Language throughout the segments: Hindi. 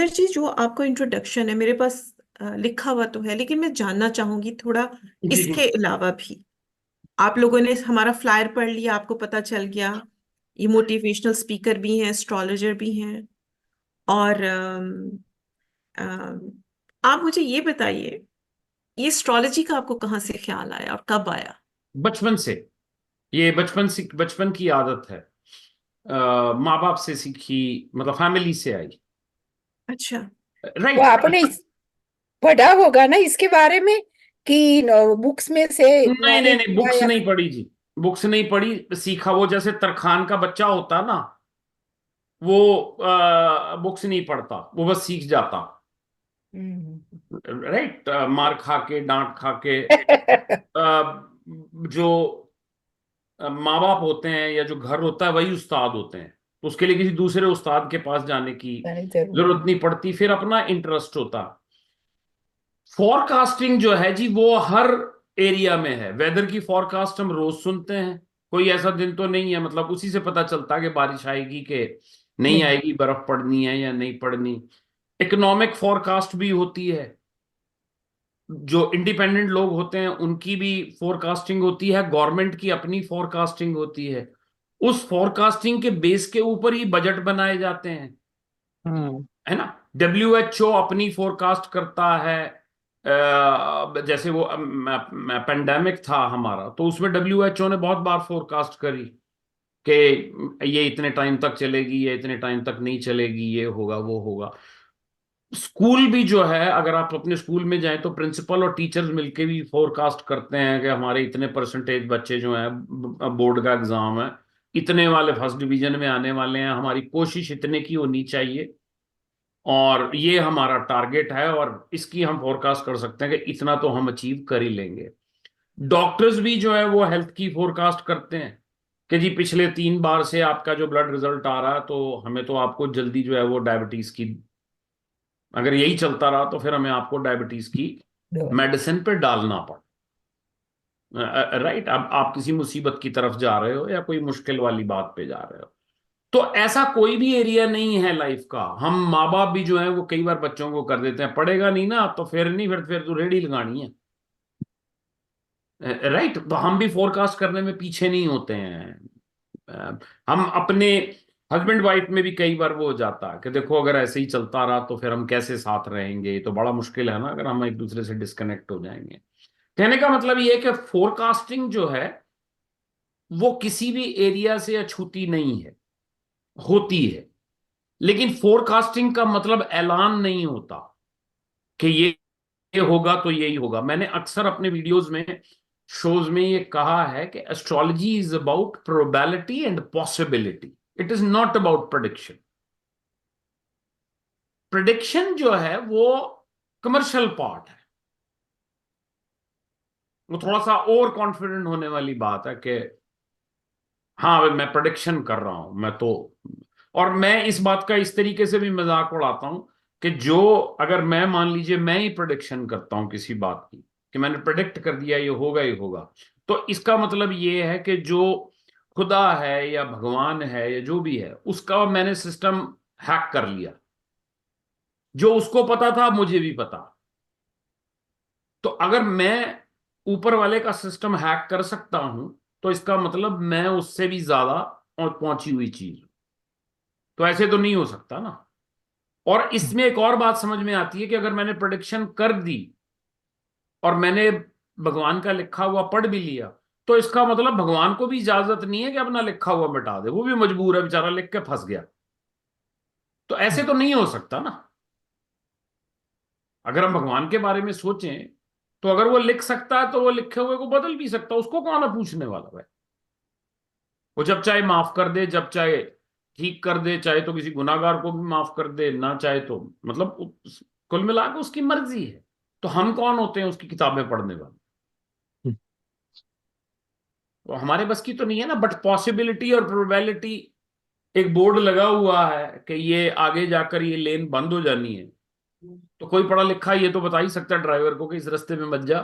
सुरेंद्र जी, जो आपको इंट्रोडक्शन है मेरे पास लिखा हुआ तो है, लेकिन मैं जानना चाहूंगी थोड़ा जी जी। इसके अलावा भी। आप लोगों ने हमारा फ्लायर पढ़ लिया, आपको पता चल गया ये मोटिवेशनल स्पीकर भी हैं, एस्ट्रोलॉजर भी हैं। और अम, आप मुझे ये बताइए, ये एस्ट्रोलॉजी का आपको कहाँ से ख्याल आया और कब आया? बचपन से, ये बचपन से, बचपन की आदत है। माँ बाप से सीखी, मतलब फैमिली से आई। अच्छा। वो राइट। आपने पढ़ा होगा ना इसके बारे में कि बुक्स में से नहीं नहीं नॉलेज नहीं, लिया बुक्स या नहीं पढ़ी जी। बुक्स नहीं पढ़ी, सीखा। वो जैसे तरखान का बच्चा होता ना, वो बुक्स नहीं पढ़ता, वो बस सीख जाता। हम्म। राइट। मार खा के, डांट खा के। जो माँ बाप होते हैं या जो घर होता है वही उस्ताद होते हैं, तो उसके लिए किसी दूसरे उस्ताद के पास जाने की नहीं, जरूर। जरूरत नहीं पड़ती, फिर अपना इंटरेस्ट होता। फॉरकास्टिंग जो है जी, वो हर एरिया में है। वेदर की फॉरकास्ट हम रोज सुनते हैं। कोई ऐसा दिन तो नहीं है, मतलब उसी से पता चलता है कि बारिश आएगी कि नहीं नहीं। आएगी, बर्फ पड़नी है या नहीं पड़नी। इकोनॉमिक फॉरकास्ट भी होती है। जो इंडिपेंडेंट लोग होते हैं उनकी भी फोरकास्टिंग होती है, गवर्नमेंट की अपनी फोरकास्टिंग होती है। उस फोरकास्टिंग के बेस के ऊपर ही बजट बनाए जाते हैं, हम्म। है ना। WHO अपनी फोरकास्ट करता है। जैसे वो पेंडेमिक था हमारा, तो उसमें WHO ने बहुत बार फोरकास्ट करी कि ये इतने टाइम तक चलेगी, ये इतने टाइम तक नहीं चलेगी, ये होगा वो होगा। स्कूल भी जो है, अगर आप अपने स्कूल में जाएं तो प्रिंसिपल और टीचर्स मिलके भी फोरकास्ट करते हैं कि हमारे इतने परसेंटेज बच्चे जो हैं, बोर्ड का एग्जाम है, इतने वाले फर्स्ट डिवीजन में आने वाले हैं, हमारी कोशिश इतने की होनी चाहिए और ये हमारा टारगेट है, और इसकी हम फोरकास्ट कर सकते हैं कि इतना तो हम अचीव कर ही लेंगे। डॉक्टर्स भी जो है वो हेल्थ की फोरकास्ट करते हैं कि जी पिछले 3 बार से आपका जो ब्लड रिजल्ट आ रहा है, तो हमें तो आपको जल्दी जो है वो डायबिटीज की, अगर यही चलता रहा तो फिर हमें आपको डायबिटीज की दवाई। मेडिसिन पे डालना पड़ा। राइट। अब आप किसी मुसीबत की तरफ जा रहे हो या कोई मुश्किल वाली बात पे जा रहे हो, तो ऐसा कोई भी एरिया नहीं है लाइफ का। हम माँ बाप भी जो है वो कई बार बच्चों को कर देते हैं, पढ़ेगा नहीं ना तो फिर नहीं, फिर तो रेडी लगानी है। राइट। तो हम भी फोरकास्ट करने में पीछे नहीं होते हैं। अ, हम अपने हस्बैंड वाइफ में भी कई बार वो हो जाता है कि देखो अगर ऐसे ही चलता रहा तो फिर हम कैसे साथ रहेंगे, ये तो बड़ा मुश्किल है ना अगर हम एक दूसरे से डिस्कनेक्ट हो जाएंगे। कहने का मतलब ये है कि फोरकास्टिंग जो है वो किसी भी एरिया से अछूती नहीं है, होती है। लेकिन फोरकास्टिंग का मतलब ऐलान नहीं होता कि ये होगा तो यही होगा। मैंने अक्सर अपने वीडियोस में, शोज में ये कहा है कि astrology is about probability and possibility, it is not about prediction. Prediction जो है वो कमर्शियल पार्ट है, वो थोड़ा सा ओवर कॉन्फिडेंट होने वाली बात है कि हाँ भाई मैं प्रेडिक्शन कर रहा हूं मैं तो। और मैं इस बात का इस तरीके से भी मजाक उड़ाता हूं कि जो, अगर मैं मान लीजिए मैं ही प्रेडिक्शन करता हूं किसी बात की, कि मैंने प्रेडिक्ट कर दिया ये होगा ही होगा, तो इसका मतलब ये है कि जो खुदा है या भगवान है या जो भी है उसका मैंने सिस्टम हैक कर लिया। जो उसको पता था मुझे भी पता। तो अगर मैं ऊपर वाले का सिस्टम हैक कर सकता हूं, तो इसका मतलब मैं उससे भी ज्यादा और पहुंची हुई चीज। तो ऐसे तो नहीं हो सकता ना। और इसमें एक और बात समझ में आती है कि अगर मैंने प्रोडिक्शन कर दी और मैंने भगवान का लिखा हुआ पढ़ भी लिया, तो इसका मतलब भगवान को भी इजाजत नहीं है कि अपना लिखा हुआ मिटा दे, वो भी मजबूर है बेचारा, लिख के फंस गया। तो ऐसे तो नहीं हो सकता ना। अगर हम भगवान के बारे में सोचें, तो अगर वो लिख सकता है तो वो लिखे हुए को बदल भी सकता है, उसको कौन है पूछने वाला है। वो जब चाहे माफ कर दे, जब चाहे ठीक कर दे, चाहे तो किसी गुनाहगार को भी माफ कर दे, ना चाहे तो, मतलब कुल मिला के उसकी मर्जी है। तो हम कौन होते हैं उसकी किताबें पढ़ने वाले। तो हमारे बस की तो नहीं है ना। बट पॉसिबिलिटी और प्रोबेबिलिटी, एक बोर्ड लगा हुआ है कि ये आगे जाकर ये लेन बंद हो जानी है, तो कोई पढ़ा लिखा ये तो बता ही सकता है ड्राइवर को कि इस रास्ते में मत जा,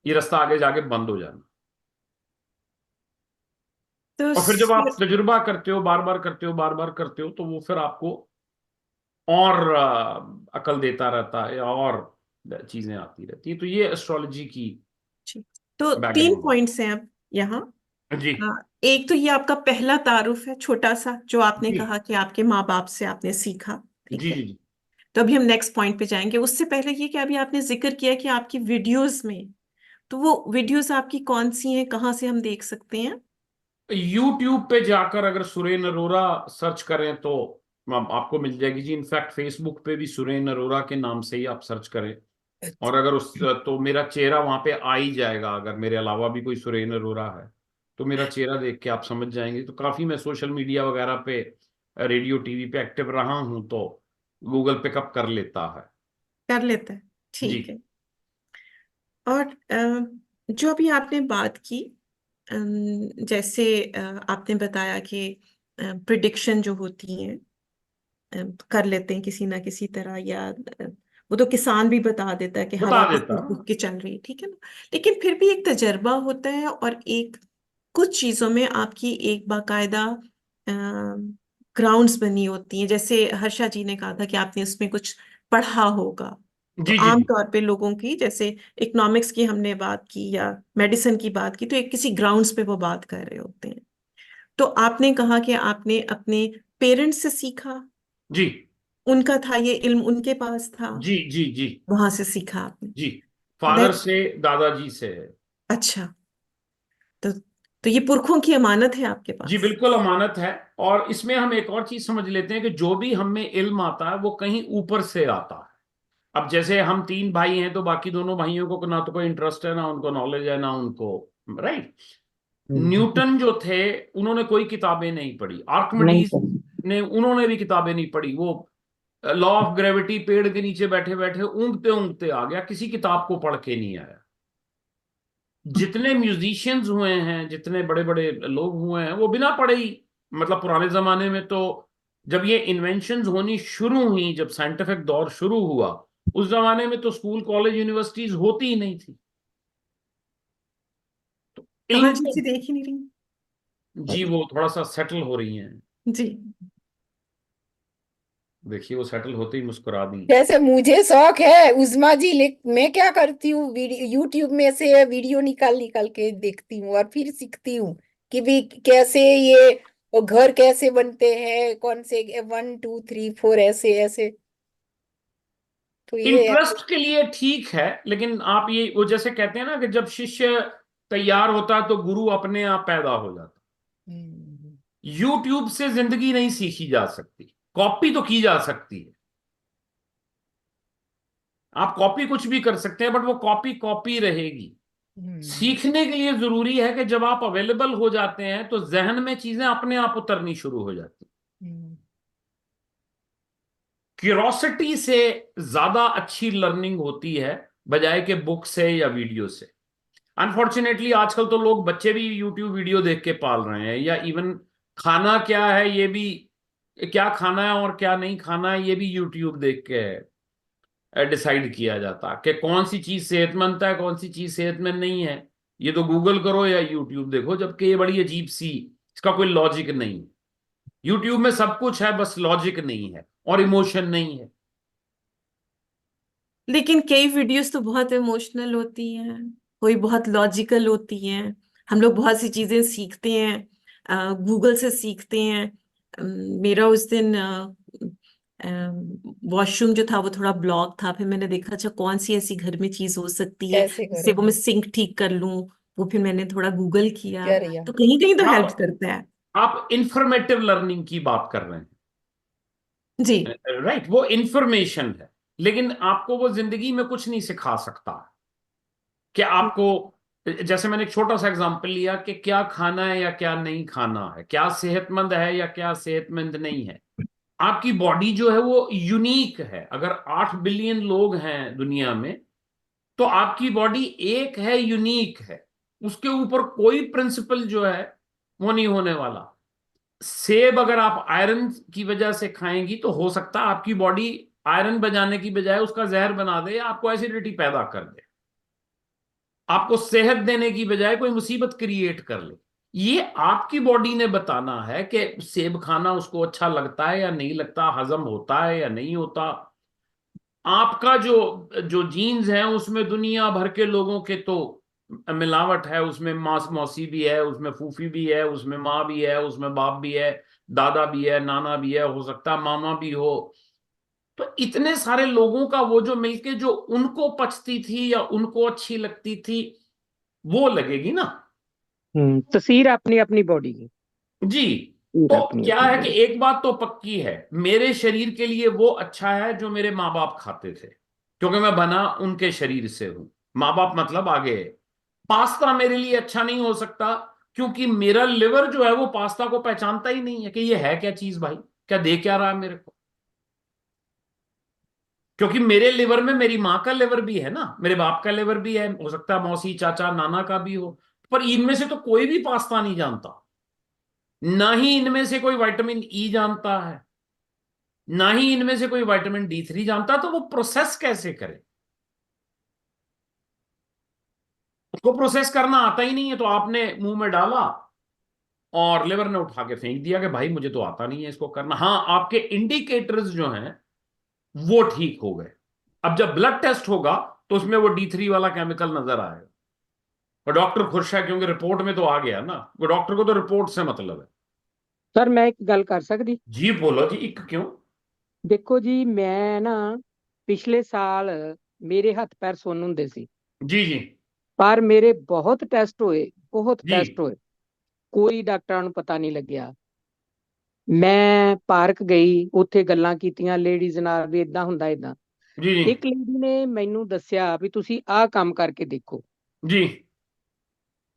ये रास्ता आगे जाके बंद हो जाना। तो और फिर जब आप तजुर्बा करते हो, बार बार करते हो, बार बार करते हो, तो वो फिर आपको और अकल देता रहता है, और चीजें आती रहती है। तो ये एस्ट्रोलॉजी की ठीक। तो तीन बैकग्राउंड पॉइंट्स हैं अब यहाँ। है। जी एक तो ये आपका पहला तारुफ है, छोटा सा, जो आपने जी कहा कि आपके माँ बाप से आपने सीखा। ठीक जी है। जी। तो अभी हम नेक्स्ट पॉइंट पे जाएंगे। उससे पहले ये कि अभी आपने जिक्र किया कि आपकी वीडियोस में, तो वो वीडियोस आपकी कौन सी हैं, कहाँ से हम देख सकते हैं? यूट्यूब पे जाकर अगर सुरेन अरोरा सर्च करें तो आपको मिल जाएगी जी। इनफैक्ट फेसबुक पे भी सुरेन अरोरा के नाम से ही आप सर्च करें, और अगर उस तो मेरा चेहरा वहां पे आ ही जाएगा। अगर मेरे अलावा भी कोई सुरेन अरोरा है तो मेरा चेहरा देख के आप समझ जाएंगे। तो काफी मैं सोशल मीडिया वगैरह पे, रेडियो टीवी पे एक्टिव रहा हूं, तो गूगल पिकअप कर लेता है। कर लेते हैं। जी ठीक है। और जो अभी आपने बात की, जैसे आपने बताया कि प्रिडिक्शन जो होती हैं कर लेते हैं किसी ना किसी तरह, या वो तो किसान भी बता देता है कि बता हवा किस देता। रुख के चल रही है, ठीक है ना। लेकिन फिर भी एक तजर्बा होता है, और एक कुछ चीजों में आपकी एक बाकायदा ग्राउंड्स बनी होती हैं। जैसे हर्षा जी ने कहा था कि आपने उसमें कुछ पढ़ा होगा। तो जी जी जी आमतौर पे लोगों की, जैसे इकोनॉमिक्स की हमने बात की या मेडिसिन की बात की, तो एक किसी ग्राउंड्स पे वो बात कर रहे होते हैं। तो आपने कहा कि आपने अपने पेरेंट्स से सीखा, जी उनका था ये इल्म, उनके पास था, जी जी जी वहां से सीखा आपने। जी। तो फादर दैट, से, दादाजी से है। अच्छा। तो तो ये पुरखों की अमानत है आपके जी पास। बिल्कुल अमानत है। और इसमें हम एक और चीज समझ लेते हैं कि जो भी हम में इल्म आता है वो कहीं ऊपर से आता है। अब जैसे हम तीन भाई हैं, तो बाकी दोनों भाइयों को ना तो कोई इंटरेस्ट है, ना उनको नॉलेज है, ना उनको, राइट। हम्म, न्यूटन जो थे, उन्होंने कोई किताबें नहीं पढ़ी। नहीं आर्कमिडीज सर। ने, उन्होंने भी किताबें नहीं पढ़ी। वो लॉ ऑफ ग्रेविटी पेड़ के नीचे बैठे बैठे ऊँगते ऊँगते आ गया, किसी किताब को पढ़ के नहीं आया। जितने म्यूजिशियंस हुए हैं, जितने बड़े बड़े लोग हुए हैं, वो बिना पढ़े ही, मतलब पुराने जमाने में तो जब ये इन्वेंशंस होनी शुरू हुई, जब साइंटिफिक दौर शुरू हुआ, उस जमाने में तो स्कूल कॉलेज यूनिवर्सिटीज होती ही नहीं थी। इल्म कमल जी तो, जी देख ही नहीं रही। जी वो थोड़ा सा सेटल हो रही हैं। जी। देखिए वो सेटल होते ही मुस्कुरा दी। जैसे मुझे शौक है उज़मा जी, मैं क्या करती हूँ, वीडियो यूट्यूब में से वीडियो निकाल निकाल के देखती हूँ और फिर सीखती हूँ कि भी कैसे ये वो घर कैसे बनते हैं, कौन से 1 2 3 4 ऐसे ऐसे। तो ये इंटरेस्ट के लिए ठीक है, लेकिन आप ये, वो जैसे कहते हैं ना कि जब शिष्य तैयार होता है तो गुरु अपने आप पैदा हो जाता हम्म, है। यूट्यूब से जिंदगी नहीं सीखी जा सकती, कॉपी तो की जा सकती है। आप कॉपी कुछ भी कर सकते हैं, बट वो कॉपी कॉपी रहेगी। हम्म, सीखने के लिए जरूरी है कि जब आप अवेलेबल हो जाते हैं तो जहन में चीजें अपने आप उतरनी शुरू हो जाती। हम्म, क्यूरोसिटी से ज्यादा अच्छी लर्निंग होती है, बजाय के बुक से या वीडियो से। अनफॉर्चुनेटली आजकल तो लोग, बच्चे भी यूट्यूब वीडियो देख के पाल रहे हैं। या इवन खाना क्या है ये भी, क्या खाना है और क्या नहीं खाना है ये भी यूट्यूब देख के डिसाइड किया जाता है कि कौन सी चीज सेहतमंद है, कौन सी चीज सेहतमंद नहीं है। ये तो गूगल करो या यूट्यूब देखो, जबकि ये बड़ी अजीब सी, इसका कोई लॉजिक नहीं। यूट्यूब में सब कुछ है, बस लॉजिक नहीं है और इमोशन नहीं है। लेकिन कई वीडियोस तो बहुत इमोशनल होती हैं, कोई बहुत लॉजिकल होती हैं। हम लोग बहुत सी चीजें सीखते हैं, गूगल से सीखते हैं। मेरा उस दिन वॉशरूम जो था वो थोड़ा ब्लॉक था, फिर मैंने देखा अच्छा कौन सी ऐसी घर में चीज हो सकती है कैसे जिससे वो मैं करेंगे। सिंक ठीक कर लूं। वो फिर मैंने थोड़ा गूगल किया। क्या रिया। तो कहीं कहीं तो हेल्प आप करता है। आप इंफॉर्मेटिव लर्निंग की बात कर रहे जी। हैं, राइट। वो इंफॉर्मेशन है, लेकिन आपको वो जिंदगी में कुछ नहीं सिखा सकता। कि आपको, जैसे मैंने एक छोटा सा एग्जांपल लिया कि क्या खाना है या क्या नहीं खाना है, क्या सेहतमंद है या क्या सेहतमंद नहीं है। आपकी बॉडी जो है वो यूनिक है। अगर 8 बिलियन लोग हैं दुनिया में, तो आपकी बॉडी एक है, यूनिक है। उसके ऊपर कोई प्रिंसिपल जो है वो नहीं होने वाला। सेब अगर आप आयरन की वजह से खाएंगी तो हो सकता है आपकी बॉडी आयरन बजाने की बजाय उसका जहर बना दे, या आपको एसिडिटी पैदा कर दे, आपको सेहत देने की बजाय कोई मुसीबत क्रिएट कर ले। ये आपकी बॉडी ने बताना है कि सेब खाना उसको अच्छा लगता है या नहीं लगता, हजम होता है या नहीं होता। आपका जो जो जीन्स है उसमें दुनिया भर के लोगों के तो मिलावट है, उसमें मास मौसी भी है, उसमें फूफी भी है, उसमें माँ भी है, उसमें बाप भी है, दादा भी है, नाना भी है, हो सकता है मामा भी हो। तो इतने सारे लोगों का वो जो मिलके जो उनको पचती थी या उनको अच्छी लगती थी वो लगेगी ना। तस्वीर अपनी अपनी बॉडी की, जी। तस्वीर तो अपनी क्या अपनी है कि बॉडी। एक बात तो पक्की है, मेरे शरीर के लिए वो अच्छा है जो मेरे माँ बाप खाते थे, क्योंकि मैं बना उनके शरीर से हूं। माँ बाप मतलब आगे है। पास्ता मेरे लिए अच्छा नहीं हो सकता, क्योंकि मेरा लिवर जो है वो पास्ता को पहचानता ही नहीं है कि ये है क्या चीज भाई, क्या दे क्या रहा है मेरे को। क्योंकि मेरे लिवर में मेरी माँ का लिवर भी है ना, मेरे बाप का लिवर भी है, हो सकता है मौसी चाचा नाना का भी हो। पर इनमें से तो कोई भी पास्ता नहीं जानता, ना ही इनमें से कोई विटामिन ई जानता है, ना ही इनमें से कोई विटामिन D3 जानता। तो वो प्रोसेस कैसे करे, उसको प्रोसेस करना आता ही नहीं है। तो आपने मुंह में डाला और लिवर ने उठा के फेंक दिया कि भाई मुझे तो आता नहीं है इसको करना। हाँ, आपके इंडिकेटर्स जो हैं वो ठीक हो गए। अब जब ब्लड टेस्ट होगा तो उसमें वो D3 वाला केमिकल नजर आएगा, और डॉक्टर खुश है क्योंकि रिपोर्ट में तो आ गया ना, वो डॉक्टर को तो रिपोर्ट से मतलब है। सर मैं एक गल कर सकदी? जी बोलो जी, एक क्यों। देखो जी, मैं ना पिछले साल मेरे हत्थ पैर सुन्न ਹੁੰਦੇ ਸੀ, जी जी ਪਰ ਮੇਰੇ ਬਹੁਤ ਟੈਸਟ ਹੋਏ, ਬਹੁਤ जी ਟੈਸਟ ਹੋਏ, ਕੋਈ ਡਾਕਟਰਾਂ ਨੂੰ ਪਤਾ ਨਹੀਂ ਲੱਗਿਆ। ਮੈਂ ਪਾਰਕ ਗਈ, ਉੱਥੇ ਗੱਲਾਂ ਕੀਤੀਆਂ ਲੇਡੀਜ਼ ਨਾਲ ਵੀ ਇਦਾਂ ਹੁੰਦਾ ਇਦਾਂ। जी जी ਇੱਕ ਲੇਡੀ ਨੇ ਮੈਨੂੰ ਦੱਸਿਆ ਵੀ ਤੁਸੀਂ ਆਹ ਕੰਮ ਕਰਕੇ ਦੇਖੋ। जी।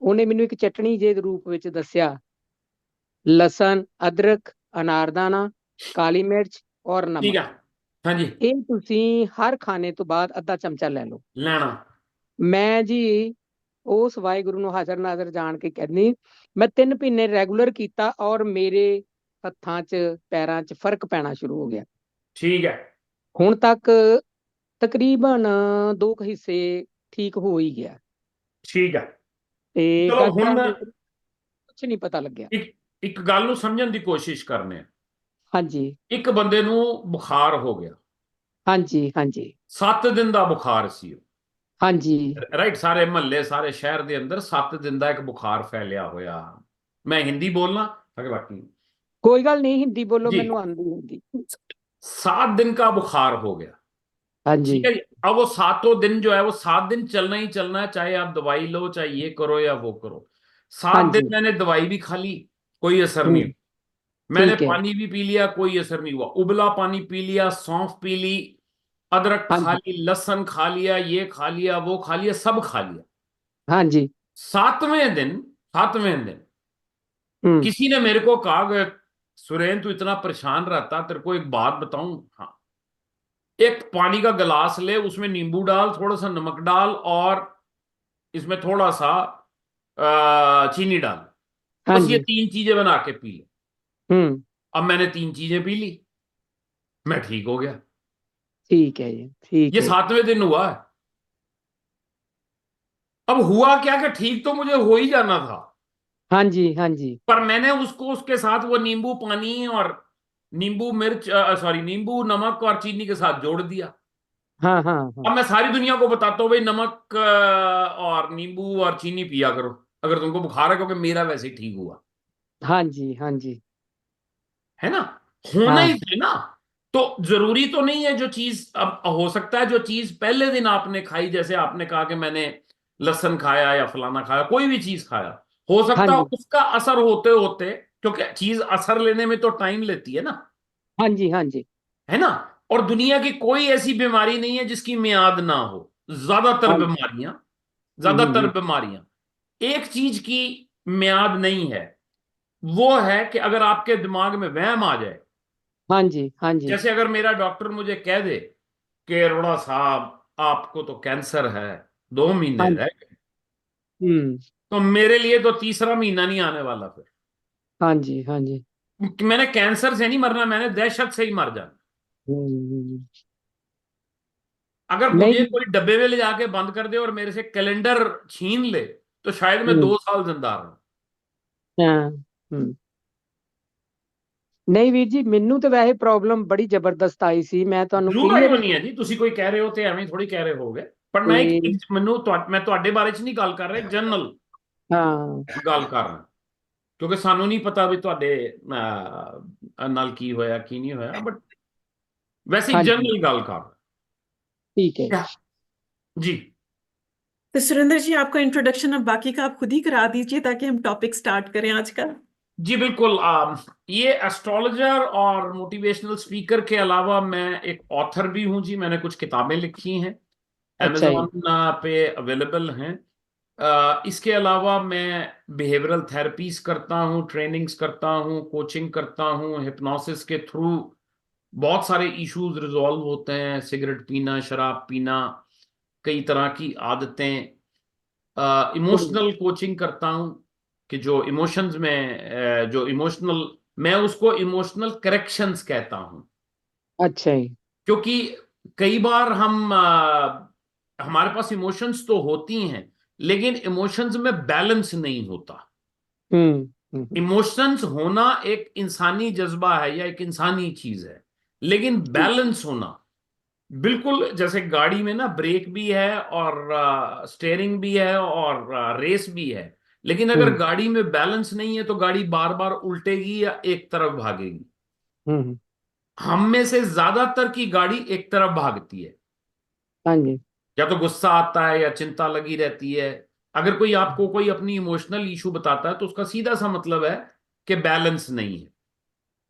ਉਹਨੇ ਮੈਨੂੰ ਇੱਕ ਚਟਣੀ ਜੇ ਦੇ ਰੂਪ ਵਿੱਚ ਦੱਸਿਆ, ਲਸਣ, ਅਦਰਕ, ਅਨਾਰਦਾਨਾ, ਕਾਲੀ ਮਿਰਚ ਔਰ ठीक ਨਮਕ। है। हाँ जी। ਇਹ ਤੁਸੀਂ ਹਰ ਖਾਣੇ ਤੋਂ ਬਾਅਦ ਅੱਧਾ ਚਮਚਾ ਲੈ ਲਓ। लेना। ਮੈਂ ਜੀ ਉਸ ਵਾਹਿਗੁਰੂ ਨੂੰ ਹਾਜ਼ਰ ਨਾਜ਼ਰ ਜਾਣ ਕੇ ਕਹਿੰਦੀ, ਮੈਂ 3 ਮਹੀਨੇ ਰੈਗੂਲਰ ਕੀਤਾ ਔਰ ਮੇਰੇ ਹੱਥਾਂ 'ਚ ਪੈਰਾਂ 'ਚ ਫਰਕ ਪੈਣਾ ਸ਼ੁਰੂ ਹੋ ਗਿਆ। ठीक है। ਹੁਣ ਤੱਕ ਤਕਰੀਬਨ 2 ਕੁ ਹਿੱਸੇ ਠੀਕ ਹੋ ਹੀ ਗਿਆ ठीक है। ਤੇ चलो हुन ਡਾਕਟਰਾਂ ਦੇ ਕੁਝ ਨਹੀਂ ਪਤਾ ਲੱਗਿਆ। ਇੱਕ ਇੱਕ ਗੱਲ ਨੂੰ ਸਮਝਣ ਦੀ ਕੋਸ਼ਿਸ਼ ਕਰਨੇ ਆ। ਹਾਂਜੀ ਇੱਕ ਬੰਦੇ ਨੂੰ ਬੁਖਾਰ ਹੋ ਗਿਆ, ਹਾਂਜੀ ਹਾਂਜੀ 7 ਦਿਨ ਦਾ ਬੁਖਾਰ ਸੀ ਉਹ, ਹਾਂਜੀ। ਰਾਈਟ। ਸਾਰੇ ਮਹੱਲੇ ਸਾਰੇ ਸ਼ਹਿਰ ਦੇ ਅੰਦਰ 7 ਦਿਨ ਦਾ ਇੱਕ ਬੁਖਾਰ ਫੈਲਿਆ ਹੋਇਆ। ਮੈਂ ਹਿੰਦੀ ਬੋਲਣਾ ਅਗਰ ਬਾਕੀ। ਕੋਈ ਗੱਲ नहीं, हिंदी बोलो, जी। मैनू आंदी हिंदी। 7 दिन का बुखार हो गया। ਹਾਂਜੀ ठीक है जी। अब वो 7 दिन जो है वो 7 दिन चलना ही चलना है, चाहे आप दवाई लो, चाहे ये करो या वो करो। 7 दिन ਹਾਂਜੀ। मैंने दवाई भी खा ली, कोई असर नहीं हम्म, हुआ। मैंने ठीक है। पानी भी पी लिया, कोई असर नहीं हुआ। उबला पानी पी लिया, सौंफ पी ली, अदरक खा ਹਾਂਜੀ ली, लहसुन खा लिया, ये खा लिया, वो खा लिया, सब खा लिया। ਹਾਂਜੀ। 7वें दिन हम्म किसी ने मेरे को कहा कि सुरेन तू इतना परेशान रहता, तेरे को एक बात बताऊं। हाँ, एक पानी का गिलास ले, उसमें नींबू डाल, थोड़ा सा नमक डाल, और इसमें थोड़ा सा चीनी डाल। बस ये ਹਾਂਜੀ। 3 चीजें बना के पी ले। हम्म, अब मैंने 3 चीजें पी ली, मैं ठीक हो गया। ठीक है जी, ठीक ये है। 7वें दिन हुआ है। अब हुआ क्या कि ठीक तो मुझे हो ही जाना था, ਹਾਂਜੀ ਹਾਂਜੀ। पर मैंने उसको उसके साथ वो नींबू पानी और नींबू मिर्च, सॉरी, नींबू नमक और चीनी के साथ जोड़ दिया। हाँ हाँ हाँ। अब मैं सारी दुनिया को बताता हूँ भाई, नमक और नींबू और चीनी पिया करो अगर तुमको बुखार है, क्योंकि मेरा वैसे ही ठीक हुआ। हाँ जी हाँ जी। है ना, होना हाँ ही थे ना। तो जरूरी तो नहीं है जो चीज, अब हो सकता है जो चीज पहले दिन आपने खाई, जैसे आपने कहा कि मैंने लहसुन खाया या फलाना खाया, कोई भी चीज खाया, हो हाँ सकता है जी उसका असर होते होते, क्योंकि चीज असर लेने में तो टाइम लेती है ना। हाँ जी हाँ जी है ना। और दुनिया की कोई ऐसी बीमारी नहीं है जिसकी मियाद ना हो। ज्यादातर हाँ। बीमारियां, ज्यादातर हम्म। बीमारियां, एक चीज की मियाद नहीं है, वो है कि अगर आपके दिमाग में वहम आ जाए। हाँ जी हाँ जी। जैसे अगर मेरा डॉक्टर मुझे कह दे कि अरोड़ा साहब आपको तो कैंसर है, 2 महीने हाँ। रह गए, हम्म। तो मेरे लिए तो तीसरा महीना नहीं आने वाला फिर। हाँ जी हाँ जी। मैंने कैंसर से नहीं मरना, मैंने दहशत से ही मर जाना। हम्म। अगर मुझे नहीं। कोई डब्बे में ले जाके बंद कर दे और मेरे से कैलेंडर छीन ले, तो शायद मैं हम्म, 2 साल जिंदा रहूं। ਹਾਂ ਹੂੰ ਨਹੀਂ ਵੀਰ ਜੀ, ਮੈਨੂੰ ਤੇ ਵੈਸੇ ਪ੍ਰੋਬਲਮ ਬੜੀ ਜ਼ਬਰਦਸਤ ਆਈ ਸੀ, ਮੈਂ ਤੁਹਾਨੂੰ ਜ਼ਰੂਰ ਆਈ ਕਲੀਅਰ ਹੋਣੀ ਹੈ ਜੀ, ਤੁਸੀਂ ਕੋਈ ਕਹਿ ਰਹੇ ਹੋ ਤੇ ਐਵੇਂ ਥੋੜੀ ਕਹਿ ਰਹੇ ਹੋਗੇ, ਪਰ ਮੈਂ ਤੇ ਮੈਂ ਤੁਹਾਡੇ ਬਾਰੇ ਚ ਨਹੀਂ ਗੱਲ ਕਰ ਰਿਹਾ, ਜਨਰਲ ਹਾਂ ਗੱਲ ਕਰ ਰਿਹਾ, ਕਿਉਂਕਿ ਸਾਨੂੰ ਨਹੀਂ ਪਤਾ ਵੀ ਤੁਹਾਡੇ ਨਾਲ ਕੀ ਹੋਇਆ ਕੀ ਨਹੀਂ ਹੋਇਆ, ਬਟ वैसे ही ਹਾਂਜੀ जनरल गल कर ਠੀਕ है जी। तो सुरेंद्र जी, आपका इंट्रोडक्शन अब बाकी का आप खुद ही करा दीजिए ताकि हम टॉपिक स्टार्ट करें आज का। जी बिल्कुल, ये एस्ट्रोलॉजर और मोटिवेशनल स्पीकर के अलावा मैं एक ऑथर भी हूं जी, मैंने कुछ किताबें लिखी हैं, अच्छा जी अमेजोन पे अवेलेबल हैं। इसके अलावा मैं बिहेवियरल थेरेपीज करता हूं, ट्रेनिंग्स करता हूं, कोचिंग करता हूं, हिप्नोसिस के थ्रू बहुत सारे इश्यूज रिजॉल्व होते हैं, सिगरेट पीना, शराब पीना, कई तरह की आदतें। हम्म, इमोशनल कोचिंग करता हूं कि जो इमोशंस में जो इमोशनल, मैं उसको इमोशनल करेक्शंस कहता हूं, अच्छा जी क्योंकि कई बार हमारे पास इमोशंस तो होती हैं, लेकिन इमोशंस में बैलेंस नहीं होता। हम्म हम्म इमोशंस होना एक इंसानी जज्बा है या एक इंसानी चीज है, लेकिन बैलेंस होना, बिल्कुल जैसे गाड़ी में ना ब्रेक भी है और स्टेयरिंग भी है और रेस भी है, लेकिन अगर हम्म गाड़ी में बैलेंस नहीं है तो गाड़ी बार बार उल्टेगी या एक तरफ भागेगी। हम्म, हम में से ज्यादातर की गाड़ी एक तरफ भागती है, हाँ जी या तो गुस्सा आता है या चिंता लगी रहती है। अगर कोई आपको कोई अपनी इमोशनल इशू बताता है तो उसका सीधा सा मतलब है कि बैलेंस नहीं है,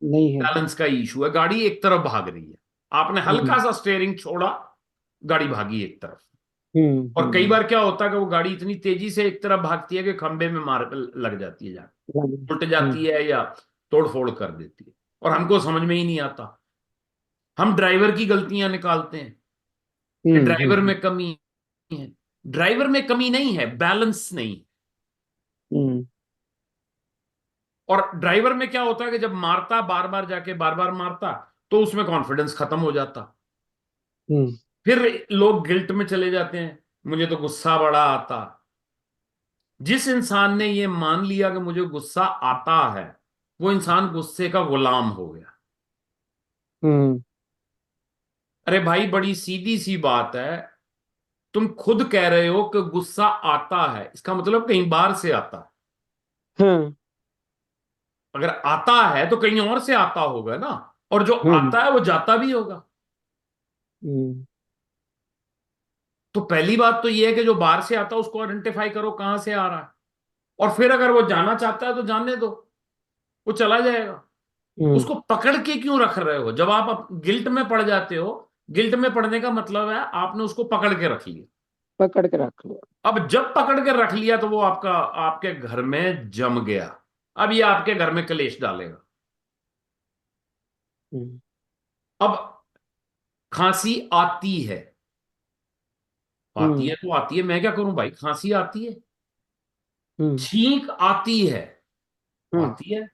नहीं है बैलेंस का इशू है, गाड़ी एक तरफ भाग रही है। आपने हल्का हम्म सा स्टेयरिंग छोड़ा, गाड़ी भागी एक तरफ। हम्म और कई हम्म बार क्या होता है कि वो गाड़ी इतनी तेजी से एक तरफ भागती है कि खंबे में मार लग जाती है, जाके उल्ट जाती है या तोड़ फोड़ कर देती है, और हमको समझ में ही नहीं आता। हम ड्राइवर की गलतियां निकालते हैं कि ड्राइवर हम्म में कमी है। ड्राइवर में कमी नहीं है, बैलेंस नहीं। हम्म और ड्राइवर में क्या होता है कि जब मारता, बार बार जाके बार बार मारता, तो उसमें कॉन्फिडेंस खत्म हो जाता। हम्म फिर लोग गिल्ट में चले जाते हैं, मुझे तो गुस्सा बड़ा आता। जिस इंसान ने ये मान लिया कि मुझे गुस्सा आता है, वो इंसान गुस्से का गुलाम हो गया। हम्म अरे भाई, बड़ी सीधी सी बात है, तुम खुद कह रहे हो कि गुस्सा आता है, इसका मतलब कहीं बाहर से आता है। हाँ अगर आता है तो कहीं और से आता होगा ना, और जो हम्म आता है वो जाता भी होगा। हम्म तो पहली बात तो ये है कि जो बाहर से आता है उसको आइडेंटिफाई करो कहां से आ रहा है, और फिर अगर वो जाना चाहता है तो जाने दो, वो चला जाएगा। हम्म उसको पकड़ के क्यों रख रहे हो? जब आप गिल्ट में पड़ जाते हो, गिल्ट में पड़ने का मतलब है आपने उसको पकड़ के रख लिया। पकड़ के रख लो अब जब पकड़ के रख लिया तो वो आपके घर में जम गया। अब ये आपके घर में कलेश डालेगा। हम्म अब खांसी आती है, आती हम्म है तो आती है, मैं क्या करूं भाई, खांसी आती है। हम्म छींक आती है, हम्म आती है,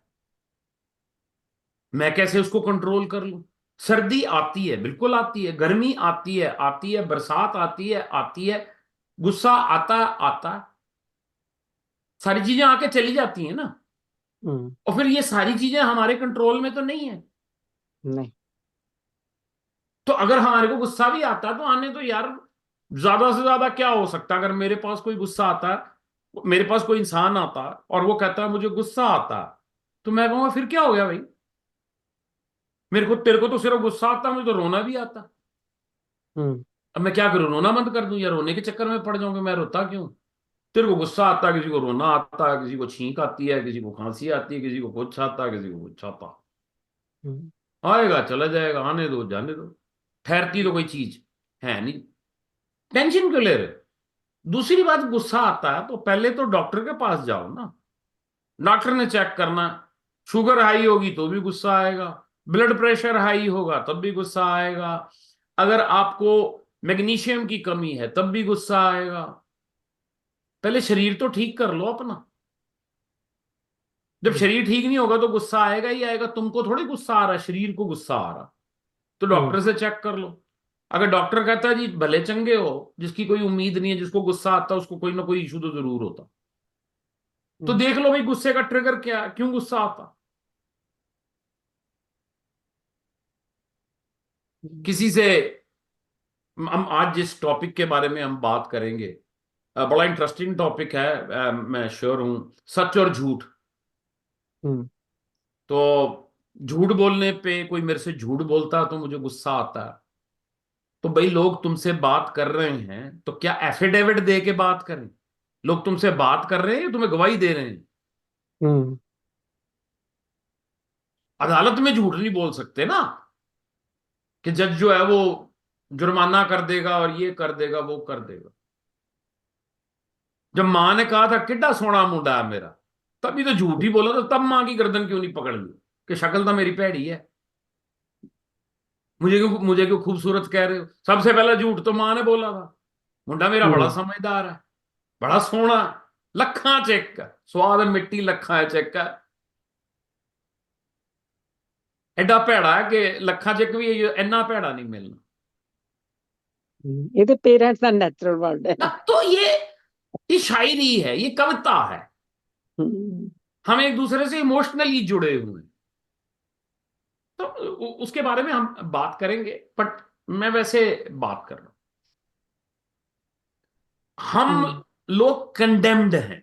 मैं कैसे उसको कंट्रोल कर लूं? सर्दी आती है, बिल्कुल आती है, गर्मी आती है, आती है, बरसात आती है, आती है, गुस्सा आता है, आता है, सारी चीजें आके चली जाती हैं ना। हम्म, और फिर ये सारी चीजें हमारे कंट्रोल में तो नहीं है। नहीं तो अगर हमारे को गुस्सा भी आता है तो आने तो यार, ज्यादा से ज्यादा क्या हो सकता है? अगर मेरे पास कोई गुस्सा आता है, मेरे पास कोई इंसान आता है और वो कहता है मुझे गुस्सा आता है, तो मैं कहूंगा फिर क्या हो गया भाई, मेरे को, तेरे को तो सिर्फ गुस्सा आता है, मुझे तो रोना भी आता। हम्म अब मैं क्या करूं, रोना बंद कर दूं या रोने के चक्कर में पड़ जाऊंगा? मैं रोता क्यों? तेरे को गुस्सा आता है, किसी को रोना आता है, किसी को छींक आती है, किसी को खांसी आती है, किसी को कुछ आता है, किसी को कुछ आता। हम्म आएगा चला जाएगा, आने दो जाने दो, ठहरती तो कोई चीज है नहीं, टेंशन क्यों ले रहे? दूसरी बात, गुस्सा आता है तो पहले तो डॉक्टर के पास जाओ ना, डॉक्टर ने चेक करना। शुगर हाई होगी तो भी गुस्सा आएगा, ब्लड प्रेशर हाई होगा तब भी गुस्सा आएगा, अगर आपको मैग्नीशियम की कमी है तब भी गुस्सा आएगा। पहले शरीर तो ठीक कर लो अपना। जब शरीर ठीक नहीं होगा तो गुस्सा आएगा ही आएगा। तुमको थोड़ी गुस्सा आ रहा है, शरीर को गुस्सा आ रहा, तो हम्म डॉक्टर से चेक कर लो। अगर डॉक्टर कहता है जी भले चंगे हो, जिसकी कोई उम्मीद नहीं है, जिसको गुस्सा आता है उसको कोई ना कोई इशू तो जरूर होता। तो देख लो भाई गुस्से का ट्रिगर क्या है, क्यों गुस्सा आता। किसी से हम आज जिस टॉपिक के बारे में हम बात करेंगे, बड़ा इंटरेस्टिंग टॉपिक है, मैं श्योर हूं, सच और झूठ। हम्म तो झूठ बोलने पे कोई मेरे से झूठ बोलता है तो मुझे गुस्सा आता है। तो भाई लोग तुमसे बात कर रहे हैं तो क्या एफिडेविट दे के बात करें? लोग तुमसे बात कर रहे हैं या तुम्हें गवाही दे रहे हैं? हम्म अदालत में झूठ नहीं बोल सकते ना, कि जज जो है वो जुर्माना कर देगा और ये कर देगा वो कर देगा। जब मां ने कहा था किड्डा सोना मुंडा है मेरा, तभी तो झूठ ही बोला, तो तब मां की गर्दन क्यों नहीं पकड़ ली कि शक्ल तो मेरी भैड़ी है, मुझे क्यों खूबसूरत कह रहे हो? सबसे पहला झूठ तो मां ने बोला था, मुंडा मेरा बड़ा हम्म समझदार है, बड़ा सोहना, लखा चेक है, स्वाद मिट्टी लखा है चेक है। एडा भैड़ा है कि लखा चेक भी इन्ना भैड़ा नहीं मिलना। ये तो पेरेंट्स का नेचुरल वर्ड है। ना तो ये शायरी है, ये कविता है, हम्म हम एक दूसरे से इमोशनली जुड़े हुए हैं। तो उसके बारे में हम बात करेंगे, बट मैं वैसे बात कर रहा हूं, हम लोग कंडेम्ड हैं,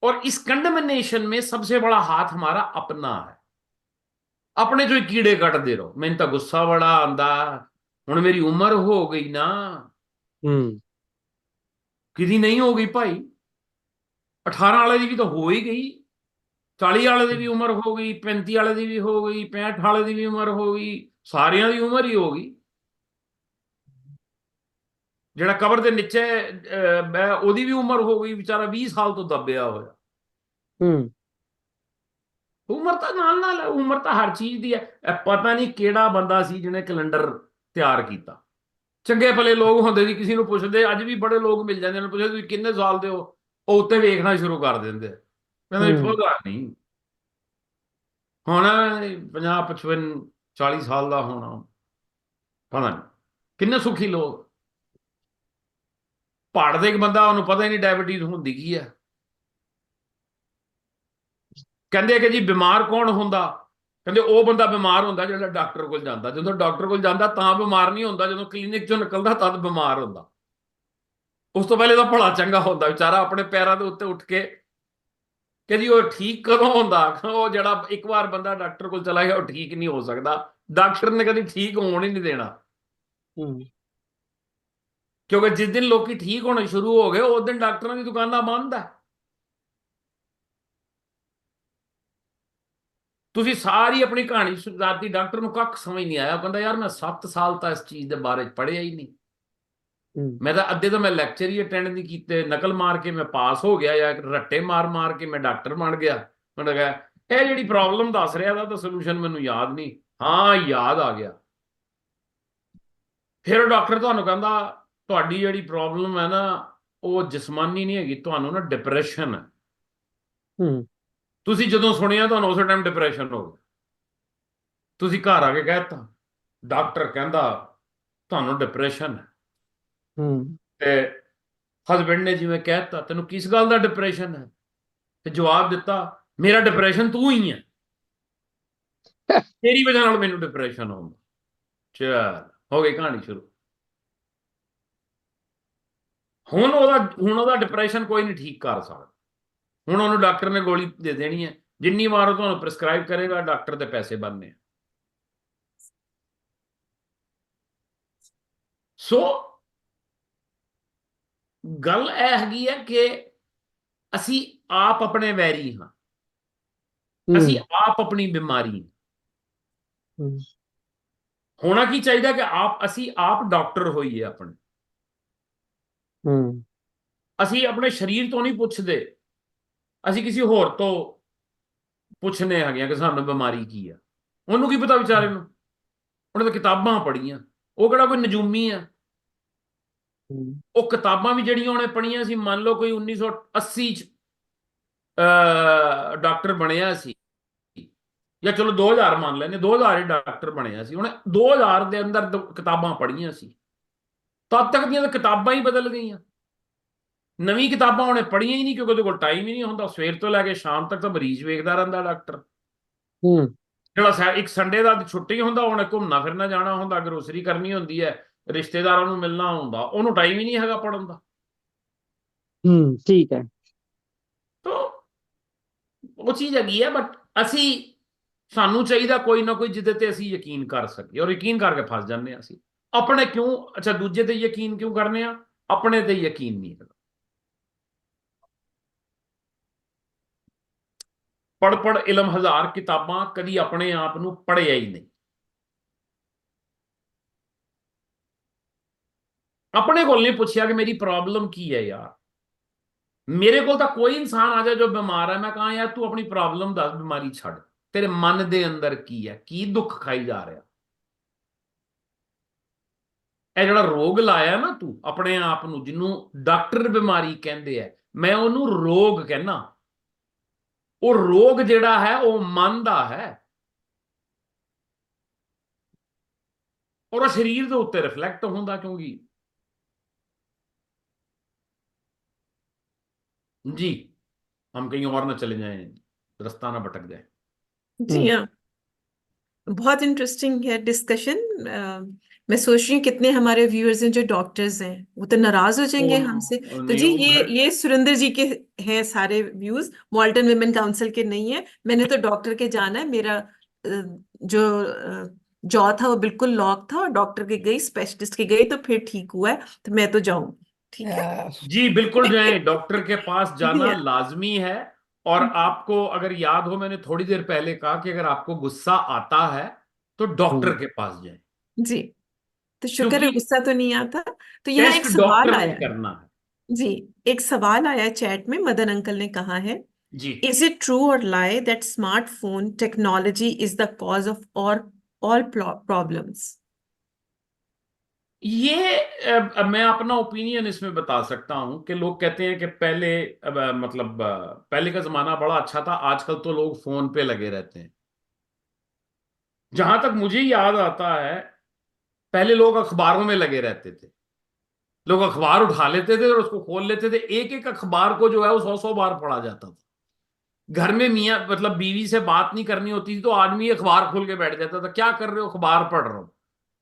और इस कंडेमनेशन में सबसे बड़ा हाथ हमारा अपना है। अपने जो कीड़े कट दे रहो, मैंने तो गुस्सा बड़ा आंदा, हुण मेरी उम्र हो गई ना, हम्म किदी नहीं हो गई भाई, 18 वाले की भी तो हो ही गई, 40 वाले की भी उम्र हो गई, 35 वाले की भी हो गई, 65 वाले की भी उम्र हो गई, सारियां की उम्र ही हो गई। ਜਿਹੜਾ ਕਬਰ ਦੇ ਨੀਚੇ ਉਹਦੀ ਵੀ ਉਮਰ ਹੋ ਗਈ, ਵਿਚਾਰਾ 20 ਸਾਲ ਤੋਂ ਦੱਬਿਆ ਹੋਇਆ। हम्म ਉਮਰ ਤਾਂ ਨਾਲ ਹੈ, ਉਮਰ ਤਾਂ ਹਰ ਚੀਜ਼ ਦੀ ਹੈ। ਪਤਾ ਨਹੀਂ ਕਿਹੜਾ ਬੰਦਾ ਸੀ ਜਿਹਨੇ ਕੈਲੰਡਰ ਤਿਆਰ ਕੀਤਾ। ਚੰਗੇ ਭਲੇ ਲੋਕ ਹੁੰਦੇ ਸੀ, ਕਿਸੇ ਨੂੰ ਪੁੱਛਦੇ, ਅੱਜ ਵੀ ਬੜੇ ਲੋਕ ਮਿਲ ਜਾਂਦੇ ਨੇ, ਪੁੱਛਦੇ ਤੁਸੀਂ ਕਿੰਨੇ ਸਾਲ ਦੇ ਹੋ, ਉਹ ਉੱਤੇ ਵੇਖਣਾ ਸ਼ੁਰੂ ਕਰ ਦਿੰਦੇ, ਕਹਿੰਦੇ ਪਤਾ ਨਹੀਂ, ਹੁਣ 50 55 40 ਸਾਲ ਦਾ ਹੋਣਾ, ਪਤਾ ਨਹੀਂ। ਕਿੰਨੇ ਸੁਖੀ ਲੋਕ, ਪਹਾੜ ਦੇ ਇੱਕ ਬੰਦਾ, ਉਹਨੂੰ ਪਤਾ ਹੀ ਨਹੀਂ ਡਾਇਬਟੀਜ਼ ਹੁੰਦੀ ਕੀ ਹੈ। ਕਹਿੰਦੇ ਕਿ ਜੀ ਬਿਮਾਰ ਕੌਣ ਹੁੰਦਾ, ਕਹਿੰਦੇ ਉਹ ਬੰਦਾ ਬਿਮਾਰ ਹੁੰਦਾ ਜਿਹੜਾ ਡਾਕਟਰ ਕੋਲ ਜਾਂਦਾ, ਜਦੋਂ ਡਾਕਟਰ ਕੋਲ ਜਾਂਦਾ ਤਾਂ ਬਿਮਾਰ ਨਹੀਂ ਹੁੰਦਾ, ਜਦੋਂ ਕਲੀਨਿਕ ਚੋਂ ਨਿਕਲਦਾ ਤਦ ਬਿਮਾਰ ਹੁੰਦਾ। ਉਸ ਤੋਂ ਪਹਿਲੇ ਤਾਂ ਭਲਾ ਚੰਗਾ ਹੁੰਦਾ ਵਿਚਾਰਾ, ਆਪਣੇ ਪੈਰਾਂ ਦੇ ਉੱਤੇ ਉੱਠ ਕੇ, ਕਿ ਜੀ ਉਹ ਠੀਕ ਕਦੋਂ ਹੁੰਦਾ? ਉਹ ਜਿਹੜਾ ਇੱਕ ਵਾਰ ਬੰਦਾ ਡਾਕਟਰ ਕੋਲ ਚਲਾ ਗਿਆ ਉਹ ਠੀਕ ਨਹੀਂ ਹੋ ਸਕਦਾ, ਡਾਕਟਰ ਨੇ ਕਦੀ ਠੀਕ ਹੋਣ ਹੀ ਨਹੀਂ ਦੇਣਾ। ਕਿਉਂਕਿ ਜਿਸ ਦਿਨ ਲੋਕੀ ਠੀਕ ਹੋਣੇ ਸ਼ੁਰੂ ਹੋ ਗਏ ਉਸ ਦਿਨ ਡਾਕਟਰਾਂ ਦੀ ਦੁਕਾਨਾਂ ਬੰਦ ਹੈ। ਤੁਸੀਂ ਸਾਰੀ ਆਪਣੀ ਕਹਾਣੀ ਸੁਣਾਤੀ, ਡਾਕਟਰ ਨੂੰ ਕੱਖ ਸਮਝ ਨਹੀਂ ਆਇਆ, ਉਹ ਕਹਿੰਦਾ ਯਾਰ ਮੈਂ 7 ਸਾਲ ਤਾਂ ਇਸ ਚੀਜ਼ ਦੇ ਬਾਰੇ ਪੜ੍ਹਿਆ ਹੀ ਨਹੀਂ, ਮੈਂ ਤਾਂ ਅੱਧੇ ਤਾਂ ਮੈਂ ਲੈਕਚਰ ਹੀ ਅਟੈਂਡ ਨਹੀਂ ਕੀਤੇ, ਨਕਲ ਮਾਰ ਕੇ ਮੈਂ ਪਾਸ ਹੋ ਗਿਆ, ਜਾਂ ਰੱਟੇ ਮਾਰ ਮਾਰ ਕੇ ਮੈਂ ਡਾਕਟਰ ਬਣ ਗਿਆ। ਉਹਨੇ ਕਿਹਾ ਇਹ ਜਿਹੜੀ ਪ੍ਰੋਬਲਮ ਦੱਸ ਰਿਹਾ ਦਾ ਤਾਂ ਸੋਲੂਸ਼ਨ ਮੈਨੂੰ ਯਾਦ ਨਹੀਂ। ਹਾਂ ਯਾਦ ਆ ਗਿਆ। ਫਿਰ ਡਾਕਟਰ ਤੁਹਾਨੂੰ ਕਹਿੰਦਾ ਤੁਹਾਡੀ ਜਿਹੜੀ ਪ੍ਰੋਬਲਮ ਹੈ ਨਾ ਉਹ ਜਿਸਮਾਨੀ ਨਹੀਂ ਹੈਗੀ, ਤੁਹਾਨੂੰ ਨਾ ਡਿਪਰੈਸ਼ਨ ਹੈ। ਤੁਸੀਂ ਜਦੋਂ ਸੁਣਿਆ ਤੁਹਾਨੂੰ ਉਸੇ ਟਾਈਮ ਡਿਪਰੈਸ਼ਨ ਹੋ ਗਿਆ, ਤੁਸੀਂ ਘਰ ਆ ਕੇ ਕਹਿਤਾ ਡਾਕਟਰ ਕਹਿੰਦਾ ਤੁਹਾਨੂੰ ਡਿਪਰੈਸ਼ਨ ਹੈ, ਤੇ ਹਸਬੈਂਡ ਨੇ ਜਿਵੇਂ ਕਹਿਤਾ ਤੈਨੂੰ ਕਿਸ ਗੱਲ ਦਾ ਡਿਪਰੈਸ਼ਨ ਹੈ, ਤੇ ਜਵਾਬ ਦਿੱਤਾ ਮੇਰਾ ਡਿਪਰੈਸ਼ਨ ਤੂੰ ਹੀ ਹੈ, ਤੇਰੀ ਵਜ੍ਹਾ ਨਾਲ ਮੈਨੂੰ ਡਿਪਰੈਸ਼ਨ ਹੁੰਦਾ। ਚਲ ਹੋ ਗਈ ਕਹਾਣੀ ਸ਼ੁਰੂ। ਹੁਣ ਉਹਦਾ ਡਿਪਰੈਸ਼ਨ ਕੋਈ ਨਹੀਂ ਠੀਕ ਕਰ ਸਕਦਾ। ਹੁਣ ਉਹਨੂੰ ਡਾਕਟਰ ਨੇ ਗੋਲੀ ਦੇ ਦੇਣੀ ਹੈ, ਜਿੰਨੀ ਵਾਰ ਉਹ ਤੁਹਾਨੂੰ ਪ੍ਰਸਕ੍ਰਾਈਬ ਕਰੇਗਾ ਡਾਕਟਰ ਦੇ ਪੈਸੇ ਬਣਨੇ ਆ। ਸੋ ਗੱਲ ਇਹ ਹੈਗੀ ਹੈ ਕਿ ਅਸੀਂ ਆਪ ਆਪਣੇ ਵੈਰੀ ਹਾਂ, ਅਸੀਂ ਆਪ ਆਪਣੀ ਬਿਮਾਰੀ ਹਾਂ। ਹੋਣਾ ਕੀ ਚਾਹੀਦਾ ਕਿ ਅਸੀਂ ਆਪ ਡਾਕਟਰ ਹੋਈਏ ਆਪਣੇ। ਅਸੀਂ ਆਪਣੇ ਸਰੀਰ ਤੋਂ ਨਹੀਂ ਪੁੱਛਦੇ, ਅਸੀਂ ਕਿਸੇ ਹੋਰ ਤੋਂ ਪੁੱਛਨੇ ਹੈਗੇ ਕਿ ਸਾਨੂੰ ਬਿਮਾਰੀ ਕੀ ਆ। ਉਹਨੂੰ ਕੀ ਪਤਾ ਵਿਚਾਰੇ ਨੂੰ, ਉਹਨੇ ਤਾਂ ਕਿਤਾਬਾਂ ਪੜ੍ਹੀਆਂ, ਉਹ ਕਿਹੜਾ ਕੋਈ ਨਜੂਮੀ ਆ। ਉਹ ਕਿਤਾਬਾਂ ਵੀ ਜਿਹੜੀਆਂ ਉਹਨੇ ਪੜ੍ਹੀਆਂ ਸੀ, ਮੰਨ ਲਓ ਕੋਈ 1980 ਚ ਡਾਕਟਰ ਬਣਿਆ ਸੀ, ਜਾਂ ਚਲੋ 2000 ਮੰਨ ਲੈਂਦੇ, 2000 ਡਾਕਟਰ ਬਣਿਆ ਸੀ, ਉਹਨੇ 2000 ਦੇ ਅੰਦਰ ਕਿਤਾਬਾਂ ਪੜ੍ਹੀਆਂ ਸੀ, ਤਦ ਤੱਕ ਦੀਆਂ ਤਾਂ ਕਿਤਾਬਾਂ ਹੀ ਬਦਲ ਗਈਆਂ। ਨਵੀਂ ਕਿਤਾਬਾਂ ਉਹਨੇ ਪੜ੍ਹੀਆਂ ਹੀ ਨਹੀਂ, ਕਿਉਂਕਿ ਉਹਦੇ ਕੋਲ ਟਾਈਮ ਹੀ ਨਹੀਂ ਹੁੰਦਾ। ਸਵੇਰ ਤੋਂ ਲੈ ਕੇ ਸ਼ਾਮ ਤੱਕ ਤਾਂ ਮਰੀਜ਼ ਵੇਖਦਾ ਰਹਿੰਦਾ ਡਾਕਟਰ। ਹੂੰ ਜਿਹੜਾ ਇੱਕ ਸੰਡੇ ਦਾ ਛੁੱਟੀ ਹੁੰਦਾ, ਉਹਨੇ ਘੁੰਮਣਾ ਫਿਰਨਾ ਜਾਣਾ ਹੁੰਦਾ, ਗਰੋਸਰੀ ਕਰਨੀ ਹੁੰਦੀ ਹੈ, ਰਿਸ਼ਤੇਦਾਰਾਂ ਨੂੰ ਮਿਲਣਾ ਹੁੰਦਾ, ਉਹਨੂੰ ਟਾਈਮ ਹੀ ਨਹੀਂ ਹੈਗਾ ਪੜ੍ਹਨ ਦਾ। ਠੀਕ ਹੈ। ਤੋ ਉਹ ਚੀਜ਼ ਹੈਗੀ ਹੈ। ਬਟ ਸਾਨੂੰ ਚਾਹੀਦਾ ਕੋਈ ਨਾ ਕੋਈ ਜਿਹਦੇ ਤੇ ਅਸੀਂ ਯਕੀਨ ਕਰ ਸਕੀਏ, ਔਰ ਯਕੀਨ ਕਰਕੇ ਫਸ ਜਾਂਦੇ ਹਾਂ ਅਸੀਂ। ਆਪਣੇ ਕਿਉਂ, ਅੱਛਾ ਦੂਜੇ ਤੇ ਯਕੀਨ ਕਿਉਂ ਕਰਨੇ ਆ, ਆਪਣੇ ਤੇ ਯਕੀਨ ਨਹੀਂ ਹੈਗਾ। ਪੜ ਇਲਮ ਹਜ਼ਾਰ ਕਿਤਾਬਾਂ, ਕਦੀ ਆਪਣੇ ਆਪ ਨੂੰ ਪੜ੍ਹਿਆ ਹੀ ਨਹੀਂ। ਆਪਣੇ ਕੋਲ ਨਹੀਂ ਪੁੱਛਿਆ ਕਿ ਮੇਰੀ ਪ੍ਰੋਬਲਮ ਕੀ ਹੈ ਯਾਰ। ਮੇਰੇ ਕੋਲ ਤਾਂ ਕੋਈ ਇਨਸਾਨ ਆ ਜਾਏ ਜੋ ਬਿਮਾਰ ਹੈ, ਮੈਂ ਕਹਾਂ ਯਾਰ ਤੂੰ ਆਪਣੀ ਪ੍ਰੋਬਲਮ ਦੱਸ, ਬਿਮਾਰੀ ਛੱਡ, ਤੇਰੇ ਮਨ ਦੇ ਅੰਦਰ ਕੀ ਹੈ, ਕੀ ਦੁੱਖ ਖਾਈ ਜਾ ਰਿਹਾ। ਇਹ ਜਿਹੜਾ ਰੋਗ ਲਾਇਆ ਨਾ ਤੂੰ ਆਪਣੇ ਆਪ ਨੂੰ, ਜਿਹਨੂੰ ਡਾਕਟਰ ਬਿਮਾਰੀ ਕਹਿੰਦੇ ਆ, ਮੈਂ ਉਹਨੂੰ ਰੋਗ ਕਹਿਣਾ। ਉਹ ਰੋਗ ਜਿਹੜਾ ਹੈ ਉਹ ਮਨ ਦਾ ਹੈ, ਔਰ ਉਹ ਸਰੀਰ ਦੇ ਉੱਤੇ ਰਿਫਲੈਕਟ ਹੁੰਦਾ। ਕਿਉਂਕਿ जी हम कहीं और ना चले जाएं, रास्ता ना भटक जाए। जी हाँ, बहुत इंटरेस्टिंग है डिस्कशन। मैं सोच रही हूँ कितने हमारे व्यूअर्स हैं जो डॉक्टर्स हैं, वो तो नाराज हो जाएंगे हमसे। तो नहीं जी वो घर ये सुरेंद्र जी के हैं सारे व्यूज, मॉल्टन विमेन काउंसिल के नहीं है। मैंने तो डॉक्टर के जाना है, मेरा जो जॉ था वो बिल्कुल लॉक था, और डॉक्टर के गई, स्पेशलिस्ट के गई, तो फिर ठीक हुआ है। तो मैं तो जाऊंगी, ठीक है। हाँ, जी बिल्कुल जाएं, डॉक्टर के पास जी जाना हाँ। लाजमी है। और आपको अगर याद हो, मैंने थोड़ी देर पहले कहा कि अगर आपको गुस्सा आता है तो डॉक्टर के पास जाएं, जी, तो शुक्र है क्योंकि गुस्सा तो नहीं आता। तो यहाँ एक टेस्ट सवाल डॉक्टर ने आया है। करना है। जी, एक सवाल आया है चैट में, मदन अंकल ने कहा है, जी इज इट ट्रू और लाई that smartphone technology is the cause of all problems? ये मैं अपना ओपिनियन इसमें बता सकता हूं कि लोग कहते हैं कि पहले मतलब पहले का जमाना बड़ा अच्छा था, आजकल तो लोग फोन पे लगे रहते हैं। जहां तक मुझे याद आता है, पहले लोग अखबारों में लगे रहते थे। लोग अखबार उठा लेते थे और उसको खोल लेते थे, एक एक अखबार को जो है वो 100 100 बार पढ़ा जाता था। घर में मियाँ मतलब बीवी से बात नहीं करनी होती थी तो आदमी अखबार खोल के बैठ जाता था, क्या कर रहे हो, अखबार पढ़ रहा हूं।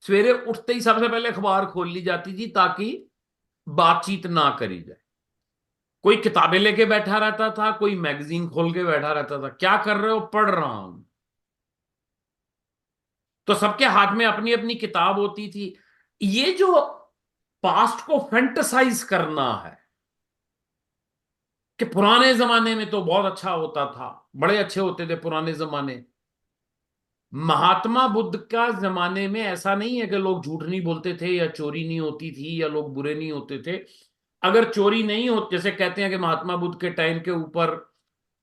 सवेरे उठते ही सबसे पहले अखबार खोल ली जाती थी ताकि बातचीत ना करी जाए। कोई किताबें लेके बैठा रहता था, कोई मैगजीन खोल के बैठा रहता था, क्या कर रहे हो, पढ़ रहा हूं। तो सबके हाथ में अपनी अपनी किताब होती थी। ये जो पास्ट को फैंटसाइज करना है कि पुराने जमाने में तो बहुत अच्छा होता था, बड़े अच्छे होते थे पुराने जमाने। महात्मा बुद्ध का जमाने में ऐसा नहीं है कि लोग झूठ नहीं बोलते थे या चोरी नहीं होती थी या लोग बुरे नहीं होते थे। अगर चोरी नहीं हो, जैसे कहते हैं कि महात्मा बुद्ध के टाइम के ऊपर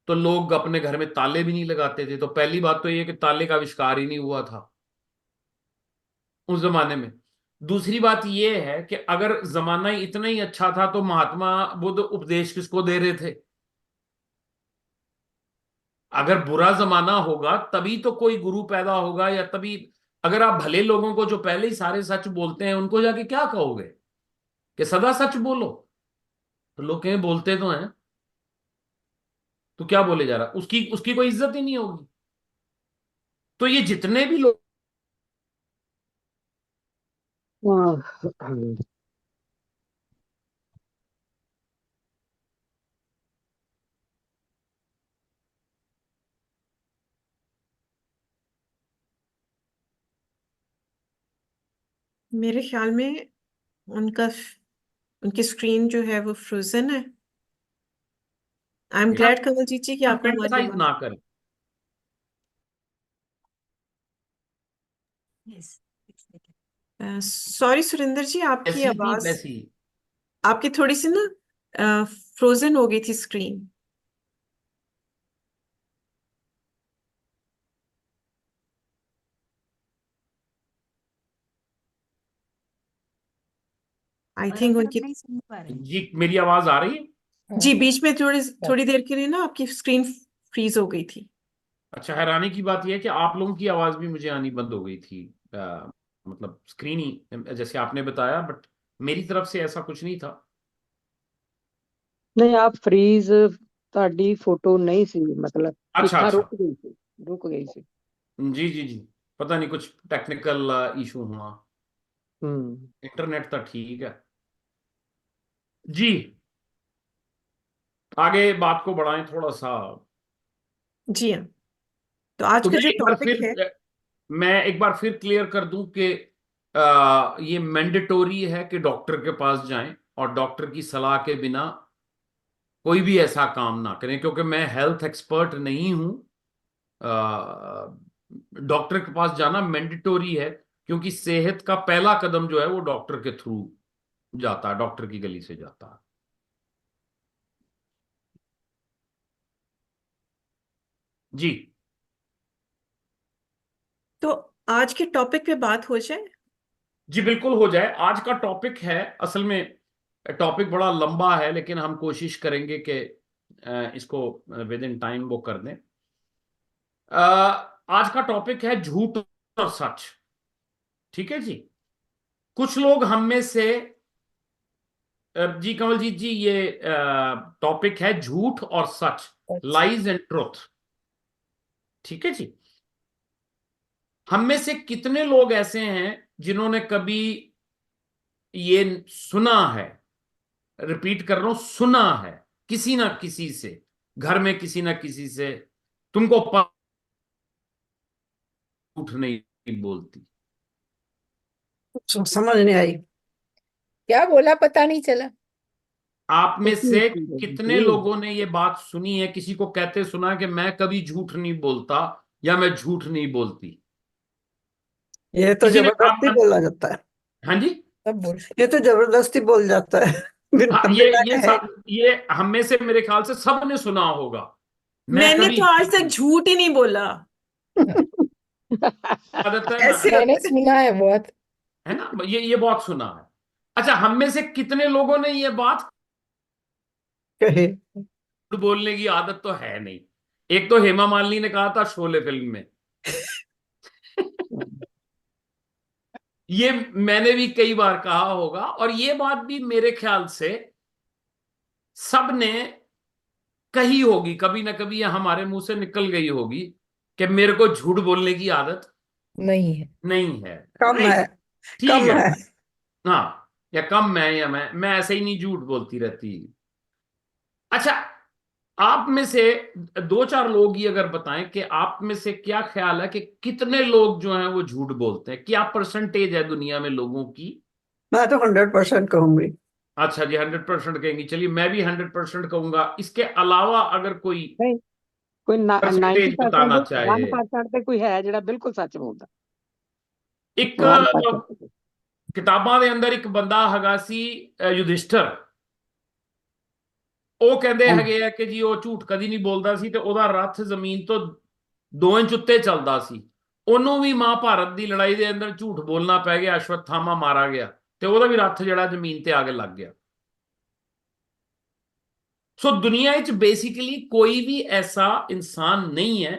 तो लोग अपने घर में ताले भी नहीं लगाते थे, तो पहली बात तो ये कि ताले का आविष्कार ही नहीं हुआ था उस जमाने में। दूसरी बात ये है कि अगर जमाना ही इतना ही अच्छा था तो महात्मा बुद्ध उपदेश किसको दे रहे थे। अगर बुरा जमाना होगा तभी तो कोई गुरु पैदा होगा, या तभी अगर आप भले लोगों को जो पहले ही सारे सच बोलते हैं उनको जाके क्या कहोगे कि सदा सच बोलो, तो लोग कहें बोलते तो हैं, तो क्या बोले जा रहा, उसकी उसकी कोई इज्जत ही नहीं होगी। तो ये जितने भी लोग हाँ, मेरे ख्याल में उनका उनकी स्क्रीन जो है वो फ्रोजन है। आई एम ग्लैड कमलजीत जी कि आपको हमारी फैंटसाइज आवाज। ना करें। सॉरी सुरेंद्र जी, आपकी ऐसी थी आवाज, वैसी। आपकी थोड़ी सी ना फ्रोजन हो गई थी स्क्रीन। आई थिंक उनकी, जी मेरी आवाज आ रही है। जी बीच में थोड़ी थोड़ी देर के लिए ना आपकी स्क्रीन फ्रीज हो गई थी। अच्छा, हैरानी की बात यह है कि आप लोगों की आवाज भी मुझे आनी बंद हो गई थी। मतलब स्क्रीन ही जैसे आपने बताया, बट मेरी तरफ से ऐसा कुछ नहीं था। ਨਹੀਂ ਆ ਫਰੀਜ਼ ਤੁਹਾਡੀ ਫੋਟੋ ਨਹੀਂ ਸੀ ਮਤਲਬ अच्छा ਇੱਥਾ अच्छा। रुक गई सी। जी जी जी, पता नहीं कुछ टेक्निकल इशू हुआ। इंटरनेट तो ठीक है जी। आगे बात को बढ़ाएं थोड़ा सा। जी हाँ। तो आज तो का मैं जो एक बार टॉपिक है, फिर मैं एक बार फिर क्लियर कर दूं कि ये मैंडेटोरी है कि डॉक्टर के पास जाएं और डॉक्टर की सलाह के बिना कोई भी ऐसा काम ना करें, क्योंकि मैं हेल्थ एक्सपर्ट नहीं हूं। डॉक्टर के पास जाना मैंडेटोरी है, क्योंकि सेहत का पहला कदम जो है वो डॉक्टर के थ्रू जाता है, डॉक्टर की गली से जाता है। जी तो आज के टॉपिक पे बात हो जाए। जी बिल्कुल हो जाए। आज का टॉपिक है, असल में टॉपिक बड़ा लंबा है, लेकिन हम कोशिश करेंगे कि इसको विद इन टाइम वो कर दें। आज का टॉपिक है झूठ और सच। ठीक है जी। कुछ लोग हम में से जी कमलजीत जी, ये टॉपिक है झूठ और सच, लाइज एंड ट्रुथ। ठीक है जी। हम में से कितने लोग ऐसे हैं जिन्होंने कभी ये सुना है, रिपीट कर रहा हूं, सुना है किसी ना किसी से, घर में किसी ना किसी से, तुमको झूठ नहीं बोलती। समझ नहीं आई। क्या बोला पता नहीं चला। आप में से कितने लोगों ने ये बात सुनी है, किसी को कहते सुना है कि मैं कभी झूठ नहीं बोलता या मैं झूठ नहीं बोलती? ये तो किसी ने जबरदस्ती बोला जाता है। हाँ जी, सब बोल ये तो जबरदस्ती बोल जाता है। बिना हाँ, बिना कहे। ये हम में से मेरे ख्याल से सब ने सुना होगा, मैं मैंने कभी तो आज तक झूठ ही नहीं बोला। आदत है ऐसे ना, मैंने सुना है बहुत। है ना, ये बहुत सुना है। अच्छा, हम में से कितने लोगों ने ये बात, कहे झूठ बोलने की आदत तो है नहीं। एक तो हेमा मालिनी ने कहा था शोले फिल्म में। ये मैंने भी कई बार कहा होगा, और ये बात भी मेरे ख्याल से सब ने कही होगी, कभी ना कभी ये हमारे मुंह से निकल गई होगी कि मेरे को झूठ बोलने की आदत नहीं है। नहीं है। कम है, राइट, ठीक कम है। है। हाँ, या कम है, या मैं ऐसे ही नहीं झूठ बोलती रहती। अच्छा, आप में से दो चार लोग ही अगर बताएं कि आप में से क्या ख्याल है कि कितने लोग जो हैं वो झूठ बोलते हैं, क्या परसेंटेज है दुनिया में लोगों की? मैं तो 100% कहूंगी। अच्छा जी, 100% कहेंगी। चलिए, मैं भी 100% कहूंगा। इसके अलावा अगर कोई नहीं कोई 90% परसेंटेज बताना चाहे। 1% ਤੇ ਕੋਈ ਹੈ ਜਿਹੜਾ ਬਿਲਕੁਲ ਸੱਚ ਬੋਲਦਾ। ਇੱਕ 1% ਕਿਤਾਬਾਂ ਦੇ ਅੰਦਰ ਇੱਕ ਬੰਦਾ ਹੈਗਾ ਸੀ, ਯੁਧਿਸ਼ਠਰ। ਉਹ ਕਹਿੰਦੇ ਹੈਗੇ ਆ ਕਿ ਜੀ ਉਹ ਝੂਠ ਕਦੀ ਨਹੀਂ ਬੋਲਦਾ ਸੀ, ਤੇ ਉਹਦਾ ਰੱਥ ਜ਼ਮੀਨ ਤੋਂ 2 ਇੰਚ ਉੱਤੇ ਚੱਲਦਾ ਸੀ। ਉਹਨੂੰ ਵੀ ਮਹਾਭਾਰਤ ਦੀ ਲੜਾਈ ਦੇ ਅੰਦਰ ਝੂਠ ਬੋਲਣਾ ਪੈ ਗਿਆ, ਅਸ਼ਵत्थामा ਮਾਰਾ ਗਿਆ, ਤੇ ਉਹਦਾ ਵੀ ਰੱਥ ਜਿਹੜਾ ਜ਼ਮੀਨ ਤੇ ਆ ਕੇ ਲੱਗ ਗਿਆ। ਸੋ ਦੁਨੀਆ ਵਿੱਚ ਬੇਸਿਕਲੀ ਕੋਈ ਵੀ ਐਸਾ ਇਨਸਾਨ ਨਹੀਂ ਹੈ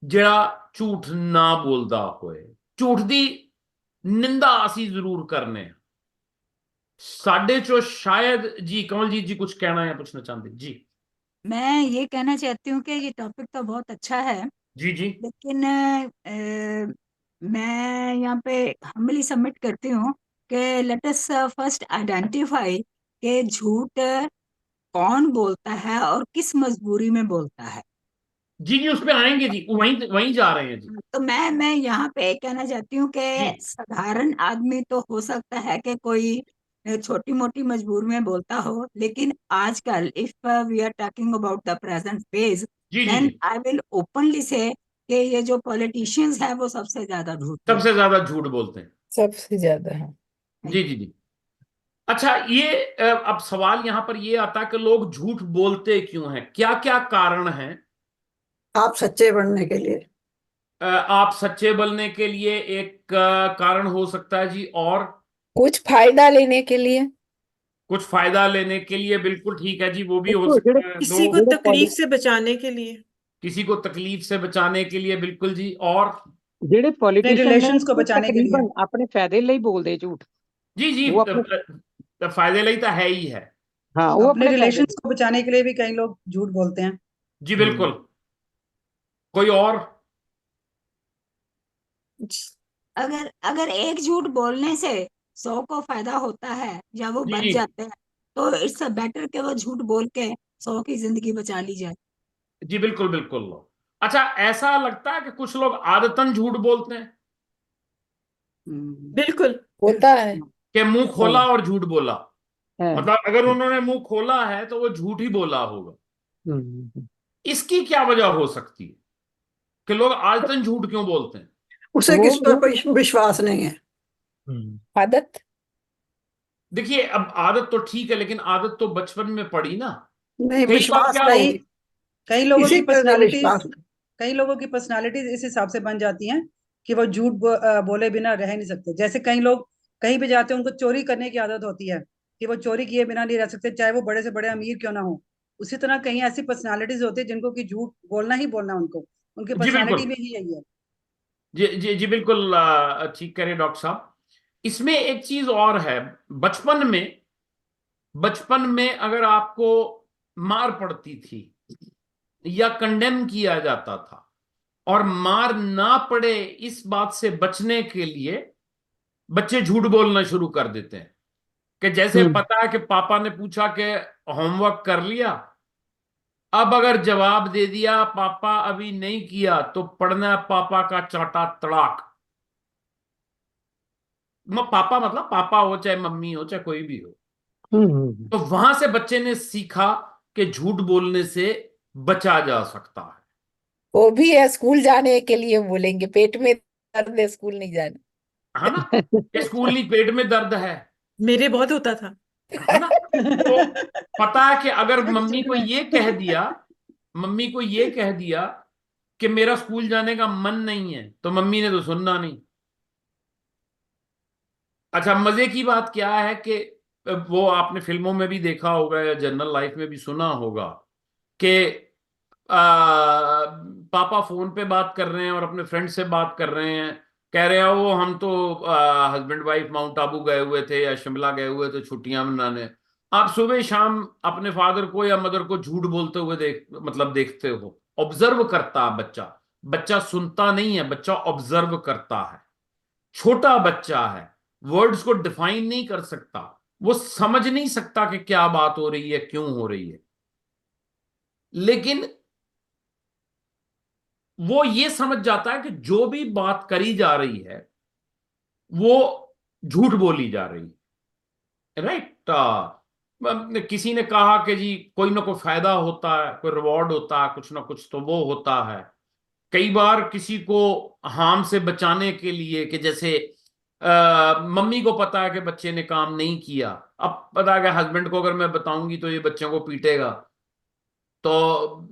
ਜਿਹੜਾ ਝੂਠ ਨਾ ਬੋਲਦਾ ਹੋਏ। ਝੂਠ ਦੀ ਨਿੰਦਾ ਅਸੀਂ ਜ਼ਰੂਰ ਕਰਨੇ ਆ। साढ़े चो शायद जी कमलजीत जी कुछ कहना या पूछना चाहते जी? मैं ये कहना चाहती हूँ कि ये टॉपिक तो बहुत अच्छा है, जी जी लेकिन मैं यहाँ पे हम्बली सबमिट करती हूँ कि लेट अस फर्स्ट आइडेंटिफाई कि झूठ कौन बोलता है और किस मजबूरी में बोलता है। जी जी, उस पे आएंगे जी, वहीं वहीं जा रहे हैं जी। तो मैं यहाँ पे कहना चाहती हूँ कि जी साधारण आदमी तो हो सकता है कि कोई छोटी मोटी मजबूरी में बोलता हो, लेकिन आजकल if we are talking about the present phase, जी जी देन जी, आई विल ओपनली से कि ये जो पॉलिटिशियंस है वो सबसे ज्यादा झूठ बोलते सबसे ज्यादा झूठ बोलते हैं। सबसे ज्यादा है। हैं। जी जी जी। अच्छा, ये अब सवाल यहाँ पर ये आता है कि लोग झूठ बोलते क्यों हैं, क्या क्या कारण हैं? आप सच्चे बनने के लिए। आप सच्चे बनने के लिए एक कारण हो सकता है जी, और कुछ फायदा लेने के लिए। कुछ फायदा लेने के लिए, बिल्कुल ठीक है जी, वो भी हो देखो सकता है। किसी दो, को तकलीफ से बचाने के लिए। किसी को तकलीफ से बचाने के लिए, बिल्कुल जी। और ਜਿਹੜੇ ਪੋਲੀਟੀशियन ਨੇ रिलेशंस को ਉਹ बचाने के लिए। ਤਕਰੀਬਨ ਆਪਣੇ ਫਾਇਦੇ ਲਈ ਬੋਲਦੇ ਝੂਠ। जी जी, वो अपने फायदे ਲਈ ਤਾਂ ਹੈ ਹੀ ਹੈ। हाँ वो अपने अपने फायदे रिलेशंस में। को बचाने के लिए भी कई लोग झूठ बोलते हैं। जी बिल्कुल। कोई और? अगर अगर एक झूठ बोलने से 100 को फायदा होता है या वो बच जी जाते हैं, तो इट्स बेटर कि वो झूठ बोल के 100 की जिंदगी बचा ली जाए। जी बिल्कुल बिल्कुल। अच्छा, ऐसा लगता है कि कुछ लोग आदतन झूठ बोलते हैं हम्म। बिल्कुल। होता है। कि मुंह खोला और झूठ बोला। है। मतलब अगर उन्होंने मुंह खोला है तो वो झूठ ही बोला होगा। हम्म। इसकी क्या वजह हो सकती है कि लोग आदतन झूठ क्यों बोलते हैं? उसे वो किस पर कोई विश्वास नहीं है। आदत। देखिए, अब आदत तो ठीक है, लेकिन आदत तो बचपन में पड़ी ना। नहीं, कई बार विश्वास क्या हो, नहीं। कई कई लोगों किसी की पर नहीं पर्सनालिटीज विश्वास। कई लोगों की पर्सनालिटीज इस हिसाब से बन जाती हैं कि वो झूठ बोले बिना रह नहीं सकते। जैसे कई लोग कहीं भी जाते हैं, उनको चोरी करने की आदत होती है कि वो चोरी किए बिना नहीं रह सकते, चाहे वो बड़े से बड़े अमीर क्यों ना हो। उसी तरह कई ऐसी पर्सनालिटीज होती है जिनको कि झूठ बोलना ही बोलना है उनको, उनकी जी बिल्कुल। पर्सनालिटी में ही यही है। जी जी जी बिल्कुल, ठीक कह रहे डॉक्टर साहब। इसमें एक चीज और है। बचपन में बचपन में अगर आपको मार पड़ती थी या कंडेम किया जाता था, और मार ना पड़े इस बात से बचने के लिए बच्चे झूठ बोलना शुरू कर देते हैं। कि जैसे हम्म। पता है कि पापा ने पूछा कि होमवर्क कर लिया, अब अगर जवाब दे दिया पापा अभी नहीं किया तो पढ़ना है पापा का चाटा तड़ाक। पापा मतलब पापा हो चाहे मम्मी हो चाहे कोई भी हो। तो वहां से बच्चे ने सीखा कि झूठ बोलने से बचा जा सकता है। वो भी है, स्कूल जाने के लिए बोलेंगे पेट में दर्द है, स्कूल नहीं जाना। है ना? कि स्कूल नहीं, पेट में दर्द मेरे बहुत होता था। है ना? तो पता है कि अगर सच मम्मी सच को में। ये कह दिया, मम्मी को ये कह दिया कि मेरा स्कूल जाने का मन नहीं है, तो मम्मी ने तो सुनना नहीं। अच्छा, मजे की बात क्या है कि वो आपने फिल्मों में भी देखा होगा या जनरल लाइफ में भी सुना होगा कि पापा फोन पे बात कर रहे हैं और अपने फ्रेंड से बात कर रहे हैं, कह रहे हैं वो हम तो हस्बैंड वाइफ माउंट आबू गए हुए थे या शिमला गए हुए थे छुट्टियां मनाने। आप सुबह शाम अपने फादर को या मदर को झूठ बोलते हुए देखते हो। ऑब्जर्व करता है बच्चा। बच्चा सुनता नहीं है, बच्चा ऑब्जर्व करता है। छोटा बच्चा है, वर्ड्स को डिफाइन नहीं कर सकता, वो समझ नहीं सकता कि क्या बात हो रही है, क्यों हो रही है। लेकिन वो ये समझ जाता है कि जो भी बात करी जा रही है वो झूठ बोली जा रही है। राइट? किसी ने कहा कि जी कोई ना कोई फायदा होता है, कोई रिवॉर्ड होता है, कुछ ना कुछ तो वो होता है। कई बार किसी को हार्म से बचाने के लिए, कि जैसे मम्मी को पता है कि बच्चे ने काम नहीं किया, अब पता है कि हस्बैंड को अगर मैं बताऊंगी तो ये बच्चों को पीटेगा, तो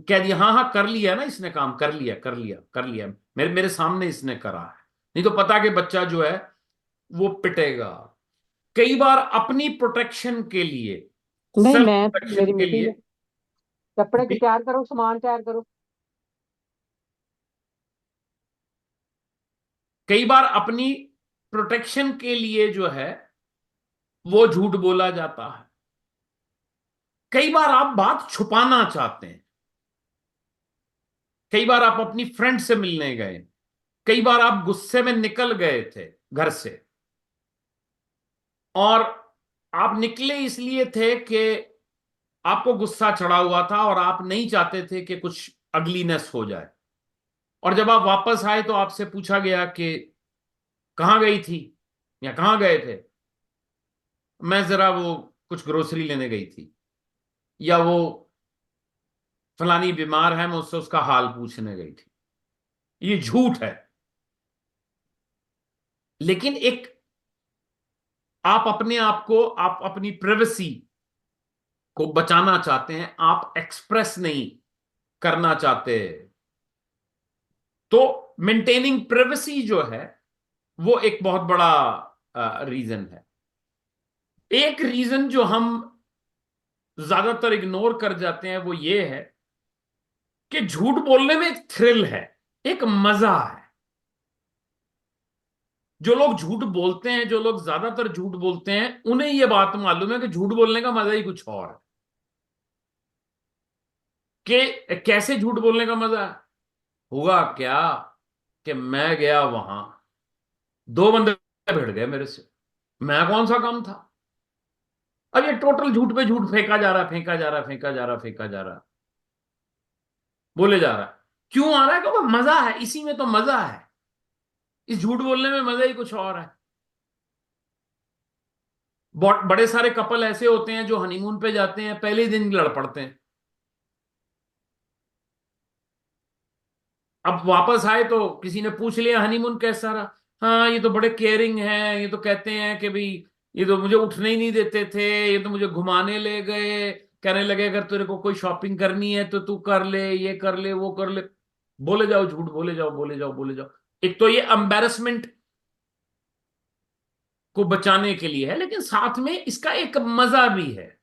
कह दिया हाँ हाँ कर लिया ना इसने, काम कर लिया कर लिया कर लिया, मेरे मेरे सामने इसने करा है। नहीं तो पता कि बच्चा जो है वो पिटेगा। कई बार अपनी प्रोटेक्शन के लिए, नहीं, सेल्फ मैं प्रोटेक्शन मेरी के मीटिंग है, लिए, कपड़े तैयार करो, सामान तैयार करो। कई बार अपनी प्रोटेक्शन के लिए जो है वो झूठ बोला जाता है। कई बार आप बात छुपाना चाहते हैं। कई बार आप अपनी फ्रेंड से मिलने गए, कई बार आप गुस्से में निकल गए थे घर से, और आप निकले इसलिए थे कि आपको गुस्सा चढ़ा हुआ था और आप नहीं चाहते थे कि कुछ अगलीनेस हो जाए। और जब आप वापस आए तो आपसे पूछा गया कि कहाँ गई थी या कहाँ गए थे। मैं जरा वो कुछ ग्रोसरी लेने गई थी, या वो फलानी बीमार है मैं उससे उसका हाल पूछने गई थी। ये झूठ है। लेकिन एक, आप अपने आप को, आप अपनी प्राइवेसी को बचाना चाहते हैं, आप एक्सप्रेस नहीं करना चाहते। तो मेंटेनिंग प्राइवेसी जो है वो एक बहुत बड़ा रीजन है। एक रीजन जो हम ज्यादातर इग्नोर कर जाते हैं वो ये है कि झूठ बोलने में एक थ्रिल है, एक मजा है। जो लोग झूठ बोलते हैं, जो लोग ज्यादातर झूठ बोलते हैं, उन्हें यह बात मालूम है कि झूठ बोलने का मजा ही कुछ और है। कि कैसे झूठ बोलने का मजा है? हुआ क्या कि मैं गया वहां, दो बंदे भिड़ गए मेरे से, मैं कौन सा काम था? अब ये टोटल झूठ पे झूठ फेंका जा रहा है, फेंका जा रहा है, फेंका जा रहा है, फेंका जा रहा है, बोले जा रहा है। क्यों आ रहा है? क्योंकि मजा है, इसी में तो मजा है, इस झूठ बोलने में मजा ही कुछ और है। बहुत बड़े सारे कपल ऐसे होते हैं जो हनीमून पे जाते हैं, पहले ही दिन लड़ पड़ते हैं, अब वापस आए तो किसी ने पूछ लिया हनीमून कैसा रहा, हाँ ये तो बड़े केयरिंग हैं, ये तो कहते हैं कि भाई ये तो मुझे उठने ही नहीं देते थे, ये तो मुझे घुमाने ले गए, कहने लगे अगर तेरे को कोई शॉपिंग करनी है तो तू कर ले, ये कर ले, वो कर ले। बोले जाओ झूठ, बोले जाओ, बोले जाओ, बोले जाओ। एक तो ये एम्बेरसमेंट को बचाने के लिए है, लेकिन साथ में इसका एक मजा भी है।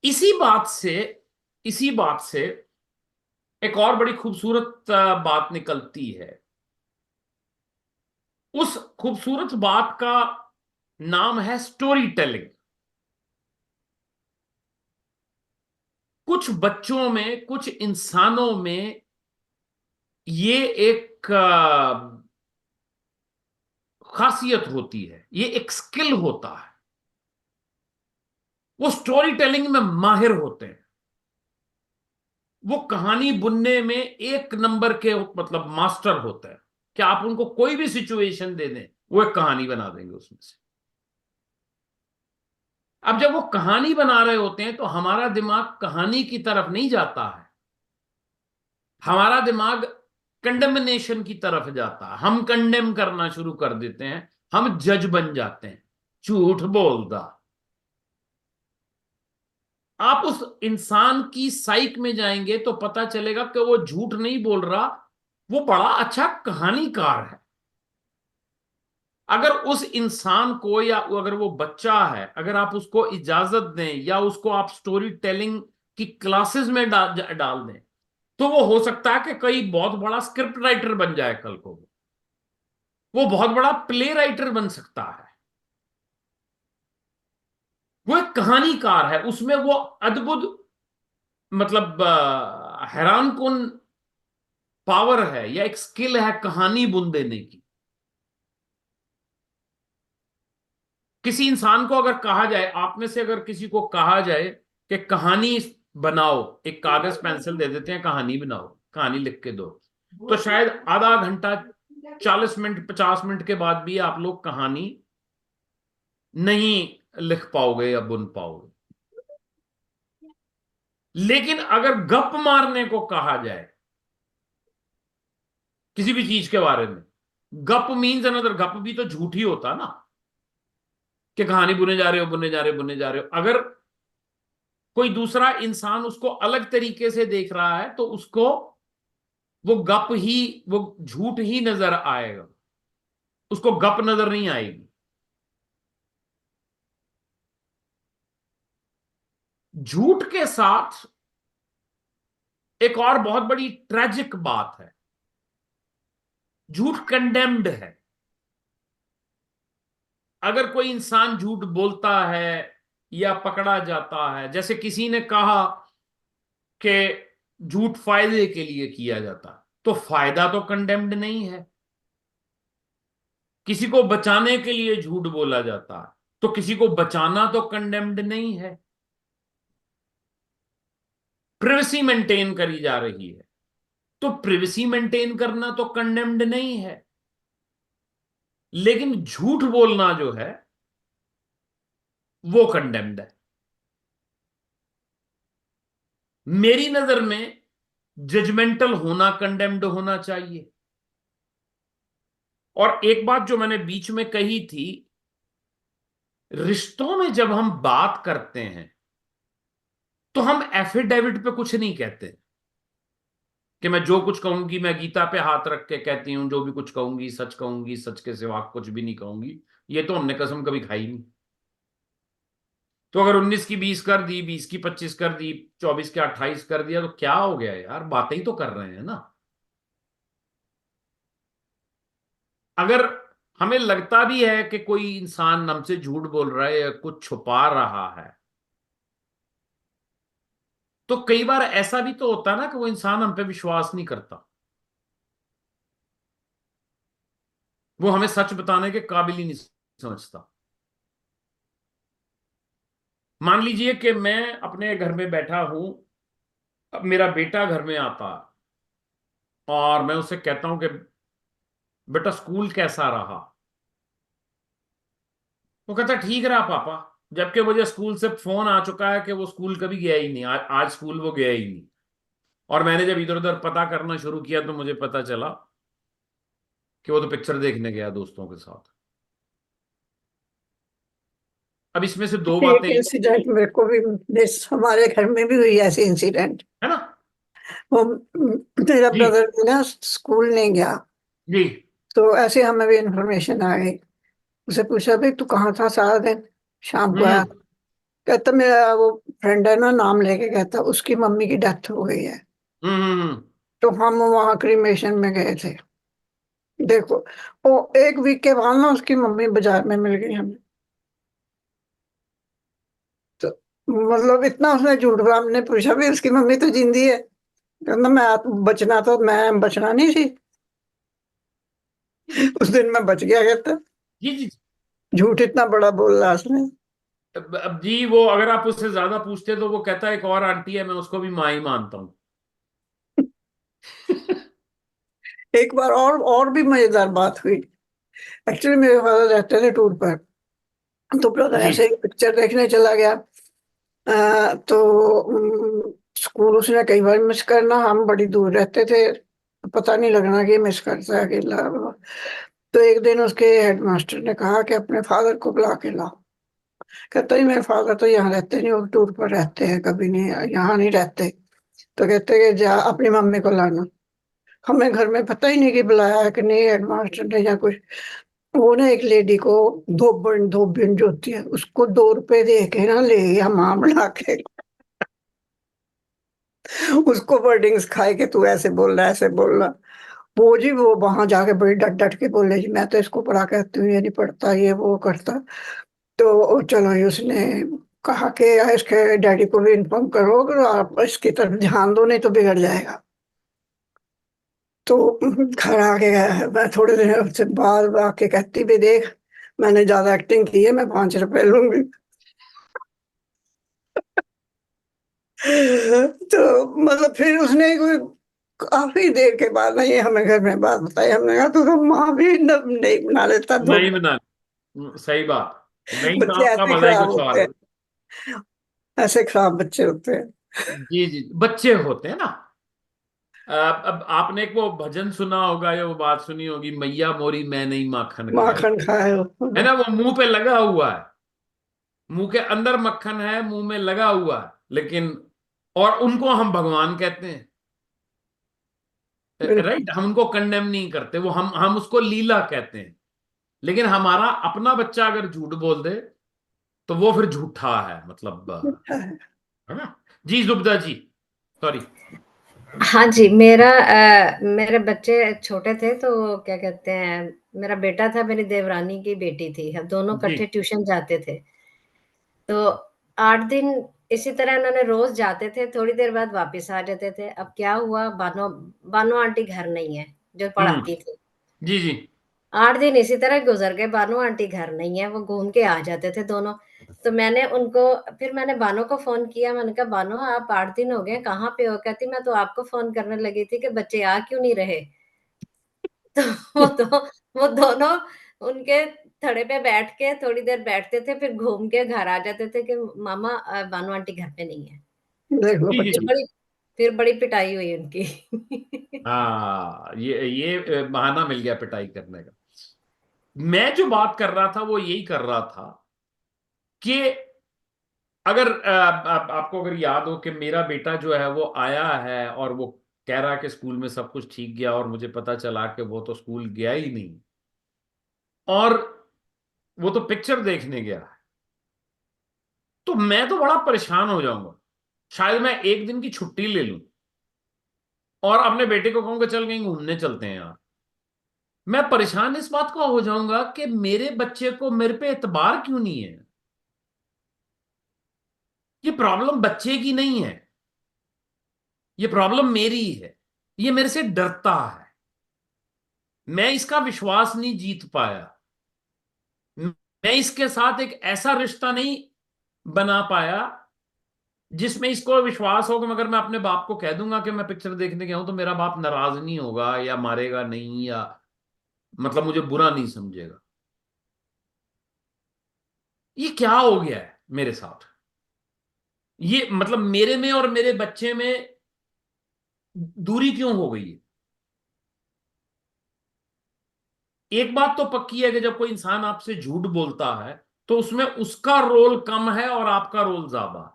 इसी बात से, इसी बात से एक और बड़ी खूबसूरत बात निकलती है। उस खूबसूरत बात का नाम है स्टोरी टेलिंग। कुछ बच्चों में, कुछ इंसानों में ये एक खासियत होती है, ये एक स्किल होता है। वो स्टोरी टेलिंग में माहिर होते हैं, वो कहानी बुनने में एक नंबर के मतलब मास्टर होते हैं कि आप उनको कोई भी सिचुएशन दे दें, वो एक कहानी बना देंगे उसमें से। अब जब वो कहानी बना रहे होते हैं तो हमारा दिमाग कहानी की तरफ नहीं जाता है, हमारा दिमाग कंडेमनेशन की तरफ जाता है। हम कंडेम करना शुरू कर देते हैं, हम जज बन जाते हैं, झूठ बोलता। आप उस इंसान की साइक में जाएंगे तो पता चलेगा कि वो झूठ नहीं बोल रहा, वो बड़ा अच्छा कहानीकार है। अगर उस इंसान को, या अगर वो बच्चा है, अगर आप उसको इजाजत दें या उसको आप स्टोरी टेलिंग की क्लासेस में डाल दें, तो वो हो सकता है कि कई बहुत बड़ा स्क्रिप्ट राइटर बन जाए कल को, वो बहुत बड़ा प्ले राइटर बन सकता है। वो एक कहानीकार है, उसमें वो अद्भुत मतलब हैरान कुन पावर है या एक स्किल है कहानी बुन देने की। किसी इंसान को अगर कहा जाए, आप में से अगर किसी को कहा जाए कि कहानी बनाओ, एक कागज पेंसिल दे देते हैं, कहानी बनाओ, कहानी लिख के दो, तो शायद आधा घंटा, 40 मिनट, 50 मिनट के बाद भी आप लोग कहानी नहीं लिख पाओगे या बुन पाओगे। लेकिन अगर गप मारने को कहा जाए किसी भी चीज के बारे में, गप मीन्स अनदर, गप भी तो झूठ ही होता ना, कि कहानी बुने जा रहे हो, बुने जा रहे हो, बुने जा रहे हो। अगर कोई दूसरा इंसान उसको अलग तरीके से देख रहा है तो उसको वो गप ही, वो झूठ ही नजर आएगा, उसको गप नजर नहीं आएगी। झूठ के साथ एक और बहुत बड़ी ट्रेजिक बात है, झूठ कंडेम्ड है। अगर कोई इंसान झूठ बोलता है या पकड़ा जाता है, जैसे किसी ने कहा कि झूठ फायदे के लिए किया जाता, तो फायदा तो कंडेम्ड नहीं है। किसी को बचाने के लिए झूठ बोला जाता है, तो किसी को बचाना तो कंडेम्ड नहीं है। प्रिवेसी मेंटेन करी जा रही है, तो प्रिवेसी मेंटेन करना तो कंडेम्ड नहीं है। लेकिन झूठ बोलना जो है वो कंडेम्ड है। मेरी नजर में जजमेंटल होना कंडेम्ड होना चाहिए। और एक बात जो मैंने बीच में कही थी, रिश्तों में जब हम बात करते हैं तो हम एफिडेविट पे कुछ नहीं कहते कि मैं जो कुछ कहूंगी, मैं गीता पे हाथ रख के कहती हूं, जो भी कुछ कहूंगी सच के सिवा कुछ भी नहीं कहूंगी। ये तो हमने कसम कभी खाई नहीं। तो अगर 19 की 20 कर दी, 20 की 25 कर दी, 24 के 28 कर दिया, तो क्या हो गया यार, बातें ही तो कर रहे हैं ना। अगर हमें लगता भी है कि कोई इंसान हमसे झूठ बोल रहा है या कुछ छुपा रहा है, तो कई बार ऐसा भी तो होता है ना कि वो इंसान हम पे विश्वास नहीं करता, वो हमें सच बताने के काबिल ही नहीं समझता। मान लीजिए कि मैं अपने घर में बैठा हूं, अब मेरा बेटा घर में आता और मैं उससे कहता हूं कि बेटा स्कूल कैसा रहा, वो कहता ठीक रहा पापा, जबकि मुझे स्कूल से फोन आ चुका है कि वो स्कूल कभी गया ही नहीं, आज स्कूल वो गया ही नहीं। और मैंने जब इधर उधर पता करना शुरू किया तो मुझे पता चला कि वो तो पिक्चर देखने गया दोस्तों के साथ। अब इसमें से दो एक बातें इंसिडेंट मेरे को भी, हमारे घर में भी हुई ऐसी इंसिडेंट। है ना। वो मेरा जी ब्रदर भी ना स्कूल नहीं गया, जी। तो ऐसे हमें भी इंफॉर्मेशन आ गई। उसे पूछा भाई तू कहाँ था सारा दिन, शाम को आया। हम्म कहता मेरा वो फ्रेंड है ना, नाम लेके कहता उसकी मम्मी की डेथ हो गई है। हम्म हम्म, तो हम वहाँ क्रीमेशन में गए थे। देखो, वो एक वीक के बाद ना उसकी मम्मी बाजार में मिल गई हमें। तो मतलब इतना उसने झूठ बोला। हमने पूछा भी उसकी मम्मी तो जिंदी है, कहना बचना तो मैं बचना नहीं सी। उस दिन मैं बच गया कहता। जी जी। झूठ इतना बड़ा बोल रहा उसने। अब जी वो अगर आप उससे ज्यादा पूछते तो वो कहता है एक और आंटी है मैं उसको भी माँ ही मानता हूँ। एक बार और भी मजेदार बात हुई। एक्चुअली मेरे फादर रहते थे टूर पर, तो ब्रदर जी। ऐसे ही पिक्चर देखने चला गया। तो स्कूल उसने कई बार मिस करना, हम बड़ी दूर रहते थे, पता नहीं लगना कि मिस करता है अकेला। तो एक दिन उसके हेडमास्टर ने कहा कि अपने फादर को बुला के लाओ। कहता ही मेरे फादर तो यहाँ रहते नहीं, वो टूर पर रहते हैं, कभी नहीं यहाँ नहीं रहते। तो कहते कि जा अपनी मम्मी को लाना। हमें घर में पता ही नहीं कि बुलाया है कि नहीं हेडमास्टर ने या कुछ। वो ना एक लेडी को, धोबन धोबिन जो होती है, उसको 2 रुपए दे के ना ले गया माँ बना के। उसको वर्डिंग्स खाए कि तू ऐसे बोल रहा है, ऐसे बोल रहा। वो जी वो वहां जाके बड़ी डट डट के बोले जी मैं तो इसको पढ़ा कहती हूँ, ये नहीं पढ़ता, ये वो करता। तो चलो ये उसने कहा कि इसके डैडी को भी इन्फॉर्म करो, अगर आप इसकी तरफ ध्यान दो नहीं तो बिगड़ जाएगा। तो घर आके मैं थोड़े दिन से बाद आके कहती भी देख मैंने ज्यादा एक्टिंग की है, मैं 5 रुपए लूंगी। तो मतलब फिर उसने कोई काफी देर के बाद ना ये हमें घर में बात बताई। हमने कहा तो माँ भी नहीं बना लेता नहीं धोखा। बना, सही बात। नहीं तो बच्चे आपका ऐसे मजा ही खराब कुछ और होते है। हैं, ऐसे खराब बच्चे होते हैं। जी जी, बच्चे होते हैं ना। अब आपने एक वो भजन सुना होगा या वो बात सुनी होगी, मैया मोरी मैं नहीं माखन खाए, माखन खाए है हो। ना। वो मुंह पे लगा हुआ है, मुंह के अंदर मक्खन है, मुंह में लगा हुआ है, लेकिन और उनको हम भगवान कहते हैं। बिल्कुल। राइट, हम उनको कंडेम नहीं करते, वो हम उसको लीला कहते हैं। लेकिन हमारा अपना बच्चा अगर झूठ बोल दे तो वो फिर झूठा है, मतलब है ना। जी जुबदा जी, सॉरी। हाँ जी, मेरे बच्चे छोटे थे तो क्या कहते हैं, मेरा बेटा था, मेरी देवरानी की बेटी थी, हम दोनों जी। इकट्ठे ट्यूशन जाते थे। तो 8 दिन इसी तरह इन्होंने रोज जाते थे, थोड़ी देर बाद वापस आ जाते थे। अब क्या हुआ, बानो बानो आंटी घर नहीं है जो हम्म। पढ़ाती थी। जी जी। 8 दिन इसी तरह गुजर गए, बानो आंटी घर नहीं है, वो घूम के आ जाते थे दोनों। तो मैंने बानो को फोन किया, मैंने कहा बानो आप 8 दिन हो गए कहाँ पे हो? कहती मैं तो आपको फोन करने लगी थी कि बच्चे आ क्यों नहीं रहे। तो वो दोनों उनके थड़े पे बैठ के थोड़ी देर बैठते थे, फिर घूम के घर आ जाते थे कि मामा बानो आंटी घर पे नहीं है। देखो जी जी फिर बच्चे। जी। बड़ी फिर बड़ी पिटाई हुई उनकी। हाँ, ये बहाना मिल गया पिटाई करने का। मैं जो बात कर रहा था वो यही कर रहा था कि अगर आपको अगर याद हो कि मेरा बेटा जो है वो आया है और वो कह रहा है कि स्कूल में सब कुछ ठीक गया, और मुझे पता चला कि वो तो स्कूल गया ही नहीं, और वो तो पिक्चर देखने गया है, तो मैं तो बड़ा परेशान हो जाऊंगा। शायद मैं एक दिन की छुट्टी ले लूं और अपने बेटे को कहूंगा चल कहीं घूमने चलते हैं यार। मैं परेशान इस बात को हो जाऊंगा कि मेरे बच्चे को मेरे पे एतबार क्यों नहीं है। ये प्रॉब्लम बच्चे की नहीं है, ये प्रॉब्लम मेरी है। ये मेरे से डरता है, मैं इसका विश्वास नहीं जीत पाया, मैं इसके साथ एक ऐसा रिश्ता नहीं बना पाया जिसमें इसको विश्वास होगा अगर मैं अपने बाप को कह दूंगा कि मैं पिक्चर देखने गया हूं तो मेरा बाप नाराज नहीं होगा या मारेगा नहीं, या मतलब मुझे बुरा नहीं समझेगा। ये क्या हो गया है मेरे साथ? ये मतलब मेरे में और मेरे बच्चे में दूरी क्यों हो गई है? एक बात तो पक्की है कि जब कोई इंसान आपसे झूठ बोलता है तो उसमें उसका रोल कम है और आपका रोल ज्यादा है,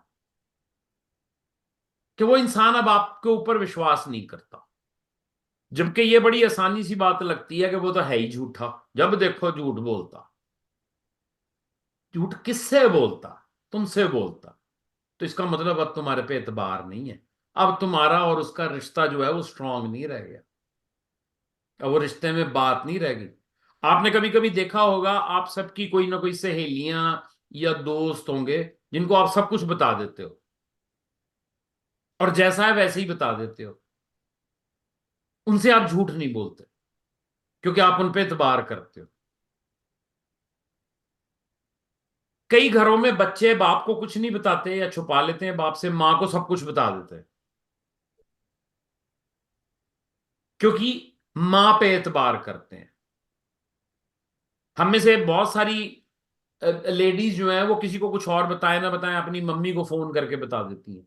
कि वो इंसान अब आपके ऊपर विश्वास नहीं करता। जबकि ये बड़ी आसानी सी बात लगती है कि वो तो है ही झूठा, जब देखो झूठ बोलता। झूठ किससे बोलता? तुमसे बोलता। तो इसका मतलब अब तुम्हारे पे एतबार नहीं है, अब तुम्हारा और उसका रिश्ता जो है वो स्ट्रांग नहीं रह गया, अब वो रिश्ते में बात नहीं रह गई। आपने कभी कभी देखा होगा, आप सबकी कोई ना कोई सहेलियां या दोस्त होंगे जिनको आप सब कुछ बता देते हो और जैसा है वैसे ही बता देते हो, उनसे आप झूठ नहीं बोलते क्योंकि आप उन पे एतबार करते हो। कई घरों में बच्चे बाप को कुछ नहीं बताते या छुपा लेते हैं बाप से, मां को सब कुछ बता देते हैं क्योंकि मां पे एतबार करते हैं। हम में से बहुत सारी लेडीज जो हैं वो किसी को कुछ और बताए ना बताएं अपनी मम्मी को फोन करके बता देती हैं,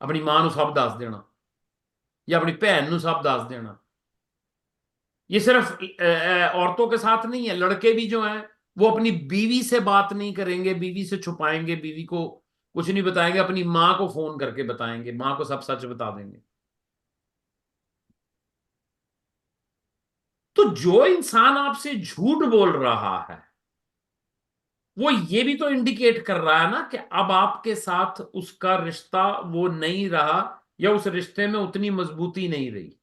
अपनी मां ਨੂੰ सब दस देना या अपनी भैन ਨੂੰ सब दस देना। ये सिर्फ औरतों के साथ नहीं है, लड़के भी जो हैं वो अपनी बीवी से बात नहीं करेंगे, बीवी से छुपाएंगे, बीवी को कुछ नहीं बताएंगे, अपनी मां को फोन करके बताएंगे, मां को सब सच बता देंगे। तो जो इंसान आपसे झूठ बोल रहा है वो ये भी तो इंडिकेट कर रहा है ना कि अब आपके साथ उसका रिश्ता वो नहीं रहा या उस रिश्ते में उतनी मजबूती नहीं रही।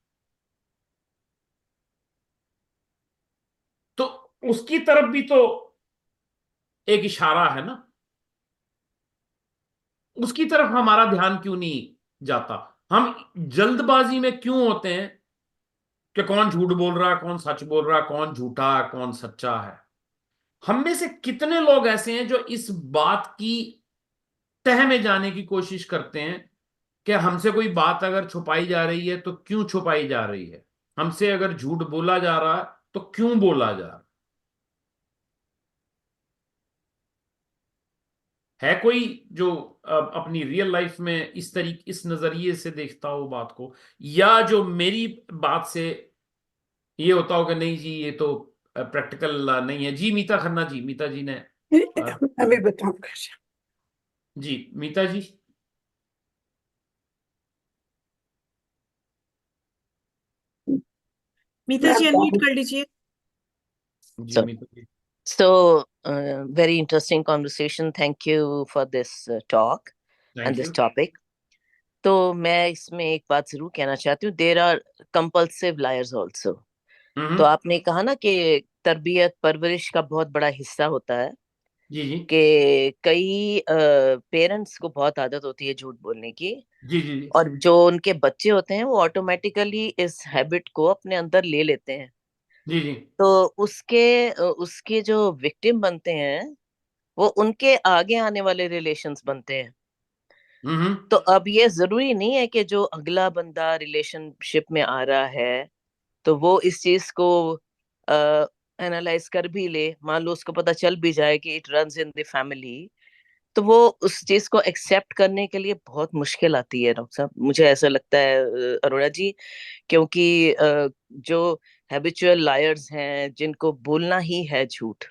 तो उसकी तरफ भी तो एक इशारा है ना, उसकी तरफ हमारा ध्यान क्यों नहीं जाता? हम जल्दबाजी में क्यों होते हैं कि कौन झूठ बोल रहा है, कौन सच बोल रहा है, कौन झूठा है, कौन सच्चा है? हम में से कितने लोग ऐसे हैं जो इस बात की तह में जाने की कोशिश करते हैं कि हमसे कोई बात अगर छुपाई जा रही है तो क्यों छुपाई जा रही है, हमसे अगर झूठ बोला जा रहा है तो क्यों बोला जा रहा है? कोई जो अपनी रियल लाइफ में इस तरीके इस नजरिए से देखता हो बात को, या जो मेरी बात से ये होता हो कि नहीं जी ये तो प्रैक्टिकल नहीं है। जी मीता खन्ना जी, मीता जी ने मैं भी बताऊंगा। जी मीता जी। मीता मैं जी अनम्यूट बताऊं। कर लीजिए। जी So, Meeta ji. very interesting conversation. Thank you for this talk and thank this you. topic. तो मैं इसमें एक बात जरूर कहना चाहती हूँ, there are compulsive liars also. तो आपने कहा ना कि तरबियत परवरिश का बहुत बड़ा हिस्सा होता है, जी जी कि कई पेरेंट्स को बहुत आदत होती है झूठ बोलने की, जी जी जी और जो उनके बच्चे होते हैं वो ऑटोमेटिकली इस हैबिट को अपने अंदर ले लेते हैं। जी जी तो उसके जो विक्टिम बनते हैं वो उनके आगे आने वाले रिलेशंस बनते हैं। तो अब ये जरूरी नहीं है कि जो अगला बंदा रिलेशनशिप में आ रहा है तो वो इस चीज को एनालाइज कर भी ले, मान लो उसको पता चल भी जाए कि it runs in the family, तो वो उस चीज को एक्सेप्ट करने के लिए बहुत मुश्किल आती है डॉक्टर साहब, मुझे ऐसा लगता है अरोड़ा जी। क्योंकि जो हैबिचुअल लायर्स हैं जिनको बोलना ही है झूठ,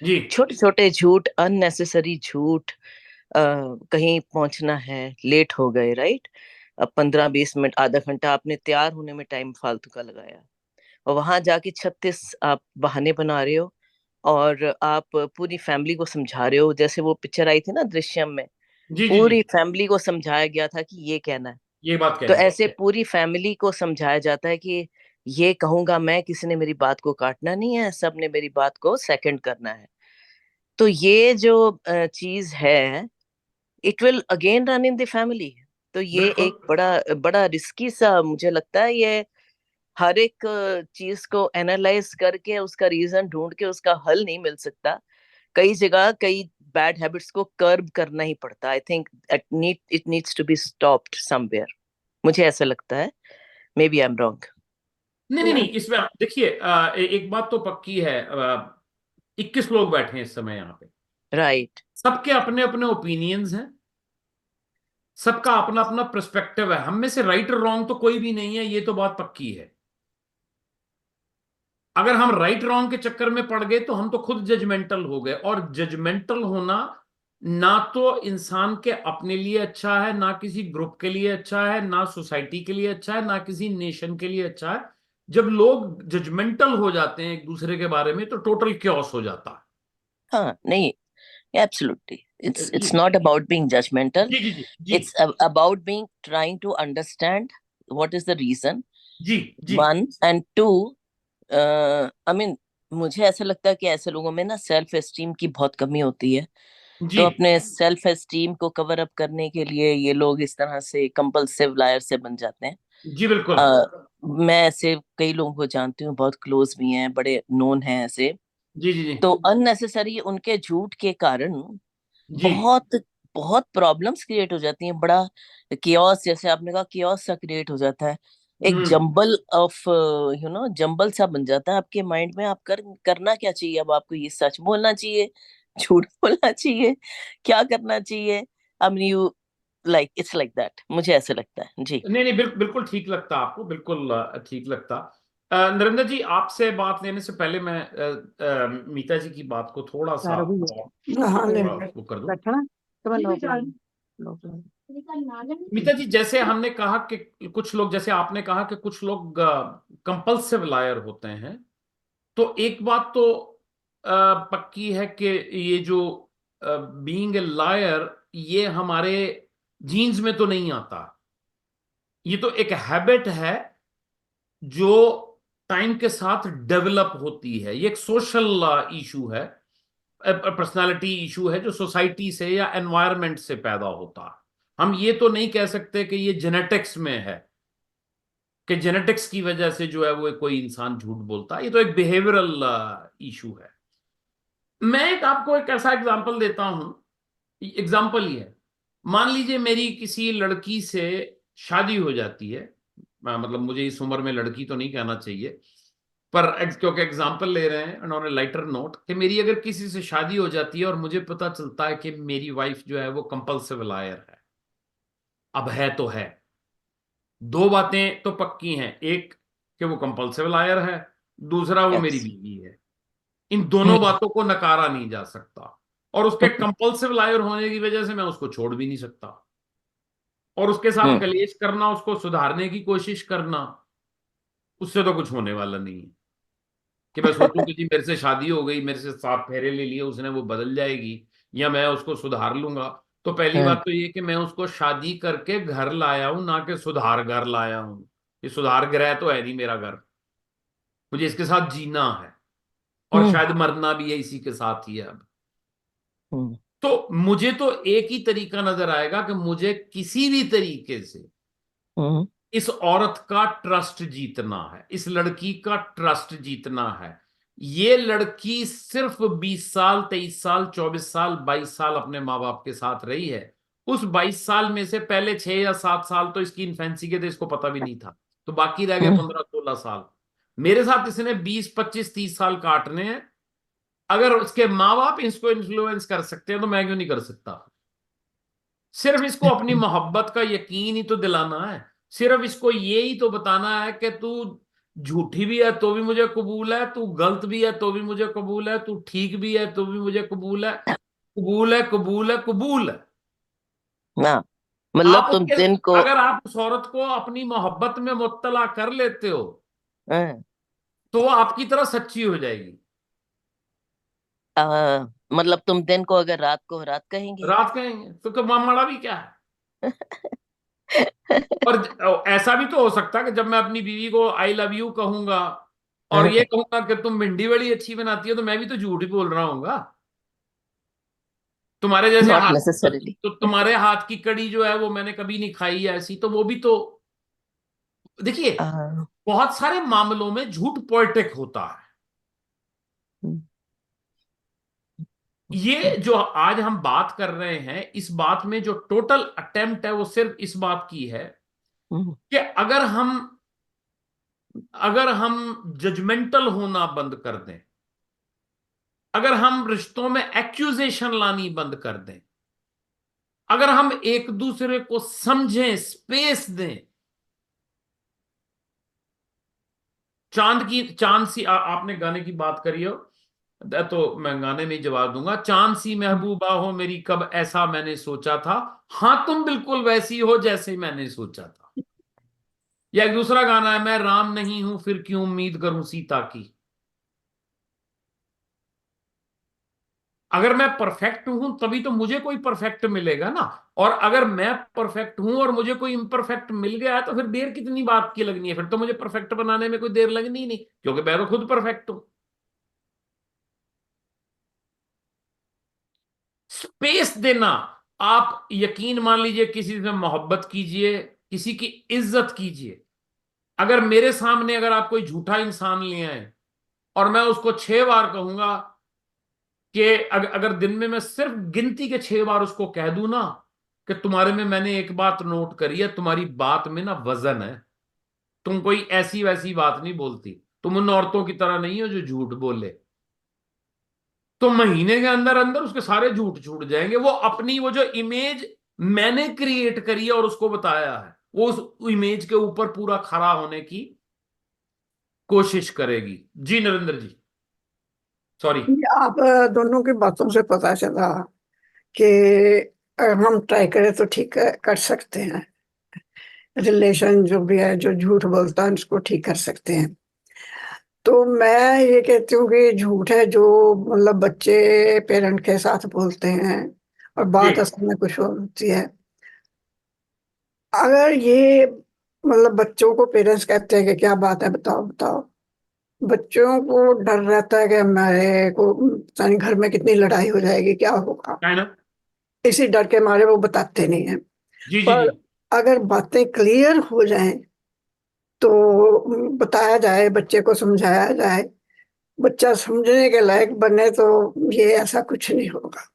जी छोटे छोटे झूठ, अननेसेसरी झूठ, कहीं पहुंचना है, लेट हो गए, राइट, अब 15-20 मिनट आधा घंटा आपने तैयार होने में टाइम फालतू का लगाया और वहां जाके 36 आप बहाने बना रहे हो और आप पूरी फैमिली को समझा रहे हो। जैसे वो पिक्चर आई थी ना दृश्यम में, जी जी पूरी जी फैमिली को समझाया गया था कि ये कहना है। ये बात तो कहनी ऐसे है। पूरी फैमिली को समझाया जाता है कि ये कहूंगा मैं, किसी ने मेरी बात को काटना नहीं है, सब ने मेरी बात को सेकंड करना है। तो ये जो चीज है, it will again run in the family. तो ये बिल्कुल। एक बड़ा बड़ा रिस्की सा मुझे लगता है। ये हर एक चीज को एनालाइज करके उसका रीजन ढूंढ के उसका हल नहीं मिल सकता। कई जगह कई बैड हैबिट्स को कर्ब करना ही पड़ता है। I think it needs to be stopped somewhere. मुझे ऐसा लगता है, maybe I am wrong. नहीं नहीं नहीं, इसमें देखिए, एक बात तो पक्की है, 21 लोग बैठे हैं इस समय यहाँ पे, राइट। सबके अपने अपने ओपिनियंस हैं, सबका अपना अपना पर्सपेक्टिव है। हम में से राइट और रॉन्ग तो कोई भी नहीं है, ये तो बात पक्की है। अगर हम राइट रॉन्ग के चक्कर में पड़ गए तो हम तो खुद जजमेंटल हो गए, और जजमेंटल होना ना तो इंसान के अपने लिए अच्छा है, ना किसी ग्रुप के लिए अच्छा है, ना सोसाइटी के लिए अच्छा है, ना किसी नेशन के लिए अच्छा है। जब लोग जजमेंटल हो जाते हैं एक दूसरे के बारे में तो टोटल क्योस हो जाता है। हाँ, नहीं, एब्सोल्युटली, it's जी it's not about being judgmental. जी जी जी जी It's about being trying to understand what is the reason, जी जी one, and two, I mean, मुझे ऐसा लगता है कि ऐसे लोगों में ना सेल्फ एस्टीम की बहुत कमी होती है। जी तो अपने सेल्फ एस्टीम को कवर अप करने के लिए ये लोग इस तरह से कंपल्सिव लायर से बन जाते हैं। जी बिल्कुल। मैं ऐसे कई लोगों को जानती हूँ, बहुत क्लोज भी हैं, बड़े नोन हैं ऐसे। जी जी जी तो अननेसेसरी उनके झूठ के कारण जी बहुत बहुत प्रॉब्लम्स क्रिएट हो जाती हैं। बड़ा कियोस, जैसे आपने कहा, कियोस सा क्रिएट हो जाता है। एक जंबल ऑफ जंबल सा बन जाता है आपके माइंड में। आप करना क्या चाहिए? अब आपको ये सच बोलना चाहिए, झूठ बोलना चाहिए, क्या करना चाहिए? I mean, you like, it's like that. मुझे ऐसे लगता है जी। नहीं नहीं, बिल्कुल ठीक लगता आपको, बिल्कुल ठीक लगता। नरेंद्र जी, आपसे बात लेने से पहले मैं मीता जी की बात को थोड़ा सा रघु हाँ ले वो कर दूं। बैठना तो मैं मीता जी, जैसे हमने कहा कि कुछ लोग, जैसे आपने कहा कि कुछ लोग कंपल्सिव लायर होते हैं, तो एक बात तो पक्की है कि ये जो बीइंग ए लायर, ये हमारे जीन्स में तो नहीं आता। ये तो एक हैबिट है जो टाइम के साथ डेवलप होती है। ये एक सोशल इशू है, पर्सनालिटी इशू है, जो सोसाइटी से या एनवायरनमेंट से पैदा होता है। हम ये तो नहीं कह सकते कि ये जेनेटिक्स में है, कि जेनेटिक्स की वजह से जो है वो कोई इंसान झूठ बोलता है। ये तो एक बिहेवियरल इशू है। मैं आपको एक ऐसा एग्जांपल देता हूं। एग्जांपल ये है, मान लीजिए मेरी किसी लड़की से शादी हो जाती है। मतलब मुझे इस उम्र में लड़की तो नहीं कहना चाहिए, पर क्योंकि एग्जांपल ले रहे हैं उन्होंने लाइटर नोट, कि मेरी अगर किसी से शादी हो जाती है और मुझे पता चलता है कि मेरी वाइफ जो है वो कंपल्सिव लायर है। अब है तो है, दो बातें तो पक्की हैं, एक कि वो कंपल्सिव लायर है, दूसरा वो मेरी यस। बीवी है। इन दोनों बातों को नकारा नहीं जा सकता, और उसके कंपल्सिव लायर होने की वजह से मैं उसको छोड़ भी नहीं सकता। और उसके साथ कलेश करना, उसको सुधारने की कोशिश करना, उससे तो कुछ होने वाला नहीं है। कि मैं सोचूं कि जी मेरे से शादी हो गई, मेरे से 7 फेरे ले लिए उसने, वो बदल जाएगी या मैं उसको सुधार लूंगा। तो पहली बात तो ये कि मैं उसको शादी करके घर लाया हूं, ना कि सुधार घर लाया हूं। ये सुधार गृह तो है नहीं मेरा घर, मुझे इसके साथ जीना है, और शायद मरना भी है इसी के साथ ही है अब। तो मुझे तो एक ही तरीका नजर आएगा कि मुझे किसी भी तरीके से इस औरत का ट्रस्ट जीतना है, इस लड़की का ट्रस्ट जीतना है। ये लड़की सिर्फ 20 साल, 23 साल, 24 साल, 22 साल अपने माँ बाप के साथ रही है। उस 22 साल में से पहले 6 या 7 साल तो इसकी इन्फेंसी के थे, इसको पता भी नहीं था, तो बाकी रह गए 15-16 साल। मेरे साथ इसने 20-25-30 साल काटने हैं। अगर उसके माँ बाप इसको इन्फ्लुएंस कर सकते हैं तो मैं क्यों नहीं कर सकता? सिर्फ इसको अपनी मोहब्बत का यकीन ही तो दिलाना है। सिर्फ इसको ये ही तो बताना है कि तू झूठी भी है तो भी मुझे कबूल है, तू गलत भी है तो भी मुझे कबूल है, तू ठीक भी है तो भी मुझे कबूल है, कबूल है, कबूल है, कबूल है। हाँ, मतलब आप तुम उसके, दिन को अगर आप उस औरत को अपनी मोहब्बत में मुब्तला कर लेते हो हाँ, तो वो आपकी तरह सच्ची हो जाएगी। मतलब तुम दिन को अगर रात को रात कहेंगे। रात कहेंगे तो मामला भी क्या है? और ऐसा भी तो हो सकता है कि जब मैं अपनी बीवी को आई लव यू कहूंगा और ये कहूंगा कि तुम भिंडी बड़ी अच्छी बनाती हो, तो मैं भी तो झूठ ही बोल रहा हूँगा। तुम्हारे जैसे नॉट हाथ नेसेसरीली। तो तुम्हारे हाथ की कड़ी जो है वो मैंने कभी नहीं खाई है ऐसी, तो वो भी तो देखिए, बहुत सारे मामलों में झूठ पोएटिक होता है। ये जो आज हम बात कर रहे हैं, इस बात में जो टोटल अटेम्प्ट है वो सिर्फ इस बात की है कि अगर हम जजमेंटल होना बंद कर दें, अगर हम रिश्तों में एक्यूजेशन लानी बंद कर दें, अगर हम एक दूसरे को समझें, स्पेस दें। चांद सी आपने गाने की बात करी हो, तो मैं गाने में ही जवाब दूंगा। चांद सी महबूबा हो मेरी, कब ऐसा मैंने सोचा था, हाँ तुम बिल्कुल वैसी हो जैसे मैंने सोचा था। या एक दूसरा गाना है, मैं राम नहीं हूं फिर क्यों उम्मीद करूं सीता की। अगर मैं परफेक्ट हूं तभी तो मुझे कोई परफेक्ट मिलेगा ना, और अगर मैं परफेक्ट हूं और मुझे कोई इम्परफेक्ट मिल गया है तो फिर देर कितनी बात की लगनी है, फिर तो मुझे परफेक्ट बनाने में कोई देर लगनी ही नहीं, क्योंकि मैं तो खुद परफेक्ट हूं। स्पेस देना। आप यकीन मान लीजिए, किसी से मोहब्बत कीजिए, किसी की इज्जत कीजिए। अगर मेरे सामने अगर आप कोई झूठा इंसान ले आए और मैं उसको 6 बार कहूंगा कि अगर दिन में मैं सिर्फ गिनती के 6 बार उसको कह दूं ना कि तुम्हारे में मैंने एक बात नोट करी है, तुम्हारी बात में ना वजन है, तुम कोई ऐसी वैसी बात नहीं बोलती, तुम उन औरतों की तरह नहीं हो जो झूठ बोले, तो महीने के अंदर अंदर उसके सारे झूठ छूट जाएंगे। वो अपनी वो जो इमेज मैंने क्रिएट करी है और उसको बताया है, वो उस इमेज के ऊपर पूरा खड़ा होने की कोशिश करेगी। जी नरेंद्र जी, सॉरी। ये आप दोनों की बातों से पता चला कि अगर हम ट्राई करें तो ठीक कर सकते हैं। रिलेशन जो भी है, जो झूठ बोलता है उसको ठीक कर सकते हैं। तो मैं ये कहती हूँ कि झूठ है जो मतलब बच्चे पेरेंट के साथ बोलते हैं और बात जी असल में कुछ और होती है। अगर ये मतलब बच्चों को पेरेंट्स कहते हैं कि क्या बात है, बताओ बताओ, बच्चों को डर रहता है कि हमारे को पता नहीं घर में कितनी लड़ाई हो जाएगी, क्या होगा, है ना। इसी डर के मारे वो बताते नहीं है। जी जी पर जी। अगर बातें क्लियर हो जाएं तो बताया जाए, बच्चे को समझाया जाए, बच्चा समझने के लायक बने, तो ये ऐसा कुछ नहीं होगा।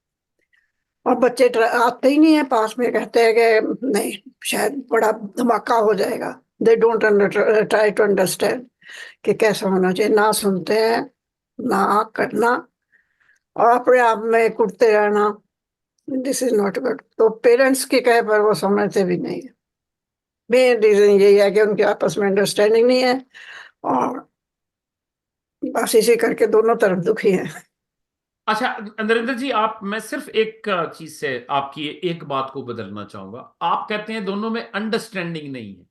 और बच्चे आते ही नहीं है पास में, कहते हैं कि नहीं शायद बड़ा धमाका हो जाएगा। They don't try to understand कि कैसा होना चाहिए, ना सुनते हैं ना करना, और अपने आप में कुटते रहना। This is not good. तो पेरेंट्स के कहे पर वो समझते भी नहीं है। मेन रीजन यही है कि उनके आपस में अंडरस्टैंडिंग नहीं है, और बस इसी करके दोनों तरफ दुखी हैं। अच्छा नरेंद्र जी, आप मैं सिर्फ एक चीज से आपकी एक बात को बदलना चाहूंगा। आप कहते हैं दोनों में अंडरस्टैंडिंग नहीं है,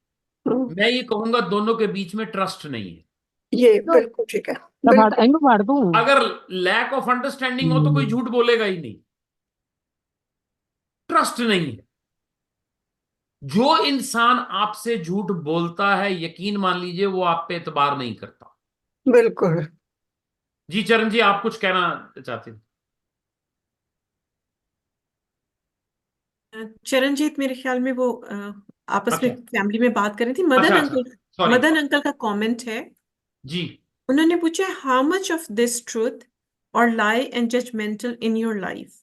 हम्म, मैं ये कहूंगा दोनों के बीच में ट्रस्ट नहीं है। ये बिल्कुल ठीक है, फाड़ बिल्कुल। एंगू फाड़ दूं। अगर लैक ऑफ अंडरस्टैंडिंग हो तो कोई झूठ बोलेगा ही नहीं। ट्रस्ट नहीं है। जो इंसान आपसे झूठ बोलता है, यकीन मान लीजिए वो आप पे एतबार नहीं करता। बिल्कुल। जी चरण जी, आप कुछ कहना चाहते हैं? चरणजीत मेरे ख्याल में वो आपस में अच्छा फैमिली में बात कर रही थी। अच्छा अच्छा, सॉरी। मदन अंकल का कमेंट है। जी उन्होंने पूछा, how much of this truth और lie and judgemental in your life?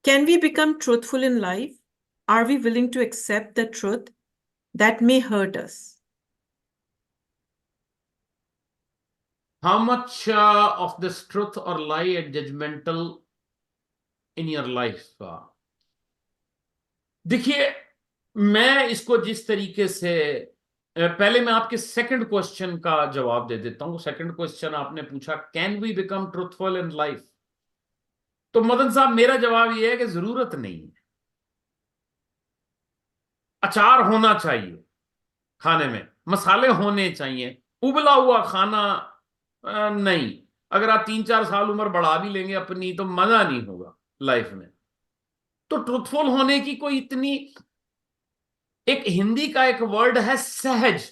Can we become truthful in life? Are we willing to accept the truth that may hurt us? How much of this truth और lie and judgemental in your life? देखिए, मैं इसको जिस तरीके से पहले मैं आपके सेकंड क्वेश्चन का जवाब दे देता हूं। सेकंड क्वेश्चन आपने पूछा, can we become truthful in life? तो मदन साहब, मेरा जवाब यह है कि जरूरत नहीं है। अचार होना चाहिए खाने में, मसाले होने चाहिए, उबला हुआ खाना नहीं। अगर आप 3-4 साल उम्र बढ़ा भी लेंगे अपनी तो मजा नहीं होगा लाइफ में। तो ट्रूथफुल होने की कोई इतनी एक हिंदी का एक वर्ड है सहज,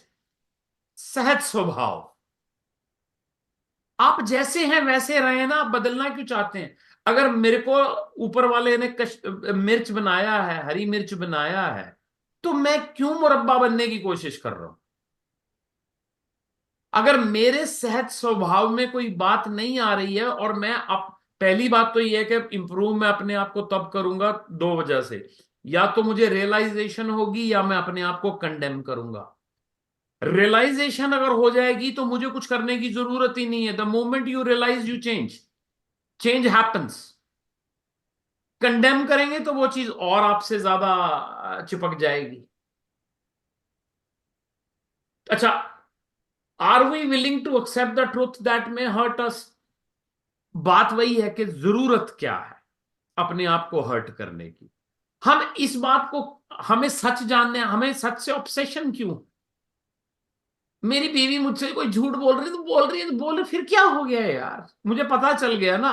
सहज स्वभाव। आप जैसे हैं वैसे रहे ना, आप बदलना क्यों चाहते हैं? अगर मेरे को ऊपर वाले ने मिर्च बनाया है, हरी मिर्च बनाया है, तो मैं क्यों मुरब्बा बनने की कोशिश कर रहा हूं? अगर मेरे सहज स्वभाव में कोई बात नहीं आ रही है, और मैं पहली बात तो यह है कि इंप्रूव मैं अपने आप को तब करूंगा दो वजह से, या तो मुझे रियलाइजेशन होगी या मैं अपने आप को कंडेम करूंगा। रियलाइजेशन अगर हो जाएगी तो मुझे कुछ करने की जरूरत ही नहीं है। The moment you realise you change, change happens. Condemn करेंगे तो वो चीज और आपसे ज्यादा चिपक जाएगी। अच्छा, are we willing to accept the truth that may hurt us? बात वही है कि जरूरत क्या है अपने आप को हर्ट करने की। हम इस बात को, हमें सच जानने, हमें सच से ऑब्सेशन क्यों? मेरी बीवी मुझसे कोई झूठ बोल रही है तो बोल रही है, तो बोले फिर क्या हो गया यार, मुझे पता चल गया ना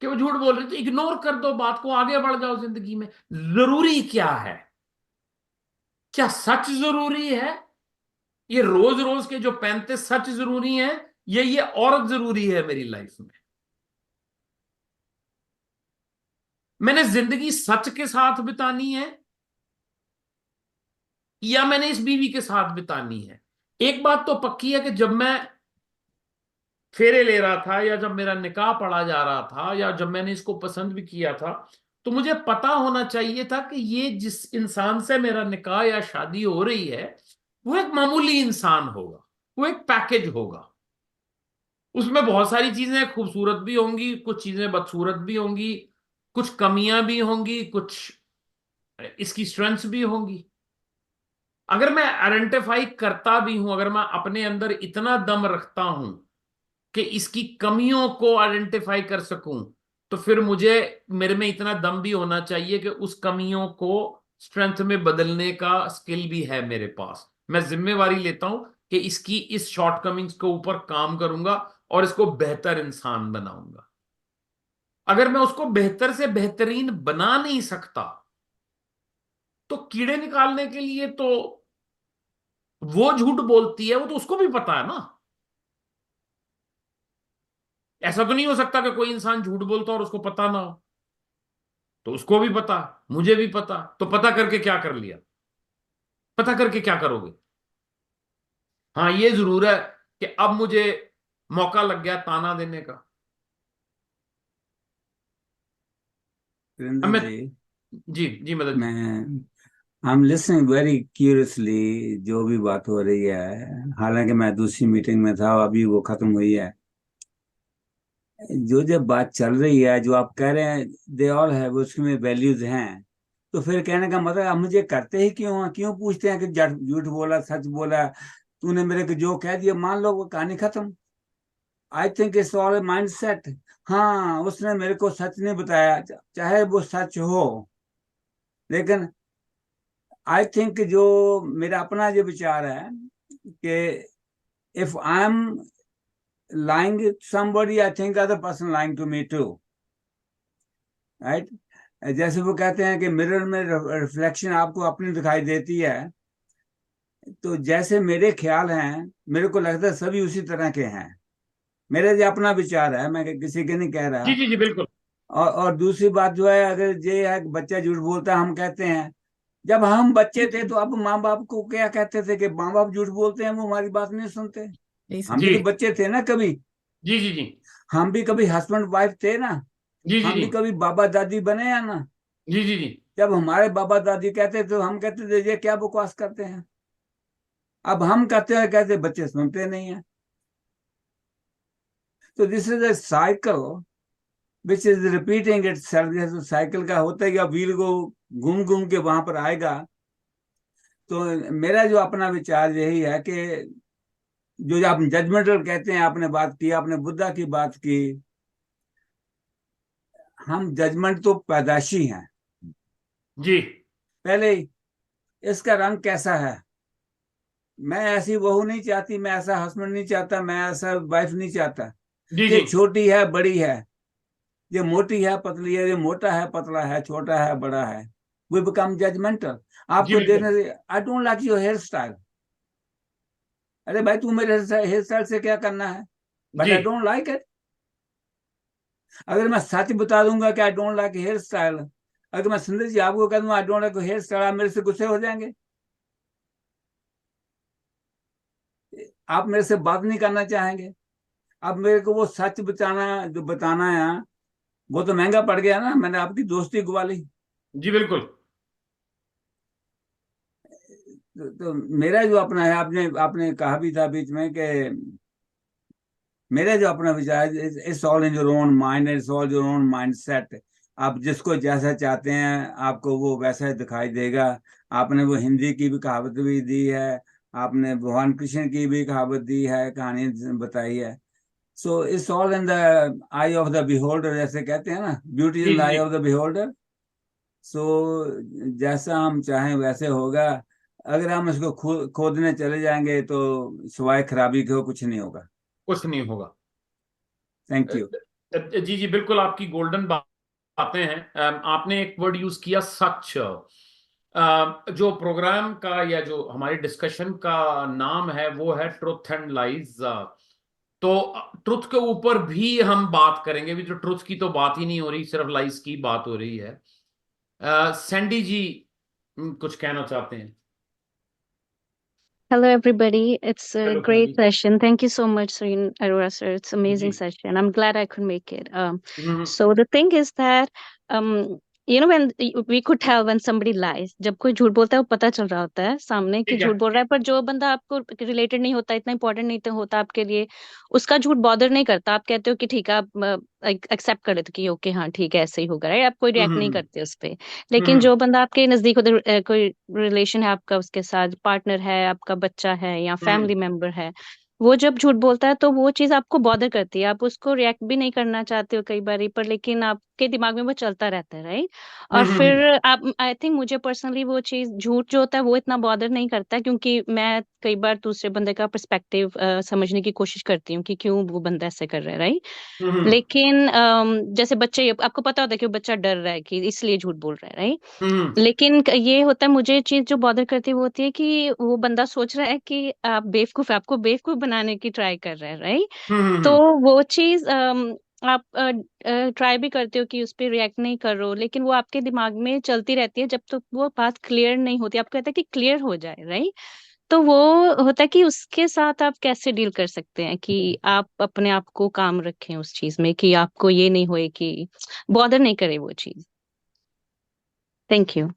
कि वो झूठ बोल रही, तो इग्नोर कर दो बात को, आगे बढ़ जाओ जिंदगी में। जरूरी क्या है? क्या सच जरूरी है? ये रोज रोज के जो 35 सच जरूरी है, ये औरत जरूरी है मेरी लाइफ में? मैंने जिंदगी सच के साथ बितानी है या मैंने इस बीवी के साथ बितानी है? एक बात तो पक्की है कि जब मैं फेरे ले रहा था, या जब मेरा निकाह पढ़ा जा रहा था, या जब मैंने इसको पसंद भी किया था, तो मुझे पता होना चाहिए था कि ये जिस इंसान से मेरा निकाह या शादी हो रही है, वो एक मामूली इंसान होगा, वो एक पैकेज होगा। उसमें बहुत सारी चीजें खूबसूरत भी होंगी, कुछ चीजें बदसूरत भी होंगी, कुछ कमियां भी होंगी, कुछ इसकी स्ट्रेंथ्स भी होंगी। अगर मैं आइडेंटिफाई करता भी हूं, अगर मैं अपने अंदर इतना दम रखता हूं कि इसकी कमियों को आइडेंटिफाई कर सकूं, तो फिर मुझे, मेरे में इतना दम भी होना चाहिए कि उस कमियों को स्ट्रेंथ में बदलने का स्किल भी है मेरे पास। मैं जिम्मेवारी लेता हूं कि इसकी इस शॉर्टकमिंग्स के ऊपर काम करूंगा और इसको बेहतर इंसान बनाऊंगा। अगर मैं उसको बेहतर से बेहतरीन बना नहीं सकता, तो कीड़े निकालने के लिए तो वो झूठ बोलती है, वो तो उसको भी पता है ना। ऐसा तो नहीं हो सकता कि कोई इंसान झूठ बोलता और उसको पता ना हो। तो उसको भी पता, मुझे भी पता, तो पता करके क्या कर लिया? पता करके क्या करोगे? हाँ, ये जरूर है कि अब मुझे मौका लग गया ताना देने का। अब सुरेंद्र मैं, जी, जी जी मदद जी। मैं I am listening very curiously जो भी बात हो रही है। हालांकि मैं दूसरी मीटिंग में था, अभी वो खत्म हुई है। जो जब बात चल रही है, जो आप कह रहे हैं दे ऑल हैव, उसमें वैल्यूज हैं, तो फिर कहने का मतलब आप मुझे करते ही क्यों हैं? क्यों पूछते हैं कि झूठ बोला, सच बोला, तूने मेरे को जो कह दिया मान लो, वो कहानी खत्म। I think it's all mind set. हाँ, उसने मेरे को सच नहीं बताया, चाहे वो सच हो, लेकिन आई थिंक जो मेरा अपना जो विचार है कि if I am lying to somebody, I think other person lying to me too, right? जैसे वो कहते हैं कि मिरर में रिफ्लेक्शन आपको अपनी दिखाई देती है, तो जैसे मेरे ख्याल हैं, मेरे को लगता है सभी उसी तरह के हैं। मेरा जो अपना विचार है, मैं किसी के नहीं कह रहा। जी जी जी बिल्कुल। और दूसरी बात जो है, अगर ये है कि बच्चा झूठ बोलता है, हम कहते हैं जब हम बच्चे थे तो अब माँ बाप को क्या कहते थे कि माँ बाप झूठ बोलते हैं, वो हमारी बात नहीं सुनते। हम भी जी तो बच्चे थे ना कभी। जी जी जी हम भी कभी हस्बैंड वाइफ थे ना। जी जी हम भी जी कभी बाबा दादी बने या ना। जी जी जी जब हमारे बाबा दादी कहते थे तो हम कहते थे ये क्या बकवास करते हैं। अब हम कहते हैं, कहते बच्चे सुनते नहीं है। तो this is a cycle which is repeating itself. Cycle का होता है कि अब व्हील को घूम घूम के वहां पर आएगा। तो मेरा जो अपना विचार यही है कि जो आप जजमेंटल कहते हैं, आपने बात की, आपने बुद्धा की बात की। हम जजमेंट तो पैदाशी हैं। जी पहले इसका रंग कैसा है, मैं ऐसी बहू नहीं चाहती, मैं ऐसा हस्बैंड नहीं चाहता, मैं ऐसा वाइफ नहीं चाहता। जी ये जी छोटी है, बड़ी है, ये मोटी है, पतली है, ये मोटा है, पतला है, छोटा है, बड़ा है। We become judgemental. जी आपको बिल्कुल। देखने से I don't like your hair style, अरे भाई तू मेरे हेयर स्टाइल से क्या करना है, बट जी आई डोंट लाइक इट। अगर मैं सच बता दूंगा कि I don't like hair style, अगर मैं सुंदर जी आपको कह दूंगा I don't like hair style, आप मेरे से गुस्से हो जाएंगे, आप मेरे से बात नहीं करना चाहेंगे। अब मेरे को वो सच बताना जो बताना है वो तो महंगा पड़ गया ना, मैंने आपकी दोस्ती गवा ली। जी बिल्कुल। तो मेरा जो अपना है, आपने आपने कहा भी था बीच में कि मेरा जो अपना विचार, it's all in your own mind, it's all your own mind set. आप जिसको जैसा चाहते हैं आपको वो वैसा ही दिखाई देगा। आपने वो हिंदी की भी कहावत भी दी है, आपने भगवान कृष्ण की भी कहावत दी है, कहानी बताई है। So it's all in the eye of the beholder, जैसे कहते हैं ना, ब्यूटी जी इन द आई जी ऑफ द बिहोल्डर। सो जैसा हम चाहें वैसे होगा। अगर हम इसको खोदने चले जाएंगे तो सिवाय खराबी के कुछ नहीं होगा। कुछ नहीं होगा। Thank you. जी जी बिल्कुल, आपकी गोल्डन बातें हैं। आपने एक वर्ड यूज किया, सच। जो प्रोग्राम का या जो हमारी डिस्कशन का नाम है वो है ट्रुथ एंड लाइज। तो ट्रुथ के ऊपर भी हम बात करेंगे भी, तो ट्रुथ की तो बात ही नहीं हो रही, सिर्फ लाइज की बात हो रही है। सैंडी जी कुछ कहना चाहते हैं? Hello, everybody. It's a hello great Sandy session. Thank you so much, Sareen Arora, sir. It's जी। amazing session. I'm glad I could make it. Hmm, So the thing is that, when we could tell when somebody lies, जब कोई झूठ बोलता है वो पता चल रहा होता है सामने कि ठीक है। झूठ बोल रहा है, पर जो बंदा आपको रिलेटेड नहीं होता, इतना इंपॉर्टेंट नहीं होता आपके लिए, उसका झूठ बॉदर नहीं करता। आप कहते हो कि ठीक है, आप एक्सेप्ट कर लेते हो कि ओके हाँ ठीक है ऐसे ही होगा, राइट? आप कोई रिएक्ट नहीं हम्म करते उस पे। लेकिन जो बंदा आपके नजदीक होता है, कोई रिलेशन है आपका, उसके साथ पार्टनर है, आपका बच्चा है या हम्म फैमिली मेंबर है, वो जब झूठ बोलता है तो वो चीज आपको बॉदर करती है। आप उसको रिएक्ट भी नहीं करना चाहते हो कई बार, पर लेकिन आपके दिमाग में वो चलता रहता है, राइट? और फिर आप, आई थिंक मुझे पर्सनली वो चीज झूठ जो होता है वो इतना बॉदर नहीं करता, क्योंकि मैं कई बार दूसरे बंदे का पर्सपेक्टिव समझने की कोशिश करती हूँ कि क्यों वो बंदा ऐसे कर रहा है, राइट? लेकिन जैसे बच्चे, आपको पता होता है कि वो बच्चा डर रहा है कि इसलिए झूठ बोल रहा है, राइट? लेकिन ये होता है, मुझे चीज जो बॉदर करती है वो होती है कि वो बंदा सोच रहा है कि आप बेवकूफ है, आपको बेवकूफ बनाने की ट्राई कर रहा है, राइट? तो वो चीज आप ट्राई भी करते हो कि उस पर रिएक्ट नहीं कर रहे हो, लेकिन वो आपके दिमाग में चलती रहती है जब तक वो बात क्लियर नहीं होती। आपको कहता है कि क्लियर हो जाए, राइट? तो वो होता है कि उसके साथ आप कैसे डील कर सकते हैं कि आप अपने आप को काम रखें उस चीज में, कि आपको ये नहीं होए कि बॉदर नहीं करे वो चीज। Thank you.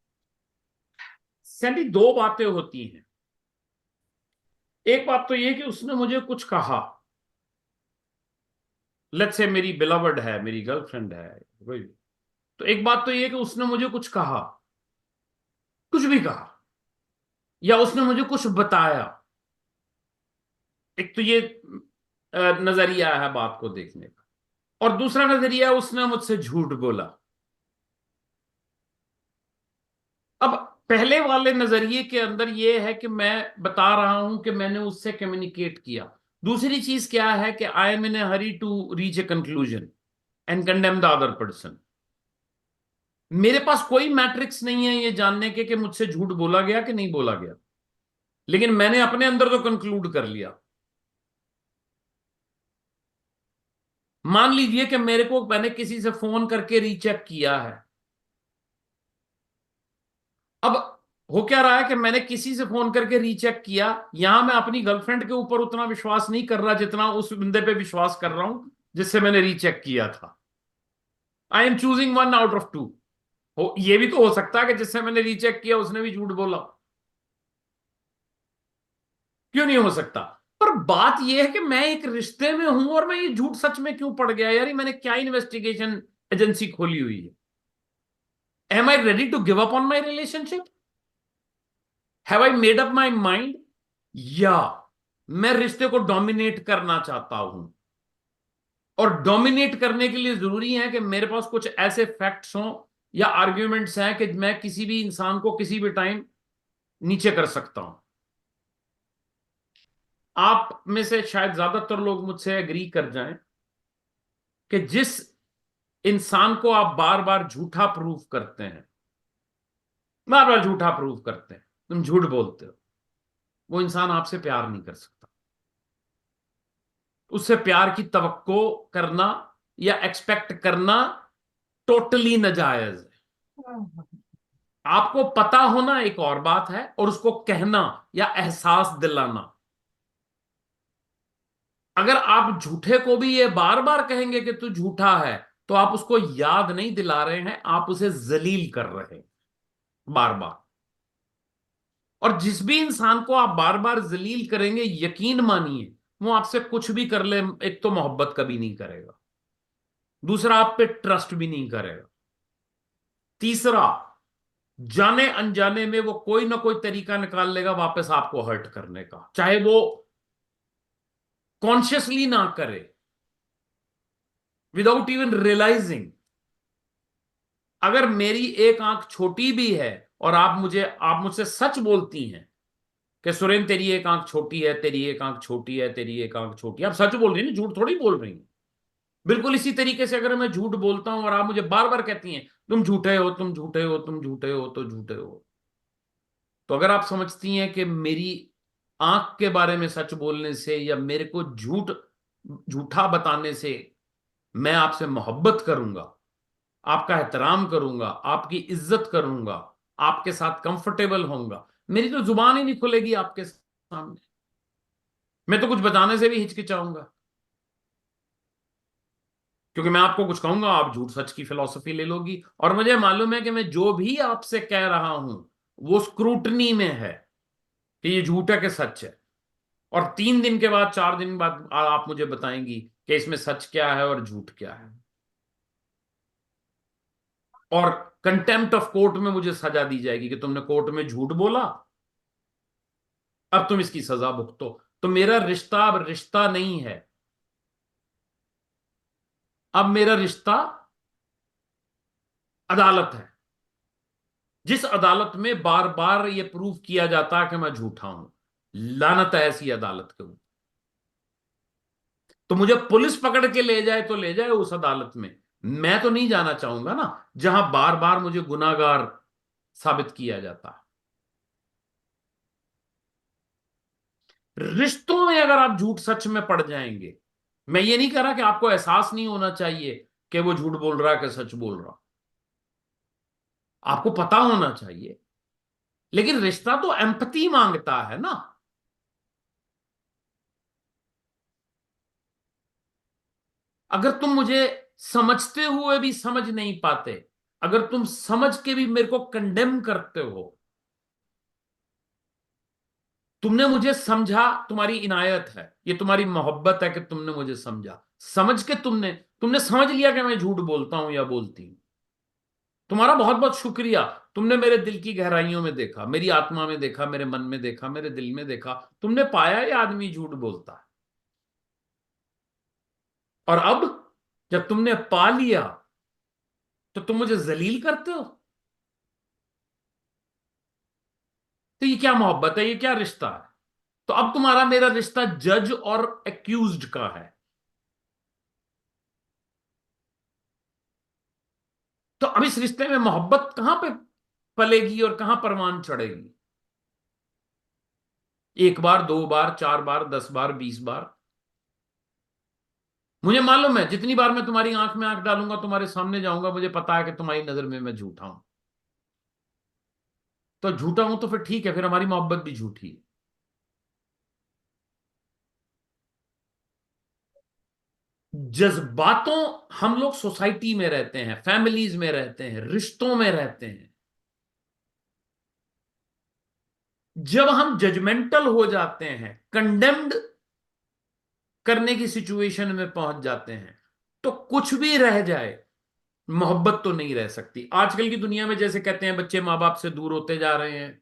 सैंडी, दो बातें होती हैं। एक बात तो ये कि उसने मुझे कुछ कहा, लेट्स से मेरी बिलवर्ड है, मेरी गर्लफ्रेंड है कोई, तो एक बात तो ये कि उसने मुझे कुछ कहा, कुछ भी कहा, या उसने मुझे कुछ बताया। एक तो ये नजरिया है बात को देखने का, और दूसरा नजरिया, उसने मुझसे झूठ बोला। अब पहले वाले नजरिए के अंदर ये है कि मैं बता रहा हूं कि मैंने उससे कम्युनिकेट किया। दूसरी चीज क्या है कि I am in a hurry to reach a conclusion and condemn the other person. मेरे पास कोई मैट्रिक्स नहीं है ये जानने के कि मुझसे झूठ बोला गया कि नहीं बोला गया, लेकिन मैंने अपने अंदर तो कंक्लूड कर लिया। मान लीजिए कि मैंने किसी से फोन करके रीचेक किया है। अब हो क्या रहा है कि मैंने किसी से फोन करके रीचेक किया, यहां मैं अपनी गर्लफ्रेंड के ऊपर उतना विश्वास नहीं कर रहा जितना उस बंदे पे विश्वास कर रहा हूं जिससे मैंने रीचेक किया था। I am choosing one out of two. हो ये भी तो हो सकता है कि जिससे मैंने रीचेक किया उसने भी झूठ बोला। क्यों नहीं हो सकता? पर बात यह है कि मैं एक रिश्ते में हूं और मैं ये झूठ सच में क्यों पड़ गया यार? मैंने क्या इन्वेस्टिगेशन एजेंसी खोली हुई है? Am I ready to give up on my relationship? Have I made up my mind? या मैं रिश्ते को डोमिनेट करना चाहता हूं, और डोमिनेट करने के लिए जरूरी है कि मेरे पास कुछ ऐसे फैक्ट्स हों या आर्ग्यूमेंट्स हैं कि मैं किसी भी इंसान को किसी भी टाइम नीचे कर सकता हूं। आप में से शायद ज्यादातर लोग मुझसे एग्री कर जाएं कि जिस इंसान को आप बार बार झूठा प्रूफ करते हैं बार बार झूठा प्रूव करते हैं, तुम झूठ बोलते हो, वो इंसान आपसे प्यार नहीं कर सकता। उससे प्यार की तवक्को करना या एक्सपेक्ट करना टोटली नाजायज है। आपको पता होना एक और बात है, और उसको कहना या एहसास दिलाना। अगर आप झूठे को भी ये बार बार कहेंगे कि तू झूठा है, तो आप उसको याद नहीं दिला रहे हैं, आप उसे जलील कर रहे हैं बार बार। और जिस भी इंसान को आप बार बार जलील करेंगे, यकीन मानिए वो आपसे कुछ भी कर ले, एक तो मोहब्बत कभी नहीं करेगा, दूसरा आप पे ट्रस्ट भी नहीं करेगा, तीसरा जाने अनजाने में वो कोई ना कोई तरीका निकाल लेगा वापस आपको हर्ट करने का, चाहे वो कॉन्शियसली ना करे, विदाउट इवन रियलाइजिंग। अगर मेरी एक आंख छोटी भी है और आप मुझसे सच बोलती हैं कि सुरेन तेरी एक आंख छोटी है, तेरी एक आंख छोटी है, तेरी एक आंख छोटी है, आप सच बोल रही हैं, झूठ थोड़ी बोल रही हैं। बिल्कुल इसी तरीके से अगर मैं झूठ बोलता हूं और आप मुझे बार बार कहती हैं तुम झूठे हो, तुम झूठे हो, तुम झूठे हो, तो झूठे हो, तो अगर आप समझती हैं कि मेरी आंख के बारे में सच बोलने से या मेरे को झूठा बताने से मैं आपसे मोहब्बत करूंगा, आपका एहतराम करूंगा, आपकी इज्जत करूंगा, आपके साथ कंफर्टेबल होऊंगा, मेरी तो जुबान ही नहीं खुलेगी आपके सामने, मैं तो कुछ बताने से भी हिचकिचाऊंगा, क्योंकि मैं आपको कुछ कहूंगा आप झूठ सच की फिलॉसफी ले लोगी, और मुझे मालूम है कि मैं जो भी आपसे कह रहा हूं वो स्क्रूटनी में है कि ये झूठ है कि सच है, और 3 दिन के बाद 4 दिन बाद आप मुझे बताएंगी कि इसमें सच क्या है और झूठ क्या है, और कंटेम्प्ट ऑफ कोर्ट में मुझे सजा दी जाएगी कि तुमने कोर्ट में झूठ बोला, अब तुम इसकी सजा भुगतो। तो मेरा रिश्ता अब रिश्ता नहीं है, अब मेरा रिश्ता अदालत है, जिस अदालत में बार बार यह प्रूव किया जाता है कि मैं झूठा हूं। लानत है ऐसी अदालत के ऊपर। तो मुझे पुलिस पकड़ के ले जाए तो ले जाए उस अदालत में, मैं तो नहीं जाना चाहूंगा ना जहां बार बार मुझे गुनाहगार साबित किया जाता है। रिश्तों में अगर आप झूठ सच में पड़ जाएंगे, मैं ये नहीं कह रहा कि आपको एहसास नहीं होना चाहिए कि वो झूठ बोल रहा है कि सच बोल रहा, आपको पता होना चाहिए, लेकिन रिश्ता तो एम्पैथी मांगता है ना। अगर तुम मुझे समझते हुए भी समझ नहीं पाते, अगर तुम समझ के भी मेरे को कंडेम करते हो, तुमने मुझे समझा, तुम्हारी इनायत है, ये तुम्हारी मोहब्बत है कि तुमने मुझे समझा, समझ के तुमने समझ लिया कि मैं झूठ बोलता हूं या बोलती हूं। तुम्हारा बहुत बहुत शुक्रिया, तुमने मेरे दिल की गहराइयों में देखा, मेरी आत्मा में देखा, मेरे मन में देखा, मेरे दिल में देखा, तुमने पाया ये आदमी झूठ बोलता है। और अब जब तुमने पा लिया तो तुम मुझे जलील करते हो। तो ये क्या मोहब्बत है, ये क्या रिश्ता है? तो अब तुम्हारा मेरा रिश्ता जज और एक्यूज्ड का है। तो अब इस रिश्ते में मोहब्बत कहां पे पलेगी और कहां परवान चढ़ेगी? 1 बार, 2 बार, 4 बार, 10 बार, 20 बार? मुझे मालूम है जितनी बार मैं तुम्हारी आंख में आंख डालूंगा, तुम्हारे सामने जाऊंगा, मुझे पता है कि तुम्हारी नजर में मैं झूठा हूं। तो झूठा हूं तो फिर ठीक है, फिर हमारी मोहब्बत भी झूठी है। जज्बातों, हम लोग सोसाइटी में रहते हैं, फैमिलीज में रहते हैं, रिश्तों में रहते हैं। जब हम जजमेंटल हो जाते हैं, कंडेम्ड करने की सिचुएशन में पहुंच जाते हैं, तो कुछ भी रह जाए, मोहब्बत तो नहीं रह सकती। आजकल की दुनिया में जैसे कहते हैं बच्चे माँ बाप से दूर होते जा रहे हैं,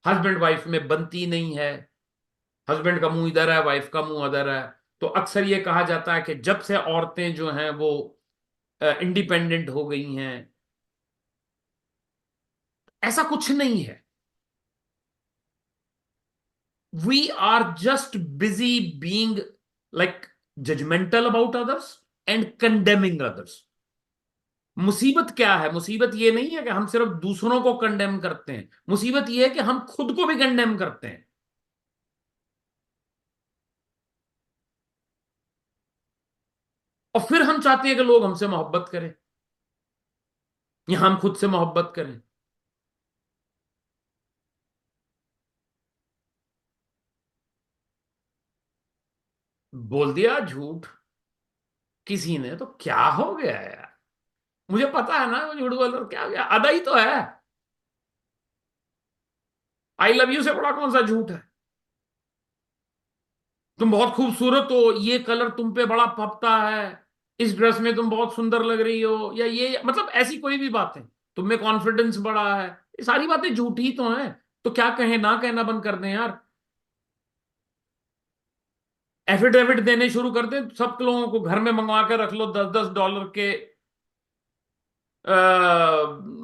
हस्बैंड वाइफ में बनती नहीं है, हस्बैंड का मुंह इधर है, वाइफ का मुंह उधर है। तो अक्सर ये कहा जाता है कि जब से औरतें जो हैं वो इंडिपेंडेंट हो गई हैं, ऐसा कुछ नहीं है। We are just busy being like judgemental about others and condemning others. मुसीबत क्या है? मुसीबत ये नहीं है कि हम सिर्फ दूसरों को कंडेम करते हैं, मुसीबत ये है कि हम खुद को भी कंडेम करते हैं। और फिर हम चाहते हैं कि लोग हमसे मोहब्बत करें या हम खुद से मोहब्बत करें। बोल दिया झूठ किसी ने तो क्या हो गया यार? मुझे पता है ना वो झूठ बोल रहा, क्या हो गया? अदा ही तो है। आई लव यू से बड़ा कौन सा झूठ है? तुम बहुत खूबसूरत हो, ये कलर तुम पे बड़ा फपता है, इस ड्रेस में तुम बहुत सुंदर लग रही हो, या ये मतलब ऐसी कोई भी बातें, तुम में कॉन्फिडेंस बड़ा है, ये सारी बातें झूठी तो हैं। तो क्या कहें, ना कहना बंद कर दें यार? एफिडेविट देने शुरू कर दें सब लोगों को, घर में मंगवा के रख लो $10-10 के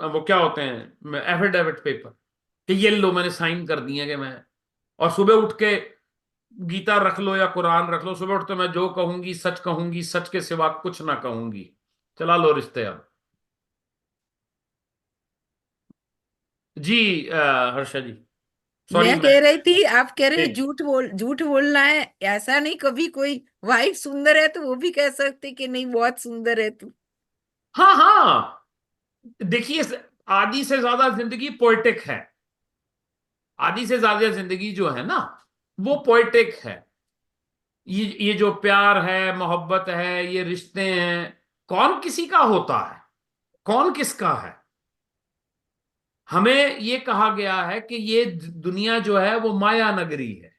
वो क्या होते हैं एफिडेविट पेपर, कि ये लो मैंने साइन कर दिए कि मैं, और सुबह उठ के गीता रख लो या कुरान रख लो, सुबह उठते मैं जो कहूंगी सच के सिवा कुछ ना कहूंगी। चला लो रिश्ते अब। जी हर्षा जी, सॉरी मैं मैं कह रही थी, आप कह रहे झूठ बोलना है, ऐसा नहीं, कभी कोई वाइफ सुंदर है तो वो भी कह सकते कि नहीं बहुत सुंदर है तू। हाँ हाँ, देखिए आधी से ज्यादा जिंदगी पोएटिक है, आधी से ज्यादा जिंदगी जो है ना वो पोएटिक है। ये जो प्यार है, मोहब्बत है, ये रिश्ते हैं, कौन किसी का होता है, कौन किसका है? हमें ये कहा गया है कि ये दुनिया जो है वो माया नगरी है,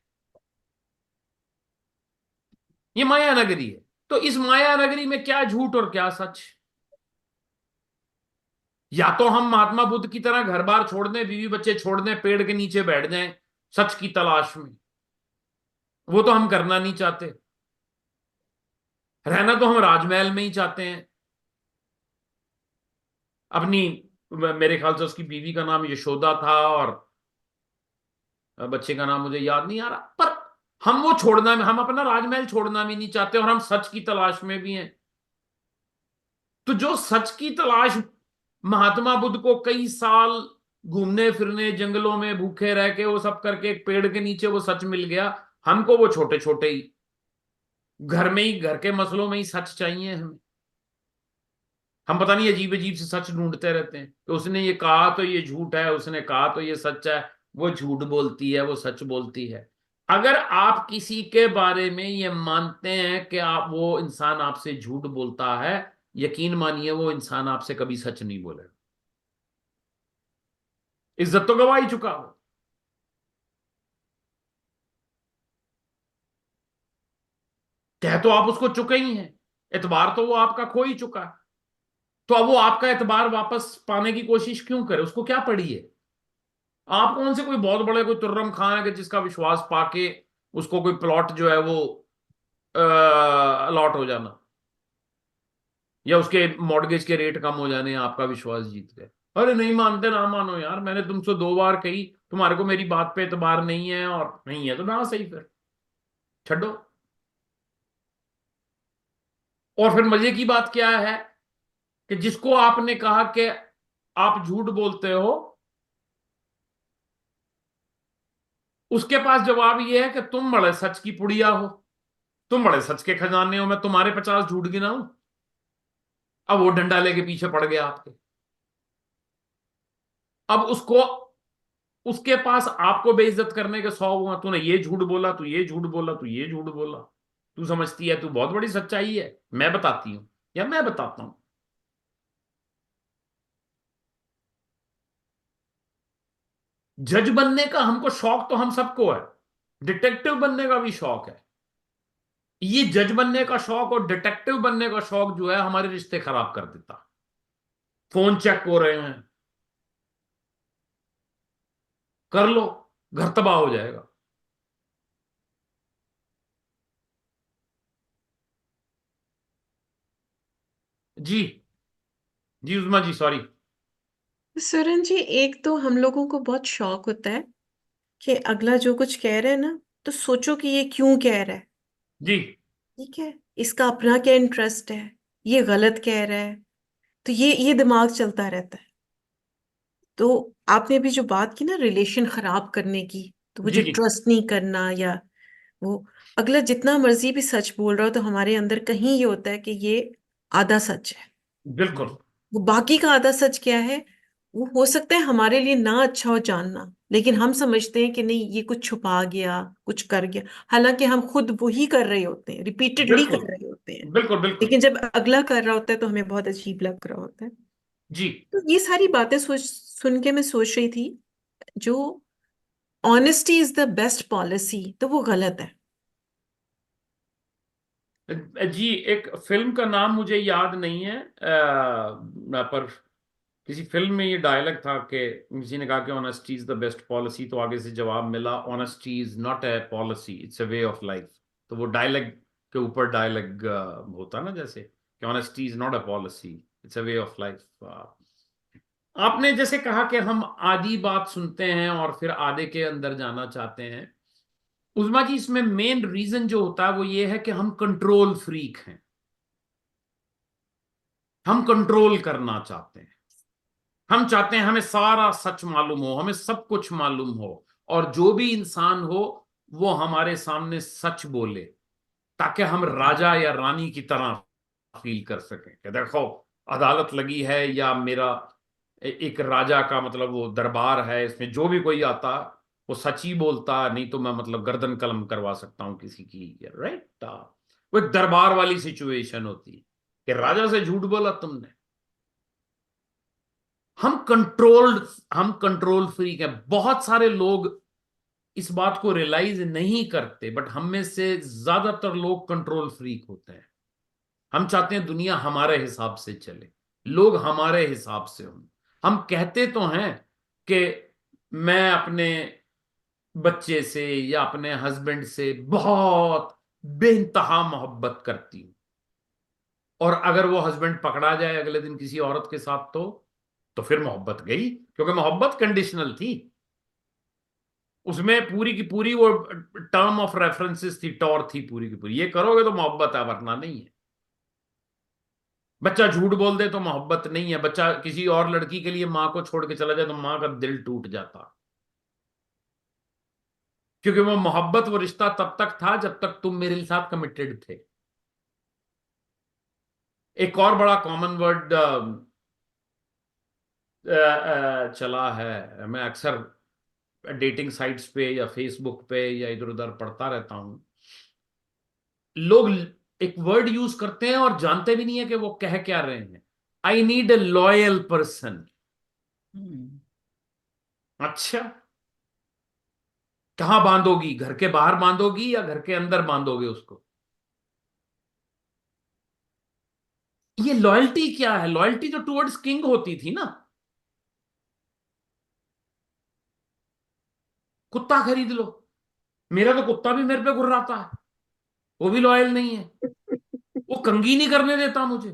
ये माया नगरी है। तो इस माया नगरी में क्या झूठ और क्या सच? या तो हम महात्मा बुद्ध की तरह घर बार छोड़ दें, बीवी बच्चे छोड़ दें, पेड़ के नीचे बैठ जाएं सच की तलाश में, वो तो हम करना नहीं चाहते। रहना तो हम राजमहल में ही चाहते हैं अपनी, मेरे ख्याल से उसकी बीवी का नाम यशोदा था और बच्चे का नाम मुझे याद नहीं आ रहा, पर हम वो छोड़ना, हम अपना राजमहल छोड़ना भी नहीं चाहते और हम सच की तलाश में भी हैं। तो जो सच की तलाश महात्मा बुद्ध को कई साल घूमने फिरने जंगलों में भूखे रह के वो सब करके एक पेड़ के नीचे वो सच मिल गया, हमको वो छोटे छोटे ही घर में ही, घर के मसलों में ही सच चाहिए हमें। हम पता नहीं अजीब अजीब से सच ढूंढते रहते हैं कि उसने ये कहा तो ये झूठ है, उसने कहा तो ये सच है, वो झूठ बोलती है वो सच बोलती है। अगर आप किसी के बारे में ये मानते हैं कि आप, वो इंसान आपसे झूठ बोलता है, यकीन मानिए वो इंसान आपसे कभी सच नहीं बोलेगा। इज्जत तो गवा ही चुका हो। कह तो आप उसको चुके ही हैं, एतबार तो वो आपका खो ही चुका है, तो अब वो आपका एतबार वापस पाने की कोशिश क्यों करे? उसको क्या पड़ी है? आप कौन से कोई बहुत बड़े कोई तुर्रम खां है कि जिसका विश्वास पाके उसको कोई प्लॉट जो है वो अलॉट हो जाना, या उसके मॉर्गेज के रेट कम हो जाने, आपका विश्वास जीत गए। अरे नहीं मानते ना मानो यार, मैंने तुमसे 2 बार कही, तुम्हारे को मेरी बात पे एतबार नहीं है, और नहीं है तो ना सही, फिर छड्डो। और फिर मजे की बात क्या है कि जिसको आपने कहा कि आप झूठ बोलते हो, उसके पास जवाब ये है कि तुम बड़े सच की पुड़िया हो, तुम बड़े सच के खजाने हो, मैं तुम्हारे 50 झूठ गिनाऊं। अब वो डंडा लेके पीछे पड़ गया आपके। अब उसको, उसके पास आपको बेइज्जत करने के 100 हुआ, तूने ये झूठ बोला, तू ये झूठ बोला, तू ये झूठ बोला, तू समझती है तू बहुत बड़ी सच्चाई है, मैं बताती हूं या मैं बताता हूं। जज बनने का हमको शौक तो हम सबको है, डिटेक्टिव बनने का भी शौक है। ये जज बनने का शौक और डिटेक्टिव बनने का शौक जो है हमारे रिश्ते खराब कर देता। फोन चेक हो रहे हैं, कर लो, घर तबाह हो जाएगा। जी जी उस्मा जी, सॉरी। सुरन जी, एक तो हम लोगों को बहुत शौक होता है कि अगला जो कुछ कह रहा है ना, तो सोचो कि ये क्यों कह रहा है। जी ठीक है, इसका अपना क्या इंटरेस्ट है, ये गलत कह रहा है, तो ये दिमाग चलता रहता है। तो आपने अभी जो बात की ना रिलेशन खराब करने की, तो वो जी जो जी ट्रस्ट नहीं करना, या वो अगला जितना मर्जी भी सच बोल रहा हो, तो हमारे अंदर कहीं ये होता है कि ये आधा सच है। बिल्कुल वो बाकी का आधा सच क्या है? वो हो सकता है हमारे लिए ना अच्छा हो जानना, लेकिन हम समझते हैं कि नहीं, ये कुछ छुपा गया, कुछ कर गया, हालांकि हम खुद वही कर रहे होते हैं, रिपीटेडली बिल्कुल कर रहे होते हैं। बिल्कुल बिल्कुल लेकिन जब अगला कर रहा होता है तो हमें बहुत अजीब लग रहा होता है। जी। तो ये सारी बातें सुन के मैं सोच रही थी, जो honesty is the best policy, तो वो गलत है। जी, एक फिल्म का नाम मुझे याद नहीं है, पर किसी फिल्म में ये डायलॉग था कि किसी ने कहा कि honesty is the best policy, तो आगे से जवाब मिला honesty is not a policy, it's a way of life. तो वो डायलॉग के ऊपर डायलॉग होता ना, जैसे कि honesty is not a policy, it's a way of life. आपने जैसे कहा कि हम आधी बात सुनते हैं और फिर आधे के अंदर जाना चाहते हैं, उस्मा जी इसमें मेन रीजन जो होता है वो ये है कि हम कंट्रोल फ्रीक हैं, हम कंट्रोल करना चाहते हैं, हम चाहते हैं हमें सारा सच मालूम हो, हमें सब कुछ मालूम हो, और जो भी इंसान हो वो हमारे सामने सच बोले, ताकि हम राजा या रानी की तरह फील कर सकें कि देखो अदालत लगी है, या मेरा एक राजा का मतलब वो दरबार है, इसमें जो भी कोई आता वो सच ही बोलता, नहीं तो मैं मतलब गर्दन कलम करवा सकता हूं किसी की, राइट। वो एक दरबार वाली सिचुएशन होती है कि राजा से झूठ बोला तुमने। हम कंट्रोल फ्रीक हैं। बहुत सारे लोग इस बात को रियलाइज नहीं करते, बट हम में से ज्यादातर लोग कंट्रोल फ्रीक होते हैं। हम चाहते हैं दुनिया हमारे हिसाब से चले, लोग हमारे हिसाब से हों। हम कहते तो हैं कि मैं अपने बच्चे से या अपने हस्बैंड से बहुत बेइंतहा मोहब्बत करती हूं, और अगर वो हस्बैंड पकड़ा जाए अगले दिन किसी औरत के साथ, तो फिर मोहब्बत गई, क्योंकि मोहब्बत कंडीशनल थी। उसमें पूरी की पूरी वो टर्म ऑफ रेफरेंसेस थी, टॉर थी पूरी की पूरी, ये करोगे तो मोहब्बत है वरना नहीं है। बच्चा झूठ बोल दे तो मोहब्बत नहीं है, बच्चा किसी और लड़की के लिए मां को छोड़ के चला जाए तो मां का दिल टूट जाता, क्योंकि वो मोहब्बत, वो रिश्ता तब तक था जब तक तुम मेरे साथ कमिटेड थे। एक और बड़ा कॉमन वर्ड चला है, मैं अक्सर डेटिंग साइट्स पे या फेसबुक पे या इधर उधर पढ़ता रहता हूं, लोग एक वर्ड यूज करते हैं और जानते भी नहीं है कि वो कह क्या रहे हैं। I need a loyal person. अच्छा, कहां बांधोगी? घर के बाहर बांधोगी या घर के अंदर बांधोगे उसको? ये लॉयल्टी क्या है? लॉयल्टी जो टुवर्ड्स किंग होती थी ना, कुत्ता खरीद लो, मेरा तो कुत्ता भी मेरे पे गुर्राता है, वो भी लॉयल नहीं है, वो कंघी नहीं करने देता मुझे।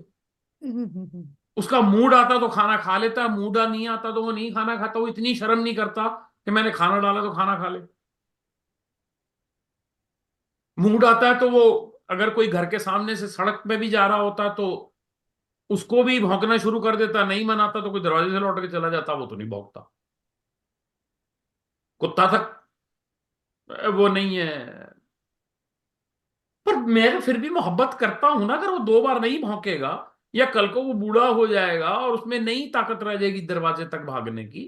उसका मूड आता तो खाना खा लेता, मूड नहीं आता तो वो नहीं खाना खाता, वो इतनी शर्म नहीं करता कि मैंने खाना डाला तो खाना खा ले। मूड आता है तो वो अगर कोई घर के सामने से सड़क पे भी जा रहा होता तो उसको भी भौंकना शुरू कर देता, नहीं मनाता तो कोई दरवाजे से लौट के चला जाता, वो तो नहीं भौंकता। कुत्ता तक वो नहीं है। पर मैं तो फिर भी मोहब्बत करता हूं ना, अगर वो 2 बार नहीं भौंकेगा या कल को वो बूढ़ा हो जाएगा और उसमें नई ताकत रह जाएगी दरवाजे तक भागने की,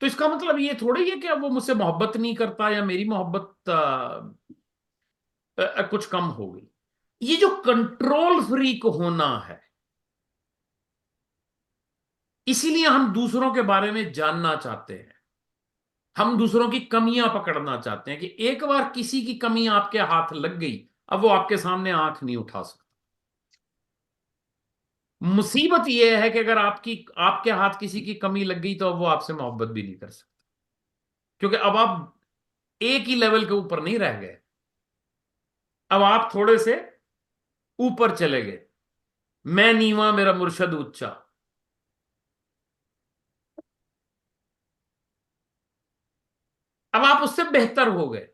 तो इसका मतलब ये थोड़ी है कि अब वो मुझसे मोहब्बत नहीं करता या मेरी मोहब्बत कुछ कम हो गई। ये जो कंट्रोल फ्रीक होना है, इसीलिए हम दूसरों के बारे में जानना चाहते हैं, हम दूसरों की कमियां पकड़ना चाहते हैं, कि एक बार किसी की कमी आपके हाथ लग गई, अब वो आपके सामने आंख नहीं उठा सकता। मुसीबत यह है कि अगर आपके हाथ किसी की कमी लग गई तो अब वो आपसे मोहब्बत भी नहीं कर सकता, क्योंकि अब आप एक ही लेवल के ऊपर नहीं रह गए, अब आप थोड़े से ऊपर चले गए। मैं नीवा मेरा मुर्शद ऊंचा। अब आप उससे बेहतर हो गए,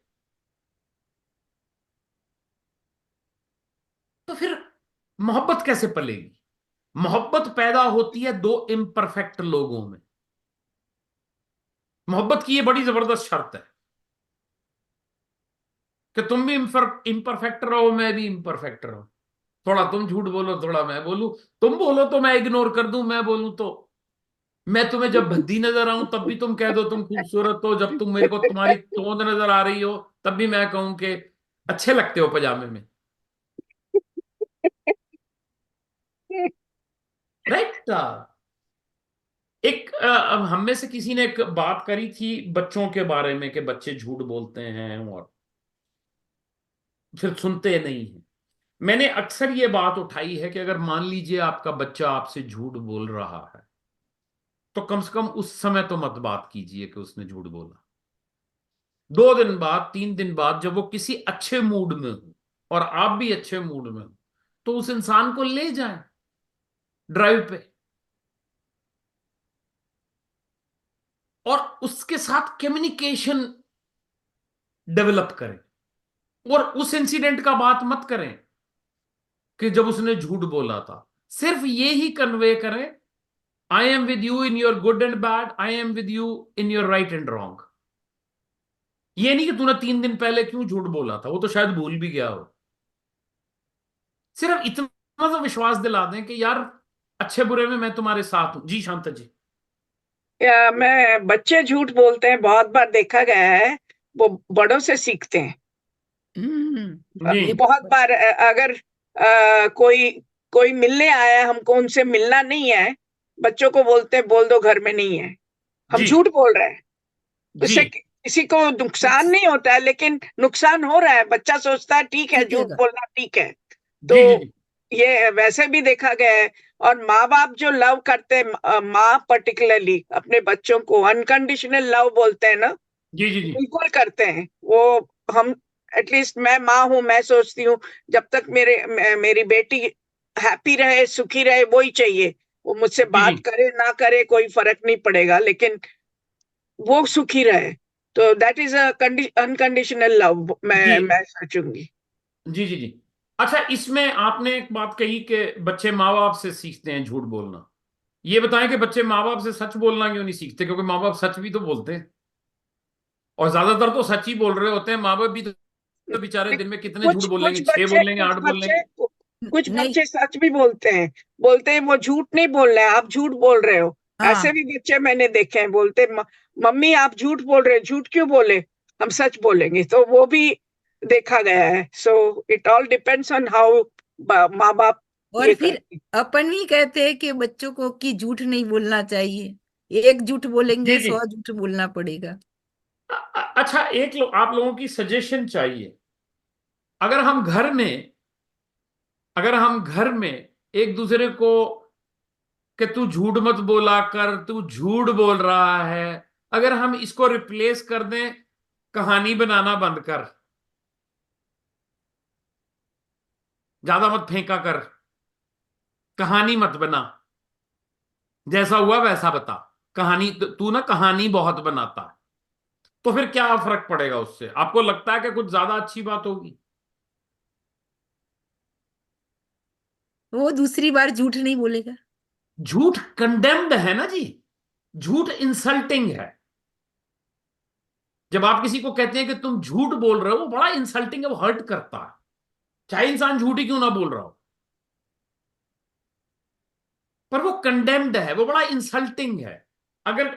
तो फिर मोहब्बत कैसे पलेगी? मोहब्बत पैदा होती है दो इम्परफेक्ट लोगों में। मोहब्बत की ये बड़ी जबरदस्त शर्त है कि तुम भी इम्परफेक्ट रहो, मैं भी इम्परफेक्ट रहूं। थोड़ा तुम झूठ बोलो, थोड़ा मैं बोलूं। तुम बोलो तो मैं इग्नोर कर दूं, मैं बोलूं तो मैं तुम्हें जब भद्दी नजर आऊं तब भी तुम कह दो तुम खूबसूरत हो, जब तुम मेरे को तुम्हारी तोंद नजर आ रही हो तब भी मैं कहूं कि अच्छे लगते हो पजामे में। राइट। एक अब हम में से किसी ने एक बात करी थी बच्चों के बारे में कि बच्चे झूठ बोलते हैं और फिर सुनते नहीं हैं। मैंने अक्सर ये बात उठाई है कि अगर मान लीजिए आपका बच्चा आपसे झूठ बोल रहा है तो कम से कम उस समय तो मत बात कीजिए कि उसने झूठ बोला। 2 दिन बाद, 3 दिन बाद, जब वो किसी अच्छे मूड में हो और आप भी अच्छे मूड में हो, तो उस इंसान को ले जाएं ड्राइव पे और उसके साथ कम्युनिकेशन डेवलप करें। और उस इंसिडेंट का बात मत करें कि जब उसने झूठ बोला था, सिर्फ ये ही कन्वे करें, I am with you in your good and bad, I am with you in your right and wrong. ये नहीं कि तूने 3 दिन पहले क्यों झूठ बोला था, वो तो शायद भूल भी गया हो। सिर्फ इतना तो विश्वास दिला दें कि यार अच्छे बुरे में मैं तुम्हारे साथ हूं। जी शांता जी। या मैं बच्चे झूठ बोलते हैं, बहुत बार देखा गया है, वो बड़ों से सीखते हैं। जी बहुत बार अगर कोई मिलने आया, हमको उनसे मिलना नहीं है, बच्चों को बोलते हैं बोल दो घर में नहीं है, हम जी झूठ बोल रहे हैं। जी उससे किसी को नुकसान नहीं होता है, लेकिन नुकसान हो रहा है। बच्चा सोचता है ठीक है, ठीक है झूठ बोलना ठीक है। जी जी तो ये वैसे भी देखा गया है। और माँ बाप जो लव करते हैं, माँ पर्टिकुलरली अपने बच्चों को अनकंडीशनल लव बोलते हैं ना, जी जी जी बिल्कुल करते हैं वो। हम एटलीस्ट मैं माँ हूं, मैं सोचती हूँ जब तक मेरी बेटी हैप्पी रहे, सुखी रहे, वो ही चाहिए। वो मुझसे जी बात जी करे ना करे कोई फर्क नहीं पड़ेगा, लेकिन वो सुखी रहे। तो दैट इज अनकंडीशनल लव, जी मैं सोचूंगी। जी जी जी। अच्छा, इसमें आपने एक बात कही कि बच्चे माँ बाप से सीखते हैं झूठ बोलना। ये बताएं कि बच्चे माँ बाप से सच बोलना क्यों नहीं सीखते? क्योंकि माँ बाप सच भी तो बोलते हैं और ज्यादातर तो सच ही बोल रहे होते हैं। माँ बाप भी तो बेचारे दिन में कितने झूठ कुछ बोलेंगे, कुछ 6 बच्चे बोलेंगे, कुछ 8 बोलेंगे। बच्चे कुछ नहीं। बच्चे सच भी बोलते हैं वो झूठ नहीं बोल रहे हैं, आप झूठ बोल रहे हो। ऐसे हाँ, भी बच्चे मैंने देखे हैं, बोलते मम्मी आप झूठ बोल रहे हो, झूठ क्यों बोले, हम सच बोलेंगे। तो वो भी देखा गया है। So it all depends on how माँ बाप और ये फिर करते हैं। अपन ही कहते हैं कि बच्चों को कि झूठ नहीं बोलना चाहिए, एक झूठ जी बोलेंगे जी। 100 झूठ बोलना पड़ेगा। अच्छा, आप लोगों की सजेशन चाहिए। अगर हम घर में अगर हम घर में एक दूसरे को कि तू झूठ मत बोला कर, तू झूठ बोल रहा है, अगर हम इसको रिप्लेस कर दें कहानी बनाना बंद कर, ज्यादा मत फेंका कर, कहानी मत बना, जैसा हुआ वैसा बता, कहानी तू ना कहानी बहुत बनाता है, तो फिर क्या फर्क पड़ेगा उससे? आपको लगता है कि कुछ ज्यादा अच्छी बात होगी? वो दूसरी बार झूठ नहीं बोलेगा। झूठ कंडेम्ड है ना जी। झूठ इंसल्टिंग है। जब आप किसी को कहते हैं कि तुम झूठ बोल रहे हो, वो बड़ा इंसल्टिंग है, वो हर्ट करता है, चाहे इंसान झूठ ही क्यों ना बोल रहा हो। पर वो कंडेम्ड है, वो बड़ा इंसल्टिंग है। अगर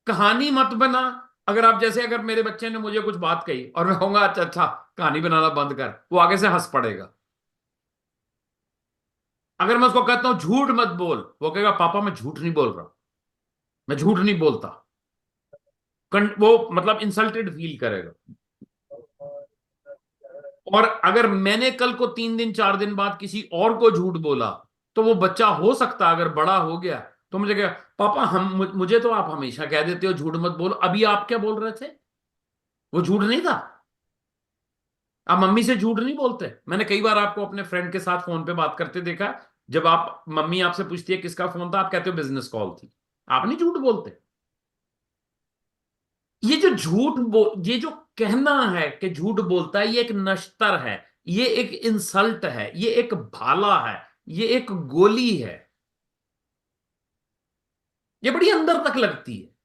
कहानी मत बना, अगर आप जैसे अगर मेरे बच्चे ने मुझे कुछ बात कही और मैं कहूंगा अच्छा अच्छा कहानी बनाना बंद कर, वो आगे से हंस पड़ेगा। अगर मैं उसको कहता हूं झूठ मत बोल, वो कहेगा पापा मैं झूठ नहीं बोल रहा, मैं झूठ नहीं बोलता। वो मतलब इंसल्टेड फील करेगा। और अगर मैंने कल को 3 दिन 4 दिन बाद किसी और को झूठ बोला, तो वो बच्चा हो सकता है अगर बड़ा हो गया तो मुझे कहेगा पापा मुझे तो आप हमेशा कह देते हो झूठ मत बोलो, अभी आप क्या बोल रहे थे? वो झूठ नहीं था। आप मम्मी से झूठ नहीं बोलते। मैंने कई बार आपको अपने फ्रेंड के साथ फोन पे बात करते देखा। जब आप मम्मी आपसे पूछती है किसका फोन था, आप कहते हो बिजनेस कॉल थी। आप नहीं झूठ बोलते। ये जो ये जो कहना है कि झूठ बोलता है, ये एक नश्तर है, ये एक इंसल्ट है, ये एक भाला है, ये एक गोली है, ये बड़ी अंदर तक लगती है।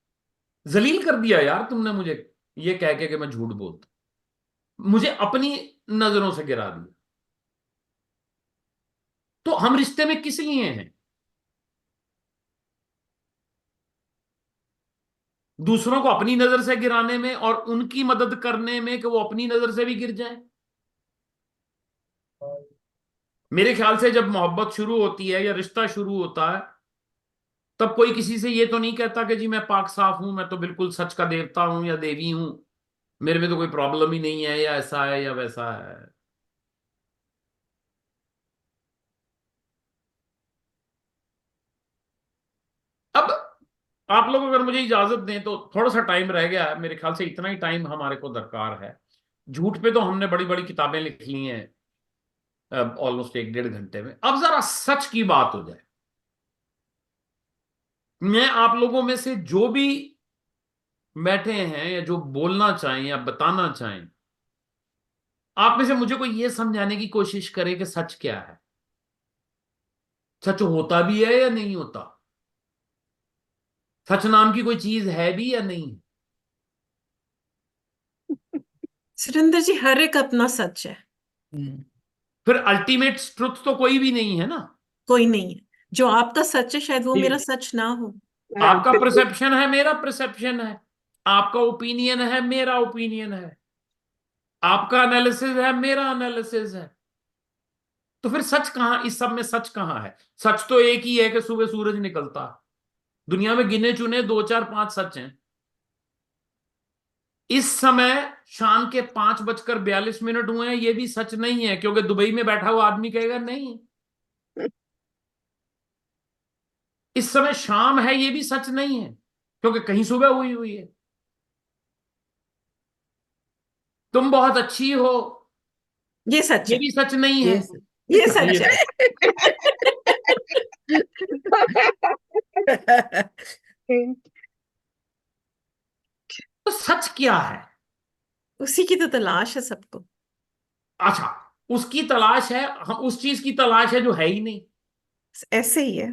जलील कर दिया यार तुमने मुझे ये कह के कि मैं झूठ बोलता, मुझे अपनी नजरों से गिरा दिया। तो हम रिश्ते में किस लिए हैं? दूसरों को अपनी नजर से गिराने में और उनकी मदद करने में कि वो अपनी नजर से भी गिर जाए। मेरे ख्याल से जब मोहब्बत शुरू होती है या रिश्ता शुरू होता है, तब कोई किसी से ये तो नहीं कहता कि जी मैं पाक साफ हूं, मैं तो बिल्कुल सच का देवता हूं या देवी हूं, मेरे में तो कोई प्रॉब्लम ही नहीं है, या ऐसा है या वैसा है। अब आप लोग अगर मुझे इजाजत दें तो थोड़ा सा टाइम रह गया है, मेरे ख्याल से इतना ही टाइम हमारे को दरकार है। झूठ पे तो हमने बड़ी बड़ी किताबें लिख ली हैं ऑलमोस्ट 1-1.5 घंटे में। अब जरा सच की बात हो जाए। मैं आप लोगों में से जो भी बैठे हैं या जो बोलना चाहें या बताना चाहें, आप में से मुझे कोई ये समझाने की कोशिश करे कि सच क्या है, सच होता भी है या नहीं होता, सच नाम की कोई चीज है भी या नहीं। सुरेंद्र जी, हर एक अपना सच है। फिर अल्टीमेट ट्रुथ तो कोई भी नहीं है ना। कोई नहीं है। जो आपका सच है शायद वो मेरा ठीक। सच ना हो। आपका परसेप्शन है, मेरा परसेप्शन है। आपका ओपिनियन है, मेरा ओपिनियन है। आपका एनालिसिस है, मेरा एनालिसिस है। तो फिर सच कहां, इस सब में सच कहां है? सच तो एक ही है कि सुबह सूरज निकलता है। दुनिया में गिने चुने 2-4-5 सच हैं। इस समय शाम के 5:42 हुए हैं, ये भी सच नहीं है, क्योंकि दुबई में बैठा हुआ आदमी कहेगा नहीं। इस समय शाम है, ये भी सच नहीं है, क्योंकि कहीं सुबह हुई हुई है। तुम बहुत अच्छी हो, ये सच ये है। भी सच नहीं है। ये हाँ, ये सच है। तो सच क्या है? उसी की तो तलाश है सबको। अच्छा, उसकी तलाश है, हम उस चीज की तलाश है जो है ही नहीं। ऐसे ही है।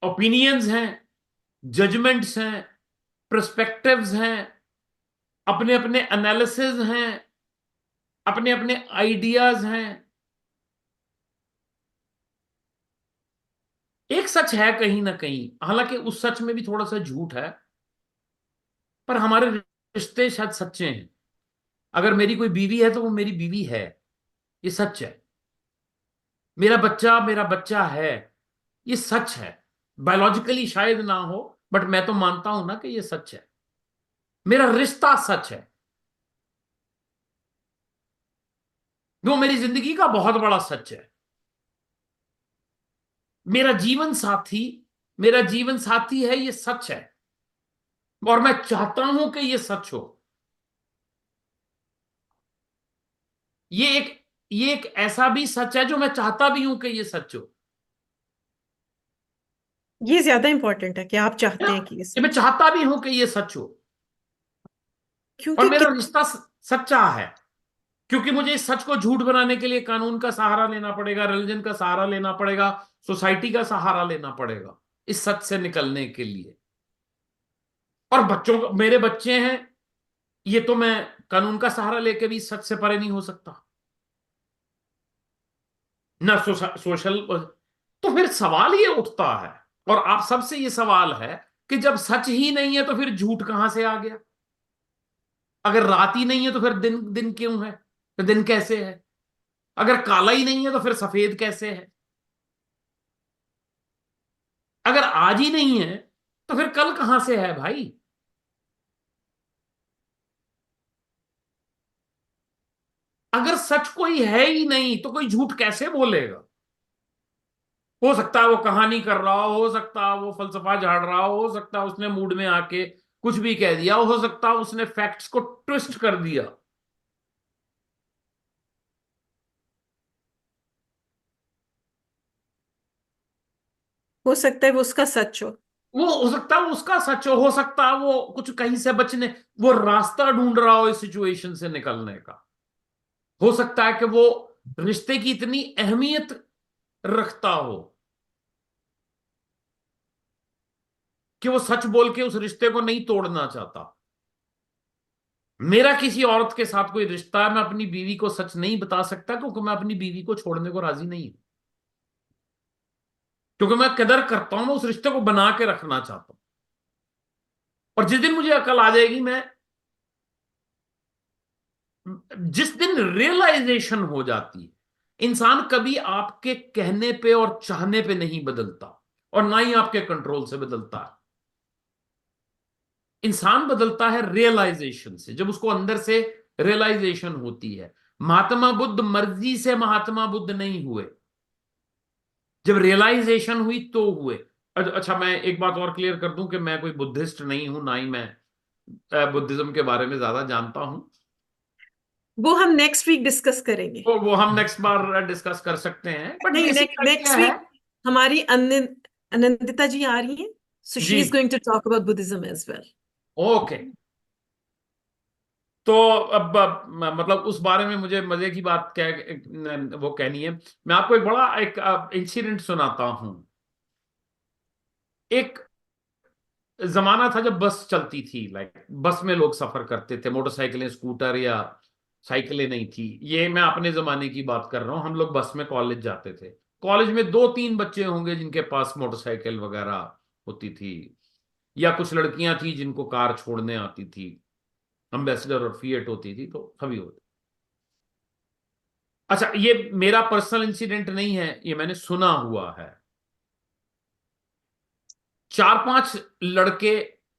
ओपिनियंस हैं, जजमेंट्स हैं, पर्सपेक्टिव्स हैं, अपने अपने एनालिसिस हैं, अपने अपने आइडियाज हैं। एक सच है कहीं ना कहीं, हालांकि उस सच में भी थोड़ा सा झूठ है, पर हमारे रिश्ते शायद सच्चे हैं। अगर मेरी कोई बीवी है तो वो मेरी बीवी है, ये सच है। मेरा बच्चा है, ये सच है। बायोलॉजिकली शायद ना हो, बट मैं तो मानता हूं ना कि ये सच है। मेरा रिश्ता सच है, वो मेरी जिंदगी का बहुत बड़ा सच है। मेरा जीवन साथी, मेरा जीवन साथी है, ये सच है, और मैं चाहता हूं कि ये सच हो। ये एक ये एक ऐसा भी सच है जो मैं चाहता भी हूं कि ये सच हो। ये ज्यादा इंपॉर्टेंट है कि आप चाहते हैं कि ये ये मैं सच। चाहता भी हूं कि ये सच हो, और क्योंकि मेरा रिश्ता सच्चा है। क्योंकि मुझे इस सच को झूठ बनाने के लिए कानून का सहारा लेना पड़ेगा, रिलीजन का सहारा लेना पड़ेगा, सोसाइटी का सहारा लेना पड़ेगा इस सच से निकलने के लिए। और बच्चों को, मेरे बच्चे हैं, ये तो मैं कानून का सहारा लेके भी इस सच से परे नहीं हो सकता ना। सोशल। तो फिर सवाल ये उठता है, और आप सबसे ये सवाल है कि जब सच ही नहीं है तो फिर झूठ कहां से आ गया? अगर रात ही नहीं है तो फिर दिन दिन क्यों है? तो दिन कैसे है? अगर काला ही नहीं है तो फिर सफेद कैसे है? अगर आज ही नहीं है तो फिर कल कहां से है भाई? अगर सच कोई है ही नहीं तो कोई झूठ कैसे बोलेगा? हो सकता है वो कहानी कर रहा हो सकता है वो फलसफा झाड़ रहा हो सकता है उसने मूड में आके कुछ भी कह दिया, हो सकता है उसने फैक्ट्स को ट्विस्ट कर दिया। हो सकता है वो उसका सच हो। वो हो सकता है उसका सच हो सकता है वो कुछ कहीं से बचने, वो रास्ता ढूंढ रहा हो इस सिचुएशन से निकलने का। हो सकता है कि वो रिश्ते की इतनी अहमियत रखता हो कि वो सच बोल के उस रिश्ते को नहीं तोड़ना चाहता। मेरा किसी औरत के साथ कोई रिश्ता है, मैं अपनी बीवी को सच नहीं बता सकता क्योंकि मैं अपनी बीवी को छोड़ने को राजी नहीं हूं, क्योंकि मैं कदर करता हूं, मैं उस रिश्ते को बना के रखना चाहता हूं। और जिस दिन मुझे अकल आ जाएगी, मैं जिस दिन रियलाइजेशन हो जाती है, इंसान कभी आपके कहने पे और चाहने पे नहीं बदलता और ना ही आपके कंट्रोल से बदलता है। इंसान बदलता है रियलाइजेशन से, जब उसको अंदर से रियलाइजेशन होती है। महात्मा बुद्ध मर्जी से महात्मा बुद्ध नहीं हुए, जब रियलाइजेशन हुई तो हुए। अच्छा, मैं एक बात और क्लियर कर दूं कि मैं कोई बुद्धिस्ट नहीं हूं, ना ही मैं बुद्धिज्म के बारे में ज्यादा जानता हूं। वो हम नेक्स्ट वीक डिस्कस करेंगे। वो हम नेक्स्ट बार डिस्कस कर सकते हैं, बट नहीं, बेसिक आइडिया नेक्स्ट है। वीक हमारी अनंदिता जी आ रही हैं, सो शी जी, is going to talk about Buddhism as well. Okay. तो मतलब उस बारे में मुझे मजे की बात वो कहनी है। मैं आपको एक बड़ा एक इंसिडेंट सुनाता हूं। एक जमाना था जब बस चलती थी, लाइक बस में लोग सफर करते थे, मोटरसाइकिलें, स्कूटर या साइकिलें नहीं थी। ये मैं अपने जमाने की बात कर रहा हूं। हम लोग बस में कॉलेज जाते थे। कॉलेज में 2-3 बच्चे होंगे जिनके पास मोटरसाइकिल वगैरह होती थी, या कुछ लड़कियां थी जिनको कार छोड़ने आती थी, एम्बेसडर और फिएट होती थी, तो सभी होते। अच्छा, ये मेरा पर्सनल इंसिडेंट नहीं है, ये मैंने सुना हुआ है। 4-5 लड़के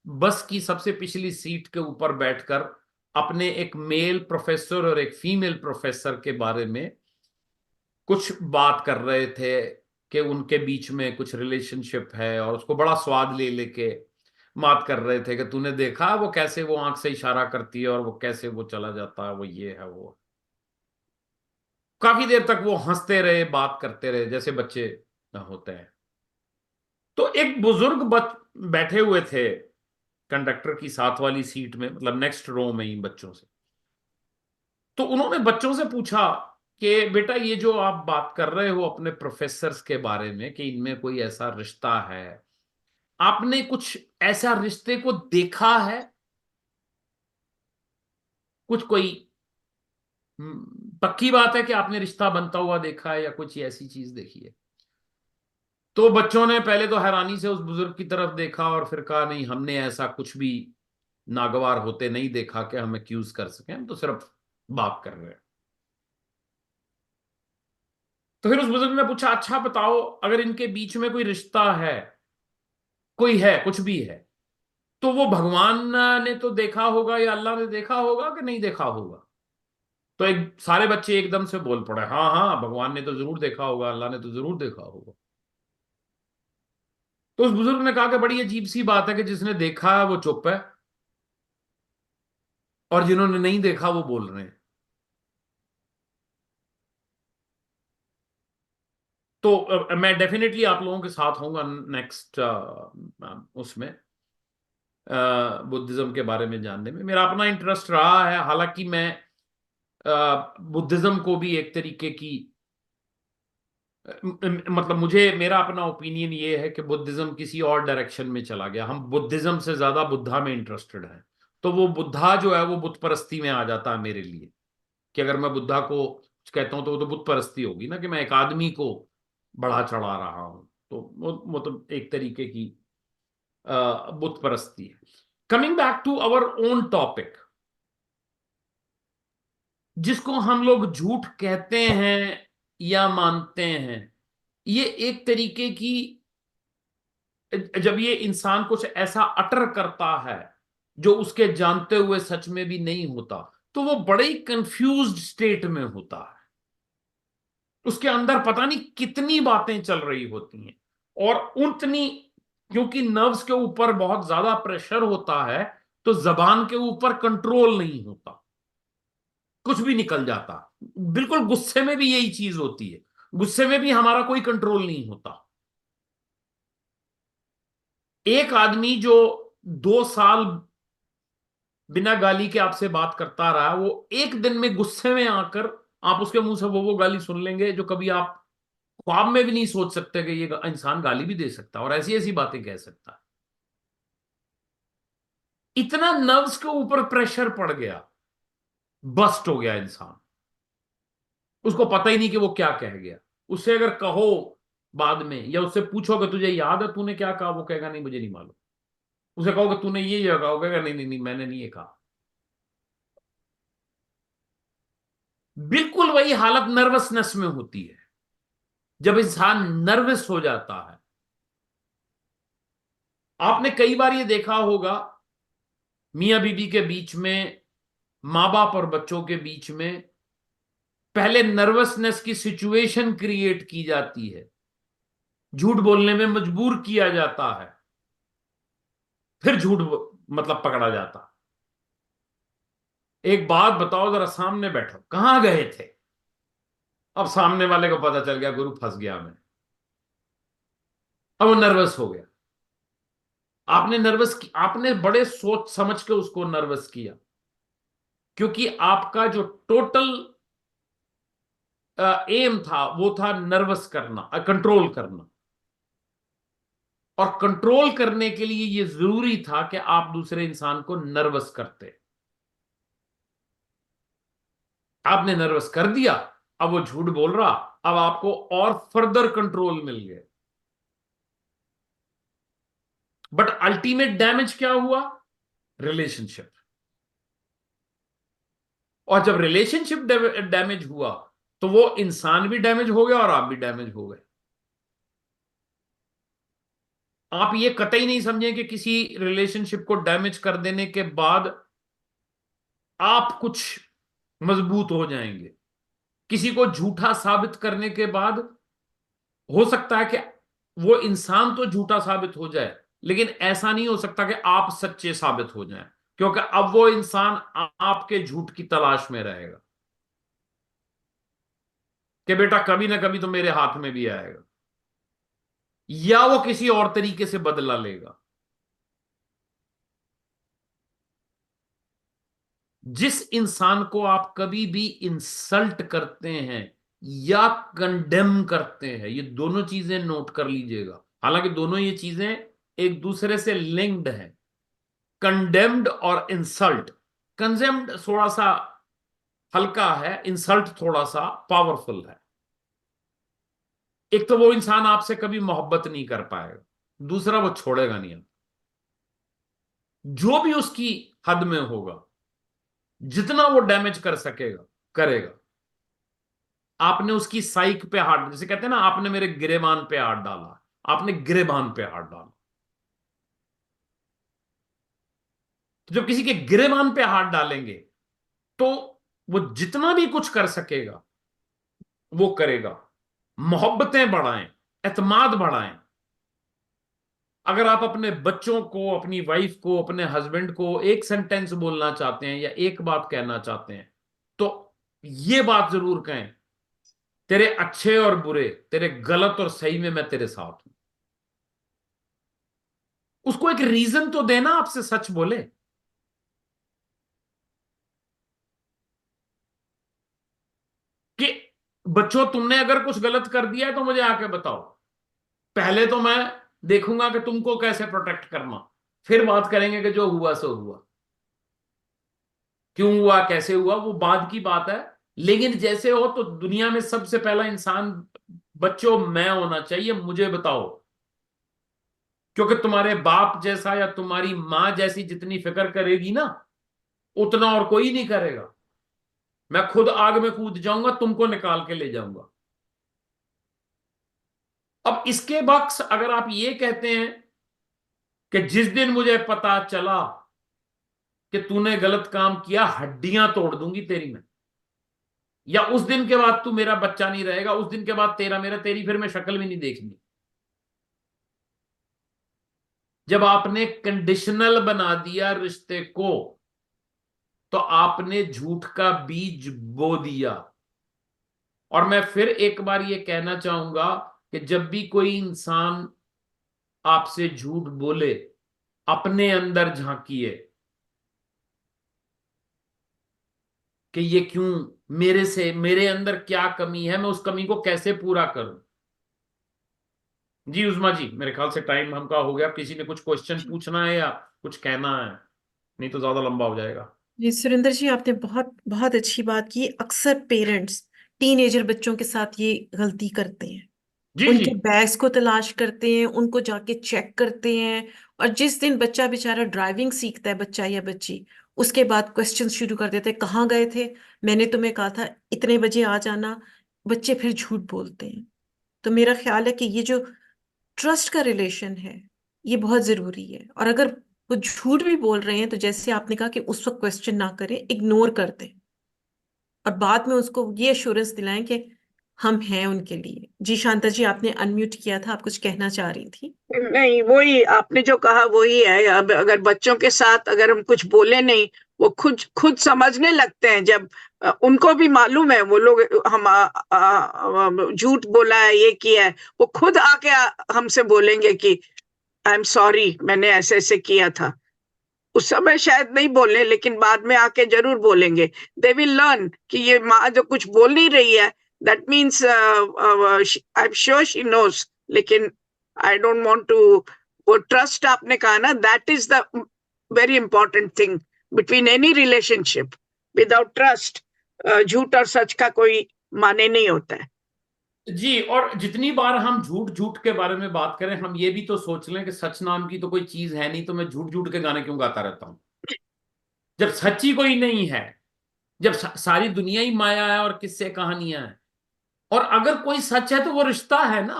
बस की सबसे पिछली सीट के ऊपर बैठकर अपने एक मेल प्रोफेसर और एक फीमेल प्रोफेसर के बारे में कुछ बात कर रहे थे कि उनके बीच में कुछ रिलेशनशिप है, और उसको बड़ा स्वाद ले लेके बात कर रहे थे कि तूने देखा वो कैसे वो आंख से इशारा करती है और वो कैसे वो चला जाता है, वो ये है वो। काफी देर तक वो हंसते रहे, बात करते रहे जैसे बच्चे होते हैं। तो एक बुजुर्ग बैठे हुए थे कंडक्टर की साथ वाली सीट में, मतलब नेक्स्ट रो में ही बच्चों से। तो उन्होंने बच्चों से पूछा कि बेटा, ये जो आप बात कर रहे हो अपने प्रोफेसर्स के बारे में कि इनमें कोई ऐसा रिश्ता है, आपने कुछ ऐसा रिश्ते को देखा है? कुछ कोई पक्की बात है कि आपने रिश्ता बनता हुआ देखा है या कुछ ऐसी चीज देखी है? तो बच्चों ने पहले तो हैरानी से उस बुजुर्ग की तरफ देखा और फिर कहा, नहीं, हमने ऐसा कुछ भी नागवार होते नहीं देखा कि हम एक्यूज कर सकें, हम तो सिर्फ बात कर रहे हैं। तो फिर उस बुजुर्ग ने पूछा, अच्छा बताओ, अगर इनके बीच में कोई रिश्ता है, कोई है, कुछ भी है, तो वो भगवान ने तो देखा होगा या अल्लाह ने देखा होगा कि नहीं देखा होगा? तो एक सारे बच्चे एकदम से बोल पड़े, हाँ हाँ, भगवान ने तो जरूर देखा होगा, अल्लाह ने तो जरूर देखा होगा। तो उस बुजुर्ग ने कहा कि बड़ी अजीब सी बात है कि जिसने देखा है वो चुप है और जिन्होंने नहीं देखा वो बोल रहे हैं। तो मैं डेफिनेटली आप लोगों के साथ होऊंगा नेक्स्ट उसमें बुद्धिज्म के बारे में जानने में। मेरा अपना इंटरेस्ट रहा है, हालांकि मैं बुद्धिज्म को भी एक तरीके की मतलब मुझे, मेरा अपना ओपिनियन ये है कि बुद्धिज्म किसी और डायरेक्शन में चला गया। हम बुद्धिज्म से ज्यादा बुद्धा में इंटरेस्टेड हैं। तो वो बुद्धा जो है वो बुत परस्ती में आ जाता है मेरे लिए, कि अगर मैं बुद्धा को कुछ कहता हूं तो वो तो बुत परस्ती होगी ना, कि मैं एक आदमी को बढ़ा चढ़ा रहा हूं। तो वो तो एक तरीके की बुत परस्ती है। Coming back to our own topic, जिसको हम लोग झूठ कहते हैं या मानते हैं, ये एक तरीके की, जब ये इंसान कुछ ऐसा अटर करता है जो उसके जानते हुए सच में भी नहीं होता, तो वो बड़े ही कंफ्यूज्ड स्टेट में होता है। उसके अंदर पता नहीं कितनी बातें चल रही होती हैं, और उतनी, क्योंकि नर्व्स के ऊपर बहुत ज्यादा प्रेशर होता है, तो जबान के ऊपर कंट्रोल नहीं होता, कुछ भी निकल जाता। बिल्कुल गुस्से में भी यही चीज होती है, गुस्से में भी हमारा कोई कंट्रोल नहीं होता। एक आदमी जो 2 साल बिना गाली के आपसे बात करता रहा, वो एक दिन में गुस्से में आकर आप उसके मुंह से वो गाली सुन लेंगे जो कभी आप ख्वाब में भी नहीं सोच सकते कि ये इंसान गाली भी दे सकता है और ऐसी ऐसी बातें कह सकता है। इतना नर्व्स के ऊपर प्रेशर पड़ गया, बस्ट हो गया इंसान, उसको पता ही नहीं कि वो क्या कह गया। उससे अगर कहो बाद में या उससे पूछो कि तुझे याद है तूने क्या कहा, वो कहेगा नहीं मुझे नहीं मालूम। उसे कहो कि तूने ये कहा, वो कहेगा नहीं नहीं नहीं मैंने नहीं ये कहा। बिल्कुल वही हालत नर्वसनेस में होती है। जब इंसान नर्वस हो जाता है, आपने कई बार ये देखा होगा मियां बीबी के बीच में, मां बाप और बच्चों के बीच में पहले नर्वसनेस की सिचुएशन क्रिएट की जाती है, झूठ बोलने में मजबूर किया जाता है, फिर झूठ मतलब पकड़ा जाता। एक बात बताओ जरा, सामने बैठो, कहां गए थे? अब सामने वाले को पता चल गया गुरु फंस गया मैं, अब वो नर्वस हो गया। आपने बड़े सोच समझ के उसको नर्वस किया, क्योंकि आपका जो टोटल एम था वो था नर्वस करना, कंट्रोल करना। और कंट्रोल करने के लिए ये जरूरी था कि आप दूसरे इंसान को नर्वस करते। आपने नर्वस कर दिया, अब वो झूठ बोल रहा, अब आपको और फर्दर कंट्रोल मिल गए। बट अल्टीमेट डैमेज क्या हुआ? रिलेशनशिप। और जब रिलेशनशिप डैमेज हुआ तो वो इंसान भी डैमेज हो गया और आप भी डैमेज हो गए। आप ये कतई नहीं समझें कि किसी रिलेशनशिप को डैमेज कर देने के बाद आप कुछ मजबूत हो जाएंगे। किसी को झूठा साबित करने के बाद हो सकता है कि वो इंसान तो झूठा साबित हो जाए, लेकिन ऐसा नहीं हो सकता कि आप सच्चे साबित हो जाएं, क्योंकि अब वो इंसान आपके झूठ की तलाश में रहेगा कि बेटा कभी ना कभी तो मेरे हाथ में भी आएगा, या वो किसी और तरीके से बदला लेगा। जिस इंसान को आप कभी भी इंसल्ट करते हैं या कंडेम करते हैं, ये दोनों चीजें नोट कर लीजिएगा, हालांकि दोनों ये चीजें एक दूसरे से लिंक्ड हैं। कंडेम्ड और इंसल्ट, कंजेम्ड थोड़ा सा हल्का है, इंसल्ट थोड़ा सा पावरफुल है। एक तो वो इंसान आपसे कभी मोहब्बत नहीं कर पाएगा, दूसरा वो छोड़ेगा नहीं आपको। जो भी उसकी हद में होगा, जितना वो डैमेज कर सकेगा करेगा। आपने उसकी साइक पे हाथ, जैसे कहते हैं ना, आपने मेरे गिरेबान पे हाथ डाला, आपने गिरेबान पे हाथ डाला। तो जब किसी के गिरेबान पे हाथ डालेंगे तो वो जितना भी कुछ कर सकेगा वो करेगा। मोहब्बतें बढ़ाएं, एतमाद बढ़ाएं। अगर आप अपने बच्चों को, अपनी वाइफ को, अपने हस्बैंड को एक सेंटेंस बोलना चाहते हैं या एक बात कहना चाहते हैं तो ये बात जरूर कहें, तेरे अच्छे और बुरे, तेरे गलत और सही में मैं तेरे साथ हूं। उसको एक रीजन तो देना आपसे सच बोले। कि बच्चों तुमने अगर कुछ गलत कर दिया है तो मुझे आके बताओ, पहले तो मैं देखूंगा कि तुमको कैसे प्रोटेक्ट करना, फिर बात करेंगे कि जो हुआ सो हुआ, क्यों हुआ, कैसे हुआ, वो बाद की बात है। लेकिन जैसे हो तो दुनिया में सबसे पहला इंसान बच्चों मैं होना चाहिए, मुझे बताओ। क्योंकि तुम्हारे बाप जैसा या तुम्हारी मां जैसी जितनी फिक्र करेगी ना, उतना और कोई नहीं करेगा। मैं खुद आग में कूद जाऊंगा, तुमको निकाल के ले जाऊंगा। अब इसके बक्स अगर आप ये कहते हैं कि जिस दिन मुझे पता चला कि तूने गलत काम किया, हड्डियां तोड़ दूंगी तेरी मैं, या उस दिन के बाद तू मेरा बच्चा नहीं रहेगा, उस दिन के बाद तेरा मेरा, तेरी फिर मैं शक्ल भी नहीं देखनी। जब आपने कंडीशनल बना दिया रिश्ते को तो आपने झूठ का बीज बो दिया। और मैं फिर एक बार ये कहना चाहूंगा कि जब भी कोई इंसान आपसे झूठ बोले, अपने अंदर झांकिए कि ये क्यों मेरे से, मेरे अंदर क्या कमी है, मैं उस कमी को कैसे पूरा करूं। जी उस्मा जी, मेरे ख्याल से टाइम हमका हो गया। किसी ने कुछ क्वेश्चन पूछना है या कुछ कहना है, नहीं तो ज्यादा लंबा हो जाएगा। जी सुरेंद्र जी, आपने बहुत बहुत अच्छी बात की। अक्सर पेरेंट्स टीनेजर बच्चों के साथ ये गलती करते हैं, जी जी। उनके बैग्स को तलाश करते हैं, उनको जाके चेक करते हैं। और जिस दिन बच्चा बेचारा ड्राइविंग सीखता है, बच्चा या बच्ची, उसके बाद क्वेश्चन शुरू कर देते हैं, कहाँ गए थे, मैंने तुम्हें कहा था इतने बजे आ जाना। बच्चे फिर झूठ बोलते हैं। तो मेरा ख्याल है कि ये जो ट्रस्ट का रिलेशन है, ये बहुत जरूरी है। और अगर वो झूठ भी बोल रहे हैं तो जैसे आपने कहा कि उस वक्त क्वेश्चन ना करें, इग्नोर कर दें, और बाद में उसको ये एश्योरेंस दिलाएं कि हम हैं उनके लिए। जी शांता जी, आपने अनम्यूट किया था, आप कुछ कहना चाह रही थी। नहीं, वही आपने जो कहा वही है। अब अगर बच्चों के साथ अगर हम कुछ बोले नहीं, वो खुद खुद समझने लगते हैं। जब उनको भी मालूम है, वो लोग हम झूठ बोला है, ये किया है, वो खुद आके हमसे बोलेंगे कि आई एम सॉरी, मैंने ऐसे ऐसे किया था। उस समय शायद नहीं बोले, लेकिन बाद में आके जरूर बोलेंगे। दे विल लर्न कि ये माँ जो कुछ बोल नहीं रही है, that means I am sure she knows, लेकिन आई डोंट वांट टू। वो ट्रस्ट आपने कहा ना, that is the very important thing between any relationship. Without trust झूठ और सच का कोई माने नहीं होता है। जी, और जितनी बार हम झूठ झूठ के बारे में बात करें, हम ये भी तो सोच लें कि सच नाम की तो कोई चीज है नहीं, तो मैं झूठ झूठ के गाने क्यों गाता रहता हूं, जब सच्ची कोई नहीं है, जब सारी दुनिया ही माया है और किस्से कहानियां हैं। और अगर कोई सच है तो वो रिश्ता है ना।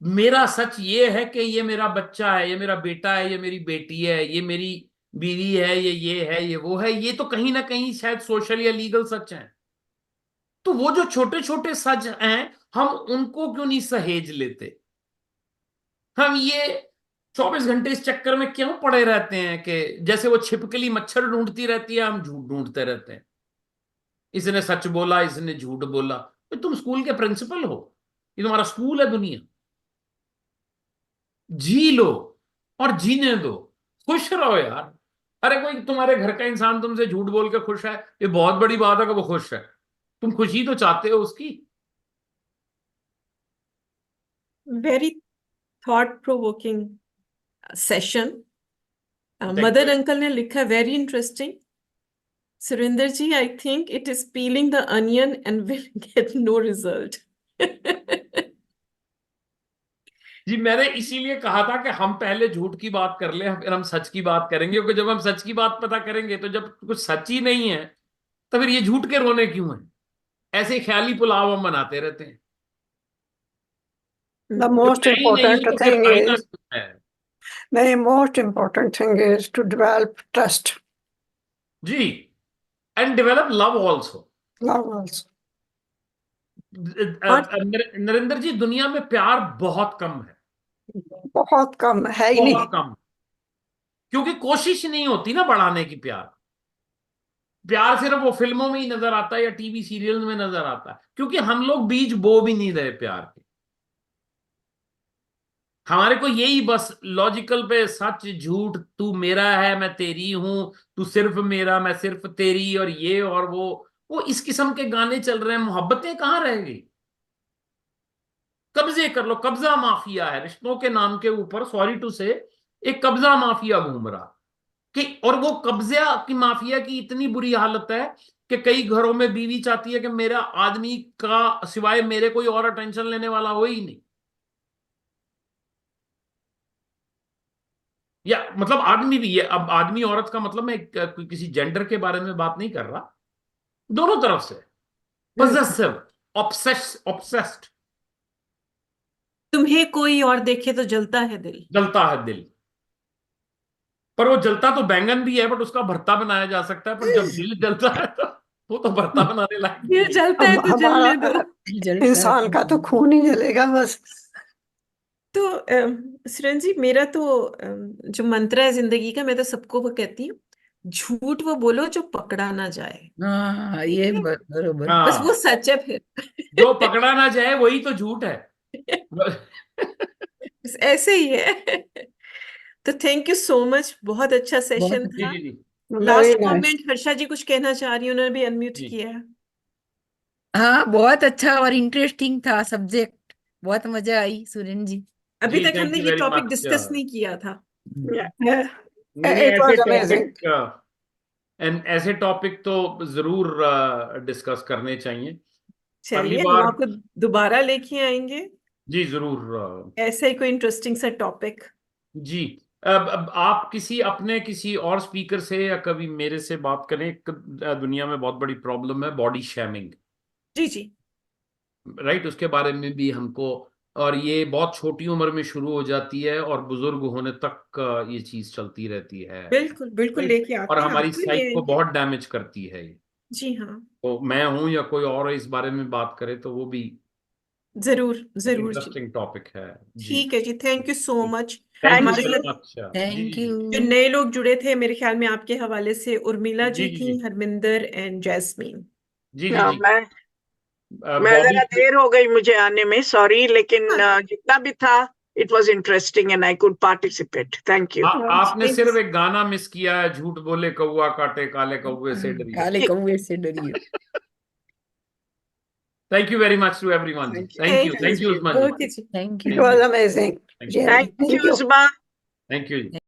मेरा सच ये है कि ये मेरा बच्चा है, ये मेरा बेटा है, ये मेरी बेटी है, ये मेरी बीवी है, ये है, ये वो है। ये तो कहीं ना कहीं शायद सोशल या लीगल सच है। तो वो जो छोटे छोटे सच हैं, हम उनको क्यों नहीं सहेज लेते। हम ये 24 घंटे इस चक्कर में क्यों पड़े रहते हैं कि जैसे वो छिपकली मच्छर ढूंढती रहती है, हम झूठ ढूंढते रहते हैं। इसने सच बोला, इसने झूठ बोला। तो तुम स्कूल के प्रिंसिपल हो, ये तुम्हारा स्कूल है दुनिया। जी लो और जीने दो, खुश रहो यार। अरे कोई तुम्हारे घर का इंसान तुमसे झूठ बोल के खुश है, ये बहुत बड़ी बात है कि वो खुश है। तुम खुशी तो चाहते हो उसकी। Very thought provoking session. Thank mother you. Uncle ने लिखा, very interesting Surendra ji, I think it is peeling the onion and will get no result. जी, मैंने इसीलिए कहा था कि हम पहले झूठ की बात कर ले, फिर हम सच की बात करेंगे। क्योंकि जब हम सच की बात पता करेंगे, तो जब कुछ सच ही नहीं है, तो फिर ये झूठ के रोने क्यों है। ऐसे ख्याली पुलाव हम बनाते रहते हैं। द जब मोस्ट मैं ही नहीं हूं इम्पोर्टेंट तो फिर थिंग आईना इज क्यों है। The most important thing is to develop trust. जी, and develop love also. Love also. और नरेंद्र जी, दुनिया में प्यार बहुत कम है, बहुत कम है ही नहीं। बहुत कम। क्योंकि कोशिश नहीं होती ना बढ़ाने की। प्यार प्यार सिर्फ वो फिल्मों में ही नजर आता है या टीवी सीरियल में नजर आता है, क्योंकि हम लोग बीज बो भी नहीं रहे प्यार के। हमारे को यही बस लॉजिकल पे सच झूठ, तू मेरा है मैं तेरी हूं, तू सिर्फ मेरा मैं सिर्फ तेरी, और ये और वो इस किस्म के गाने चल रहे हैं। मोहब्बतें कहाँ रह गई। कब्जे कर लो, कब्जा माफिया है रिश्तों के नाम के ऊपर, सॉरी टू से, एक कब्जा माफिया घूम रहा कि, और वो कब्जा की माफिया की इतनी बुरी हालत है कि कई घरों में बीवी चाहती है कि मेरा आदमी का सिवाय मेरे कोई और अटेंशन लेने वाला हो ही नहीं। या मतलब आदमी भी, ये अब आदमी औरत का मतलब, मैं किसी जेंडर के बारे में बात नहीं कर रहा, दोनों तरफ से पजेसिव, ऑब्सेस्ड। तुम्हें कोई और देखे तो जलता है दिल। जलता है दिल, पर वो जलता तो बैंगन भी है, बट उसका भरता बनाया जा सकता है। पर जब दिल जलता है तो वो तो भरता बनाने लायक ये नहीं है। जलता है तो हमारा जलने दो। इंसान का तो खून ही जलेगा बस। तो सुरेंद्र जी, मेरा तो जो मंत्र है जिंदगी का, मैं तो सबको वो कहती हूँ, झूठ वो बोलो जो पकड़ा ना जाए। हाँ, ठीक ये है, बरोबर। बस वो हाँ, सच है फिर। जो पकड़ा ना जाए वही तो झूठ है। बस ऐसे ही है। तो थैंक यू सो मच, बहुत अच्छा बहुत सेशन जी था। जी जी। Last Very nice. Comment Harsha ji कुछ कहना चाह रही है, उन्होंने भी अनम्यूट जी। किया है। हाँ, बहुत अच्छा और इंटरेस्टिंग था सब्जेक्ट, बहुत मजा आई सुरेन जी। अभी जी, तक thank हमने you ये very टॉपिक much. डिस्कस नहीं किया था। Yeah. नहीं, It was amazing. ऐसे टॉपिक तो जरूर डिस्कस करने चाहिए। चलिए अगली हम बार आपको दोबारा लेके आएंगे जी जरूर। ऐसा ही कोई इंटरेस्टिंग सा टॉपिक। जी, अब आप किसी और स्पीकर से या कभी मेरे से बात करें। एक दुनिया में बहुत बड़ी प्रॉब्लम है बॉडी शेमिंग, जी जी राइट? उसके बारे में भी हमको, और ये बहुत छोटी उम्र में शुरू हो जाती है और बुजुर्ग होने तक ये चीज चलती रहती है, बिल्कुल बिल्कुल राइट? लेके और आते हैं, हमारी आपको ले साइक को आएंगे। बहुत डैमेज करती है ये। जी हाँ, तो मैं हूं या कोई और इस बारे में बात करे तो वो भी जरूर जरूर जी। इंटरेस्टिंग टॉपिक है। जी, ठीक है जी, thank you so much. Thank you हमारे वेरी साथ मच। जी थैंक जी यू। जो नए लोग जुड़े थे, मेरे ख्याल में आपके हवाले से उर्मिला जी जी जी थी, जी हरमिंदर एंड जैस्मीन। जी जी हाँ, जी। मैं बॉबी, जरा देर हो गई मुझे आने में, सॉरी, लेकिन हाँ, जितना भी था it was interesting and I could participate. Thank you. आपने सिर्फ एक गाना मिस किया है, झूठ बोले कौआ काटे काले कौवे से डरिए। काले कौवे से डरिए। Thank you very much to everyone जी। Thank you. Thank you Uzma ji. Okay जी, thank It you. was amazing. Thank you, Really. Thank you, Uzma. Thank you ji.